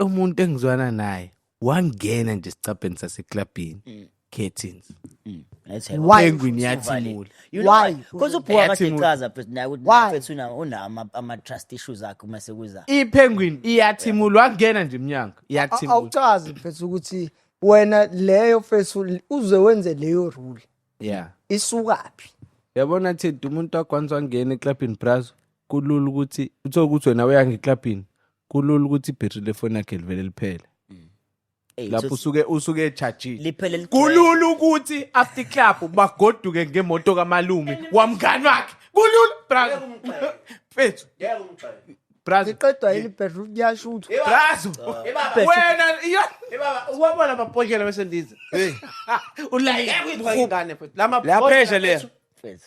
umuntu engizwana naye wangena nje sicapheni saseclubini curtains Penguin yathimula Why? Because ubhuka kade ichaza phela naye ukuthi una ama trust issues akhe uma sekuza ipenguin iyathimula wangena nje emnyango iyathimula awuchazi mfethu ukuthi wena leyo mfethu uze wenze leyo rule yeah isukaphi yabona Thedi umuntu akwanza ngena eclubini brazo kulula ukuthi uthola ukuthi wena uyanga eclubini kulula ukuthi ibattery lefone yakhe livele liphele lapho usuke echarge liphele kulula ukuthi after club bagoduke ngemoto kaMalume wamngani wakhe kulula brazo fethu brazo iqedwa yini bedroom yashutha brazo wena Baba ubabona amabhokela bese ndiza ulayi ingane futhi lama la pressure le mfethu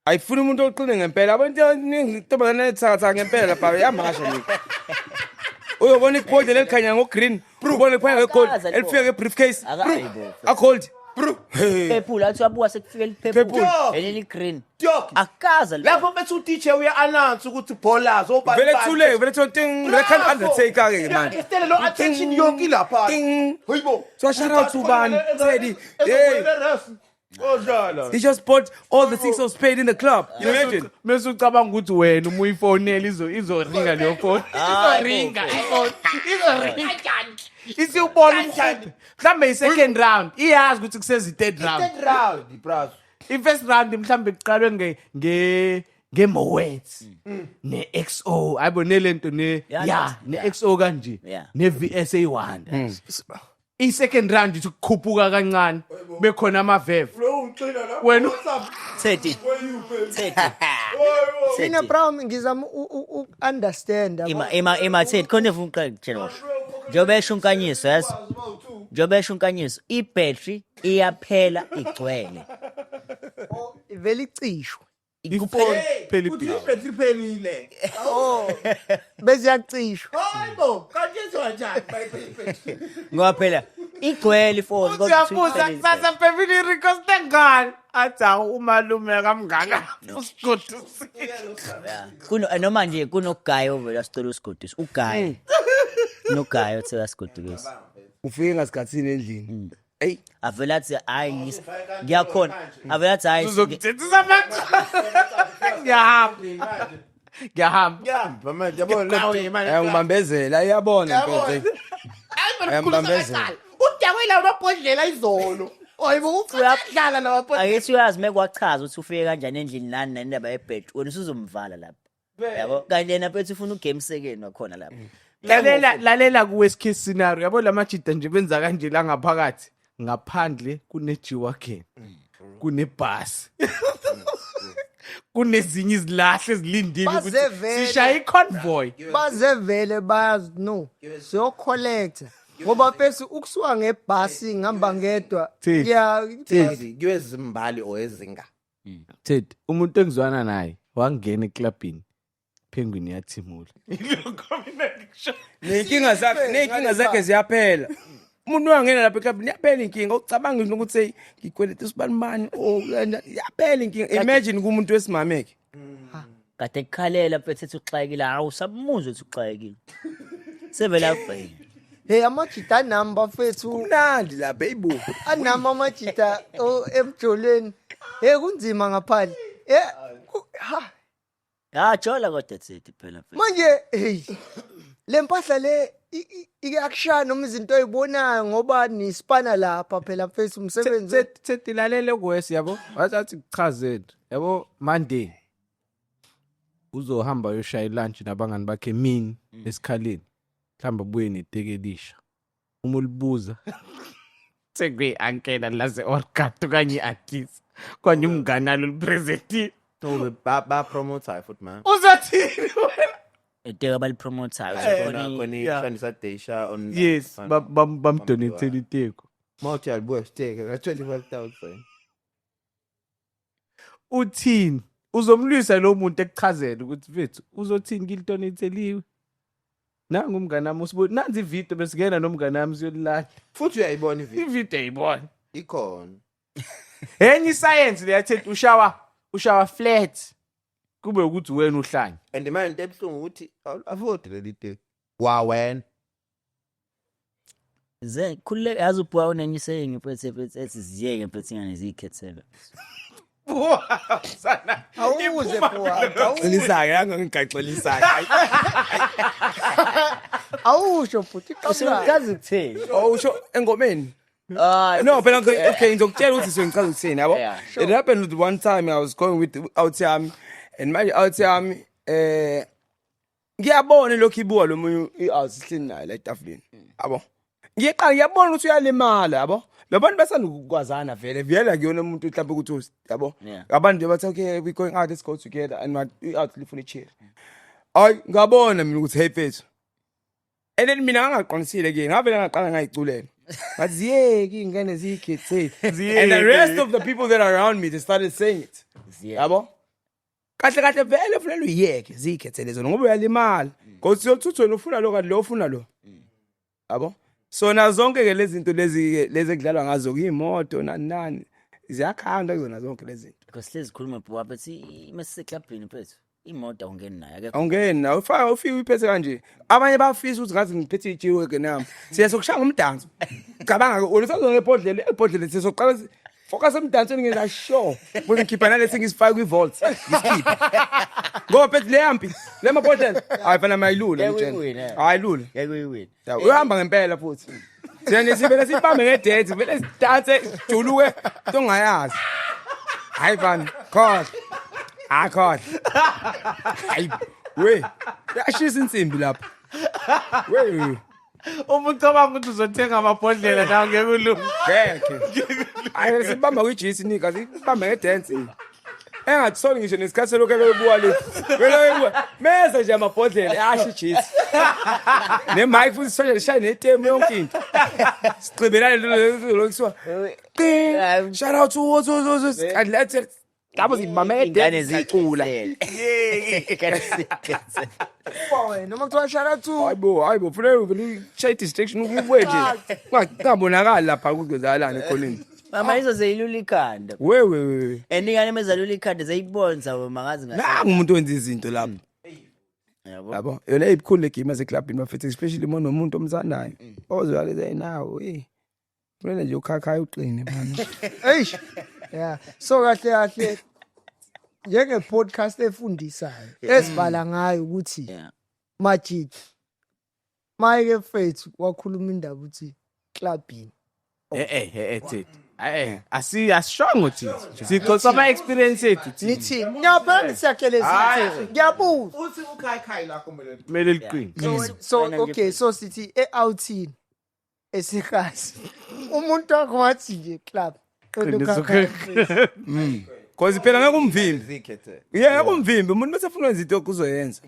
ayifuna umuntu oqine ngempela abantu abaningi intombazane ethakatha ngempela lapha yamasha nje uyobona igold lelikhanya ngogreen ubona iphanya ngegold elifika ngebriefcase acold purple athi wabuka sekufika liphepule eleli green akaza lapho bethu teacher uya announce ukuthi bowlers obani vele thule vele thonting vele can undertaker ke manje istele lo attention yonke lapha hoyibo so shout out to Bani Teddy hey he just bought all the things that was paid in the club you imagine mase ucabanga ukuthi wena uma uyifonela izoringa leyo phone izoringa kanjani isiyubona umhlaba mhlambe i-second round iyazi ukuthi kuseza i-third round brazo i-first round mhlambe kuqalwe nge-Moets ne-XO ayibonele lento ne-XO kanje ne-VS eyi-1 i-second round ithi kukhuphuka kancane bekhona amaveve wena Thedi Sina Brown ngizama understand ima Thedi khona ufuna uqala njobe shunkanyiso yazi njobe shunkanyiso ibattery iyaphela igcwele vele icishwe iphone phela battery phelile bese yacishwa hayibo kanti yenziwa njani ngoba phela igcwele ifoni uyabuza kusasa pevini request engane athi uMalume kamngaka usigodusile kuno noma nje kunogayo ovela sicela usigoduse ugayo nogayo thela sigodukise ufike ngasikhatsini endlini hey avela athi hayi ngiyakhona avela athi hayi uzokuthethisa ngiyahamba manje yabona nawe imali ngibambezela iyabona mfethu ayambambezela udakwela amabhodlela izolo hayibo uyahlala namabhodlela ayithi uyazi mekwachaza ukuthi ufike kanjani endlini nani nendaba yebed wena usuzomvala lapha yabo kanti yena phethu ufuna ugame sekeni wakhona lapha lalela ku-worst case scenario yabo lamajida nje benza kanje la ngaphakathi ngaphandle kune-G-Wagon kunebhasi kunezinye izilahle ezilindile ukuthi sishaya i-convoy bazevele bayazi no siyo collector ngoba phela ukusuka ngebhasi ngihamba ngedwa kuyezimbali oyezinga Thedi umuntu engizwana naye wangena eclubini Penguin yathimula nenkinga zakhe ziyaphela umuntu wangena lapha ekhaya yaphela inkinga ucabanga nje ukuthi ngikweleta usibani yaphela inkinga imagine kumuntu wesimameke kade ekhalela mfethu uxayekile hawu sabumuzo ukuthi uxayekile sevela afeyini hey amajita number fethu mnandi la baby anama amajita emjolweni hey kunzima ngaphandle ha jola kodwa ethi phela mfethu. Manje hey le mpahla le ikushaya noma izinto oyibonayo ngoba nispana lapha phela mfethu umsebenzi. Setilalele kwesi yabo. Wathi kuchazela. Yabo Monday. Uzohamba uyoshaya lunch nabangani bakhe mini esikhaleni. Mhlamba buye netekelisha. Uma ulibuza sekwe ankela laze orkato kanye akisi. Kwanye umngane alo lipresenti. No, ba promoter futhi man. Uzathini wena? Eteka balipromotayo. Koni Shandisa Desha on. Yes, bam donate iteko. Mawuthi alibuya stake ka 25,000. Uthini? Uzomlwisa lo muntu ekuchazela ukuthi mfethu uzothini ngilidonateliwe. Nangu umngane wami usibona nanzi ivideo besigena nomngane wami siyolala. Futhi uyayibona ivideo. Ivideo ayibona. Ikhona. Enye science leyathi ushawa flat. Kube ukuthi wena uhlanye. And manje into ebhlungu ukuthi afford leli take. Wa wena. Ze khulile yazi ubhuwa unenye saying mfethu ethi ziyeke mfethu ingane zikhethela. Sana. Awuze bhuwa. Xolisa ke angigaxolisa. Awusho futhi Usukazi ukuthini? Oh usho engomeni. Ah No, phela okay ngizokutshela ukuthi sengichaza ukuthini yabo. Yeah, It happened with one time I was going with out yami and my out yami ngiyabona lokho ibuwa lo munye ihlini nayo la etafuleni. Yabo. Ngiyabona ukuthi uyalimala yabo. Labantu basandukwazana vele kuyona umuntu mhlawumbe ukuthi yabo. Abantu bathi okay we going out let's go together and we out live for a chair. Ay ngabona mina ukuthi hey mfethu. And then mina ngaqonisile ke ngavela ngaqala ngayiculela. But ziyeke ingane zikhethele. And the rest of the people that are around me they started saying it. Yabo? Kahle vele ufuna uyeke zikhethele zona ngoba uyalimala. Ngoba uyothutha ufuna lo kanti lo ufuna lo. Yabo? So na zonke ke lezi zinto lezi ekudlalwa ngazo kuyimoto nani ziyakhanda kuzona zonke lezi zinto. Because sihlezi khuluma bhuwa bethi mase clubini mfethu. Imoto ungeni nayo akekho. Awungena ufike uyiphethe kanje. Abanye bafisa ukuthi ngazi ngiphethe ijiwe ke nami. Siya sokushaya umdanso. Cabanga ke ulisazona ebhodleni sizoqala focus emdansweni ngeza sure. Bese ngikhipha nalethi ngisifaka kwivolts. Ngiskipha. Ngoba phethe le yampi. Le mabhodlela. Hayi fana mayilula ngitshela. Hayi lula. Ngeke uyiwini. Uhamba ngempela futhi. Siyane sibele sibambe ngedate, vele sidanse juluke tongayazi. Hayi fana. Khohle. Khohle. Hayi. We. Yashisa insimbi lapha. We. Umuntu cabanga ukuthi uzothenga amabhodlela nawe ngeke ulunge. Ngeke. Hayi sibamba kwijisi nika sibambe ngedance. Engatholi ngisho nesikhathi lokho ebebuwa le. Vele meza nje amabhodlela asho ijisi. Ne mic futhi sonke shaya netemu yonke into. Sicibelane lo kuswa. Shout out to and let's Kabo zimame ingane zicula. Boy, noma kuthiwa shout to Hayibo funeka vele shade distraction ukubuye nje. Kungabonakala lapha kuzalana ekhoneni. Mama izo zeyilula ikhanda. We. Eningane mezalula ikhanda zeyibonza mangazi ngathi. Nangu umuntu wenza izinto lapha. Yabo. Yabo. Yona ibukhulu legame yaseclubini bafethu especially uma nomuntu omzanayo. Ozwale nawo Funeka nje ukhakhaya uqine manje. Hey. Yeah. So kahle njenge podcast efundisayo esibhala ngayo ukuthi Yeah. Majid Mike Faith wakhuluma indaba uthi clubini. Thithi. Asishongo thithi. Sixoxa ama experience ethu thithi. Nithi ngiyabona ngisiyakheleza. Ngiyabuza. Uthi ukhayikhaya lakho Kumele liqine. So okay so sithi outing esikhasi. Umuntu wakho wathi nje club. Cause phela ngeke umvimbi. zikhethele. Yeah, ngeke umvimbi umuntu bese ufuna izinto okuzoyenza.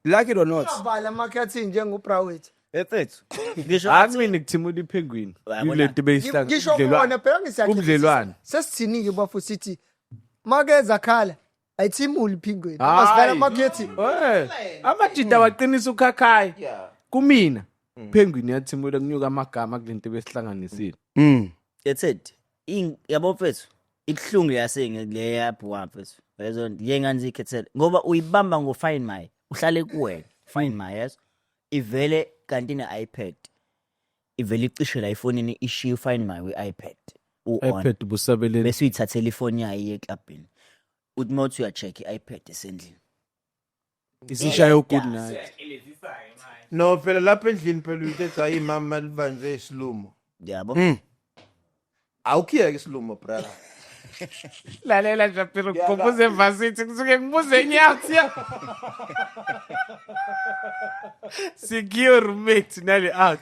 Like it or not. Bala marketing njengobrawet. Efethu. Ngisho Angini kuthimula ipenguin. Ilento beyishlanga. Ngisho khona phela ngisiyakheleza. Ubudlelwane. Sesithinike bafu sithi makeza khala ayithimuli ipenguin. Masibala marketing. Amajida waqinisa ukhakhaya. Yeah. Kumina. Penguin yathimula kunyuka amagama kulento besihlanganisile. ethi yabo mfethu ibhlungu yasenge le yaphu mfethu. Yezo yengane zikhethele ngoba uyibamba ngoFind My. Uhlale kuwena. Find My yes. Ivele kanti ne-iPad. Ivele icishe la ifonini ishiya Find My we-iPad. iPad busabeleni. Bese uyithathela ifoni yayo eclubini. Uthi mawuthi uyacheck i-iPad esendlini. Isishayo good night. No phela lapha endlini phela uyitetha ayimama livanje isilumo. yabo Awukhiyeke isilumo brother. Lalela Shapiro kubuze varsity kusuke ngibuze nyathi ya. Secure roommate nale out.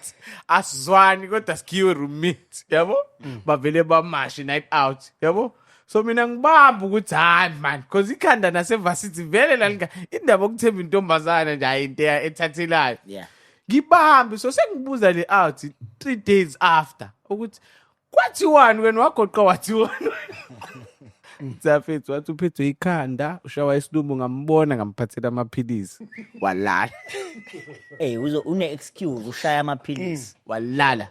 Asizwani kodwa secure roommate, yabo? Bavele bamashi night out, yabo? So mina ngibamba ukuthi hayi man because ikhanda nase varsity vele lalinga indaba okuthemba intombazana nje ayinto ethathelayo. yeah Ngibambe so sengibuza le out 3 days after ukuthi kwathiwani wena wagoqa wathiwani. Tsafethu wathi uphethwe ikhanda ushawa isilumbu ngambona ngamphathela amaphilisi walala hey une excuse ushaya amaphilisi walala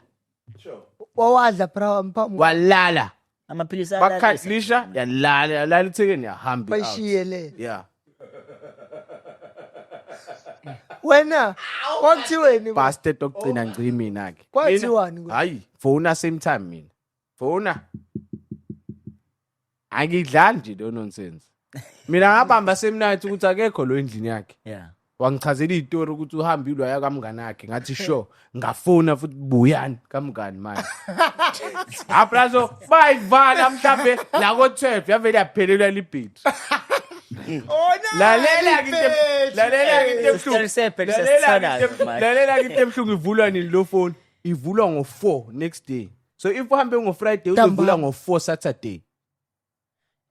wawadla bra mphamu walala amaphilisi bakhalisha yalala ithekeni yahamba bayishiyele yeah wena kwakuthiweni bastard okugcina ngci mina ke Kwathiwani kuwe? hayi phone same time mina phone angidlali nje lo nonsense mina ngabamba semnight ukuthi akekho lo endlini yakhe yeah wangichazela izitori ukuthi uhamba ilwa yakamngani yakhe ngathi sure ngafona futhi buyani kamngani manje aplazo bayivala mhlambe la ko 12 yavele yaphelelwa libhidi lalela ngitebhlungu ivulwa nini lo phone ivulwa ngo4 next day so if uhambe ngo Friday uzovula ngo4 Saturday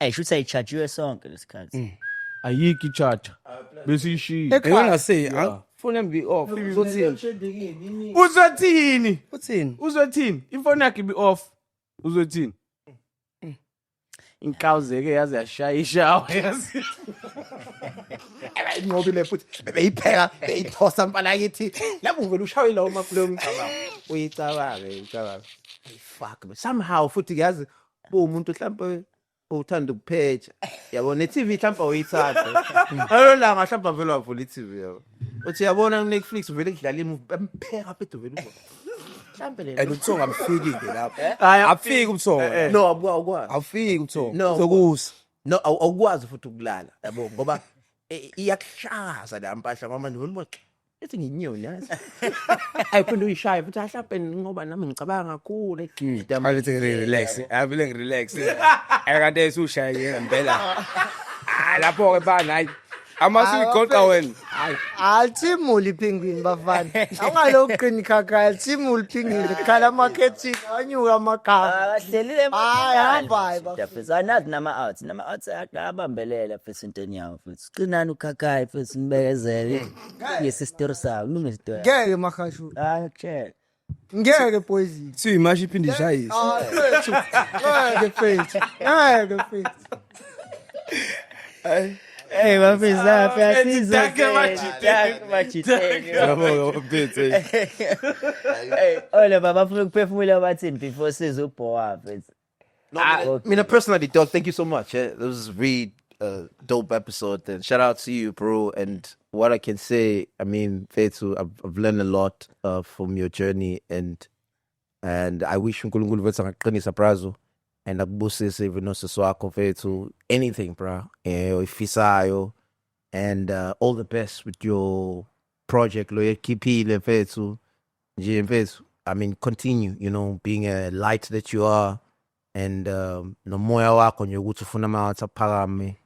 hey should I charge you sonke lesikhathi ayiki charger bese ishiya engase phone yami be off uzothini ifone yakhe be off uzothini inkawuzeke yaze yashayisha yazi Ngobile futhi beyipheka beyithosa mpala kithi lapho uvela ushawe lawo makulo mcabanga uyicabanga fuck but somehow futhi yazi umuntu mhlawumbe uthanda ukupheja yabona iTV mhlawumbe uyithatha alolanga mhlawumbe vele wavula iTV yabo uthi yabona Netflix vele kudlala imovie bempheka phethu vele mhlawumbe le ubuthongo abufiki ke lapho hayi afiki ubuthongo no awukwazi awufiki ubuthongo No. sokusa no awukwazi futhi ukulala yabo ngoba iyakushaza la mpahla mama ndibona ethi nginyoni yazi ayiphinde uyishaye futhi ahlaphe ngoba nami ngicabanga kakhulu Alithi relax avele ngirelax akade esushaya ngempela lapho ke bana hayi amasu igoqa wena altimuli penguin bafana awungaloqini khakha timuli penguin khala marketing anyuka amakhala ahlelile hamba mfethu anazi nama outs akabambelela mfethu intweni yawo mfethu qinani ukhakhaya mfethu nibekezele yesistory sawo kulungile isitori ngeke makhashu tshela ngeke poison thiwa imashi iphinde ishayise ngeke fethu hey bafisa phela Take machiteni yabo mphethe hey ole baba funa ukuphefumula bathini before sizobhowa mfethu I mean, personally, dog, thank you so much. That was a really dope episode. And shout out to you, bro. And what I can say, I mean, Fetu, I've learned a lot from your journey. And I wish uNkulunkulu wethu angaqinisa brazo. And akubusise venoso swakho Fetu. Anything, bro. Ifisayo. And all the best with your project. Loye Kipile Fetu. Nje Fetu. I mean, continue, you know, being a light that you are. And nomoya wakho nje ukuthi ufuna amawathi aphakame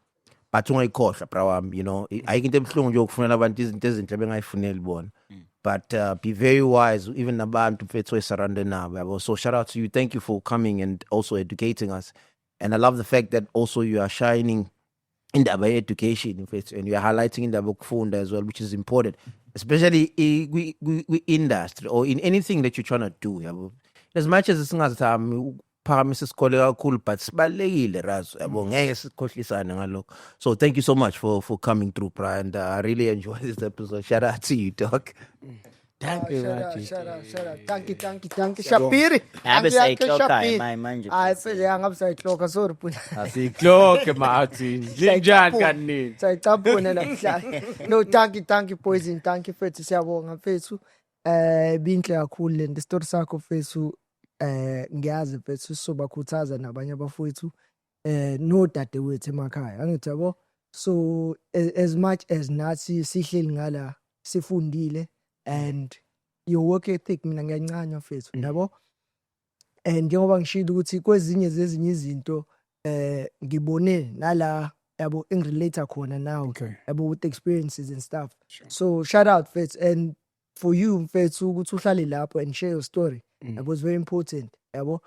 but ungayikhohlwa bra wami you know ayike into emhlungu nje ukufunela abantu izinto ezinhle bengayifuneli bona but be very wise even nabantu mfethu esurrounded nabo yabo so shout out to you, thank you for coming and also educating us. And I love the fact that also you are shining in the education mfethu and you are highlighting in the ukufunda as well, which is important, especially we industry or in anything that you're trying to do yabo. As much as singazathami phakamisa isikole kakhulu but sibalekile razo yabo ngeke sikhohlisane ngalokho. So thank you so much for coming through, bro, and I really enjoyed this episode. Shout out to you, dog. Thank you, Shout out. Thank you. Shapiri. Abe sayixoxa manje. Hayi phela angabe sayixoxa sorry phela. Asikloke Martin. Linjani kanini? Sayicaphuna namhlanje. No, thank you Poison. Thank you Fethu, siyabonga Fethu. Binhle kakhulu le story sakho Fethu. Ngiyazi Fethu sobakhuthaza nabanye abafowethu no dade wethu emakhaya angithi yabo So as much as nathi sihleli ngala sifundile and your work ethic mina ngiyancanywa mfethu yabo. And njengoba ngishilo ukuthi kwezinye zezinye izinto ngibone nala yabo engirelate khona now yabo with experiences and stuff. So shout out Fethu, and for you Fethu ukuthi uhlale lapho and share your story. That was very important yabo.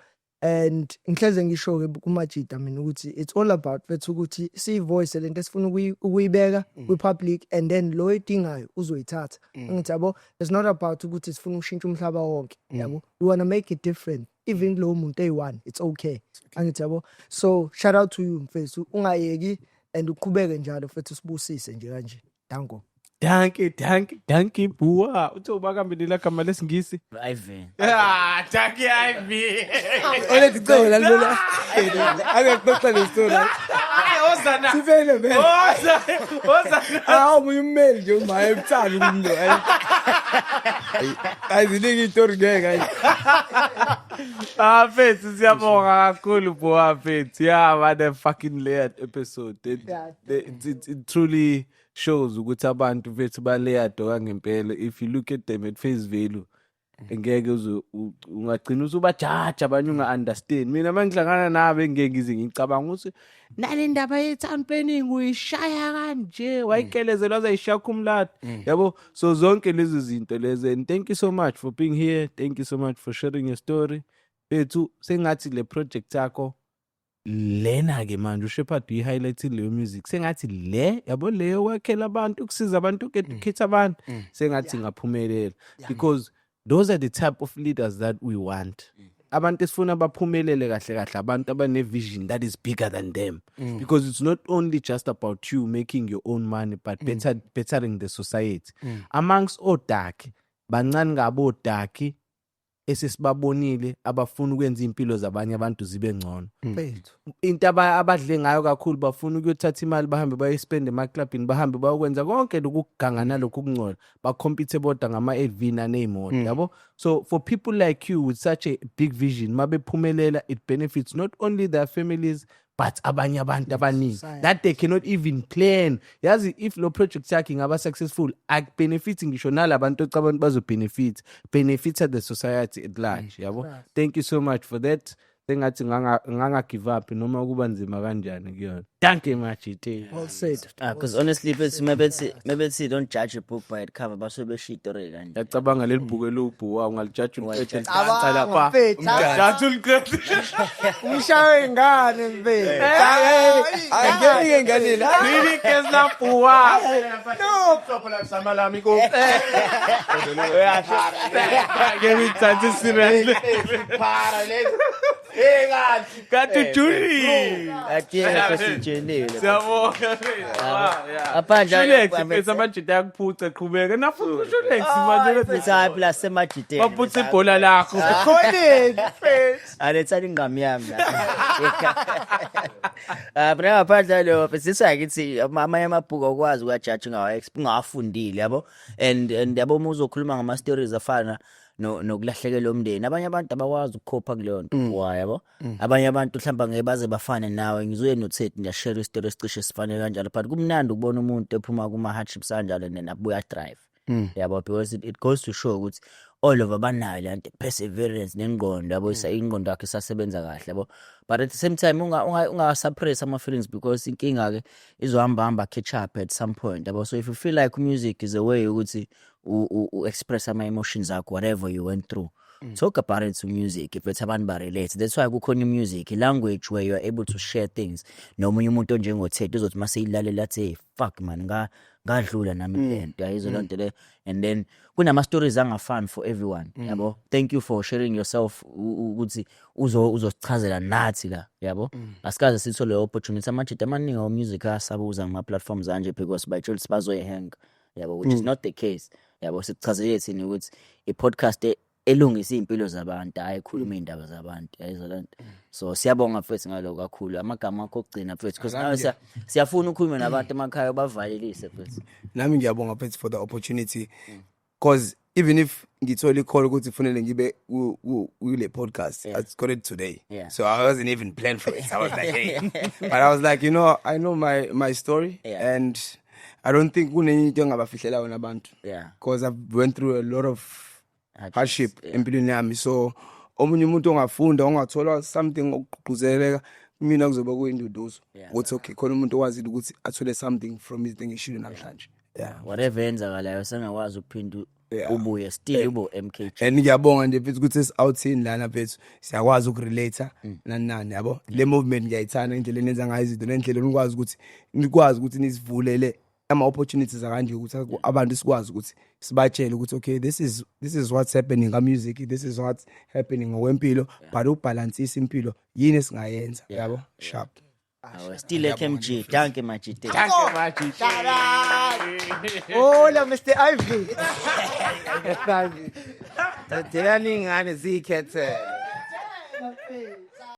And ngihleze ngisho ke kuMajida mina ukuthi it's all about Fethu ukuthi si voice lento esifuna ukuyibeka ku public and then lo edingayo uzoyithatha. Ngithi yabo it's not about ukuthi sifuna ukushintsha umhlaba wonke yabo. We want to make it different. Even lo muntu eyi1 it's okay. Angithi yabo. So shout out to you Mfethu, ungayeki and uqhubeke njalo Fethu sibusise nje kanje. Danko. Danke buwa. Uthi ubakambela igama lesingisi. Ivan. Danke Ivy. Ole ticela lona. Akaxoxa le story. Ozana. Sivele vele. Ozana. Umeli nje uma emthanda umuntu. Ayiziningi istory ngeke. Fethu siyabonga kakhulu buwa Fethu. Yeah, what a fucking layered episode. It truly shows ukuthi abantu bethu balayered ngempela. If you look at them at face value, ngeke ungagcina usubajaja abanye unga-understand. Mina mangihlangana nabe ngeke ngize ngicabanga ukuthi nale ndaba ye-town planning uyishaya kanje wayikelezelwa azayishaya kumlado yabo. So zonke lezi zinto lezi, and thank you so much for being here. Thank you so much for sharing your story. Bethu sengathi le project yakho lena ke manje uShepherd uyi-highlight leyo music sengathi le yabo leyo wakhela abantu ukusiza abantu ukukhetha abantu sengathi ngaphumelela, because those are the type of leaders that we want. Abantu esifuna baphumelele kahle kahle abantu abane vision that is bigger than them, because it's not only just about you making your own money but bettering the society. Amongst odaki bancane ngabo odaki esesibabonile abafuna ukwenza impilo zabanye abantu zibe ngcono. Into abadle ngayo kakhulu bafuna ukuyothatha imali bahambe bayispend emaclubini bahambe bayokwenza konke lokuganga nalokho ukungcola bacompete bodwa ngama-LV naneyimoto yabo. So for people like you with such a big vision mabephumelela, it benefits not only their families but abanye abantu abaningi that they cannot even plan. Yazi if lo project yakhe ngaba successful akubenefit ngisho nalabantu ocabanga benefit the society at large yabo. Thank you so much for that. Sengathi nganga give up noma kuba nzima kanjani kuyona. Thank you much it. Well said. Because honestly maybe don't judge a book by its cover baso beshitore kanje. Yacabanga leli bhuku elubhuwa ungalijaji umqedwe Abanga, lapha. mfethu, Umjaji ulqedwe. Umshawe ingane Mfethu. Angeke nganini. Really kesla bhuwa. Give me time seriously. Kanti Julie. Atiyena sesitshele. Siyabonga. Apanja Julie samajita yakuphuca qhubeka nafuthi Julie manje bese plus semajite. baphutha ibhola lakho. Khoneni Mfethu. Alethani ingami yami la. Bra apanja lo besisa ngithi amanye amabhuku okwazi ukujudge ungawafundile yabo, and yabo uzokhuluma ngama stories afana nokulahlekelwa umndeni. Abanye abantu abakwazi ukukhopha kuleyo nto yabo. Abanye abantu mhlamba ngeke baze bafane nawe. Ngizoye noThethi ngiyashare istory esicishe sifane kanjalo, but kumnandi ukubona umuntu ephuma kuma hardships kanjalo nenabuya drive yabo, because it goes to show ukuthi all of abanayo lento perseverance nengqondo yabo, ingqondo yakhe isasebenza kahle yabo. But at the same time unga suppress ama feelings, because inkinga ke izohamba catch up at some point yabo. So if you feel like music is a way ukuthi express ama emotions akho, whatever you went through, talk about it to music. If it's abantu ba relate, that's why kukhona music language where you are able to share things. Nomunye umuntu onjengoThethi uzothi mase ilalela athi fuck man ngadlula nami lento yayizo lonto le, and then kunama stories angafani for everyone yabo. Thank you for sharing yourself ukuthi uzosichazela nathi la yabo. Asikaze sithole opportunity amajita amaningi o music asabuza ngama platforms anje because by choice bazoyihang yabo, which is not the case yabo. Sichazele thini ukuthi i podcast elungisa impilo zabantu ayikhuluma indaba zabantu yayizo lento. So siyabonga Fethu ngaloko kakhulu amagama akho okugcina Fethu, because nawe siyafuna ukukhuluma nabantu emakhaya bavalelise Fethu. Nami ngiyabonga Fethu for the opportunity. because even if ngithola i-call ukuthi kufanele ngibe kule podcast, I got it today. Yeah. So I wasn't even planned for it. I was like, hey. But I was like, I know my story. Yeah. And I don't think kunento engabafihlela wona abantu. Yeah. Because I've went through a lot of hardship Yeah. empilweni yami. So omunye umuntu ongafunda ongathola something okugquzeleka mina kuzoba kuyinduduzo. Yeah. Ukuthi okay khona umuntu owazile ukuthi athole something from his thing issue namhlanje. Yeah. Whatever enzakalayo sengakwazi ukuphinda ubuye still ubo MKG. And ngiyabonga nje mfethu ukuthi esi-outhini lana mfethu siyakwazi ukurelate nani yabo. Le movement ngiyayithanda indlela enenza ngayo izinto nendlela nikwazi ukuthi nisivulele ama opportunities akanje ukuthi abantu sikwazi ukuthi sibatshele ukuthi okay this is what's happening nga music, this is what's happening ngokwempilo, but ubalansisa impilo yini esingayenza yabo sharp. Still FMG. Thank you Majida. Hola Mr. Ivy. Thelani ngane zikhethe.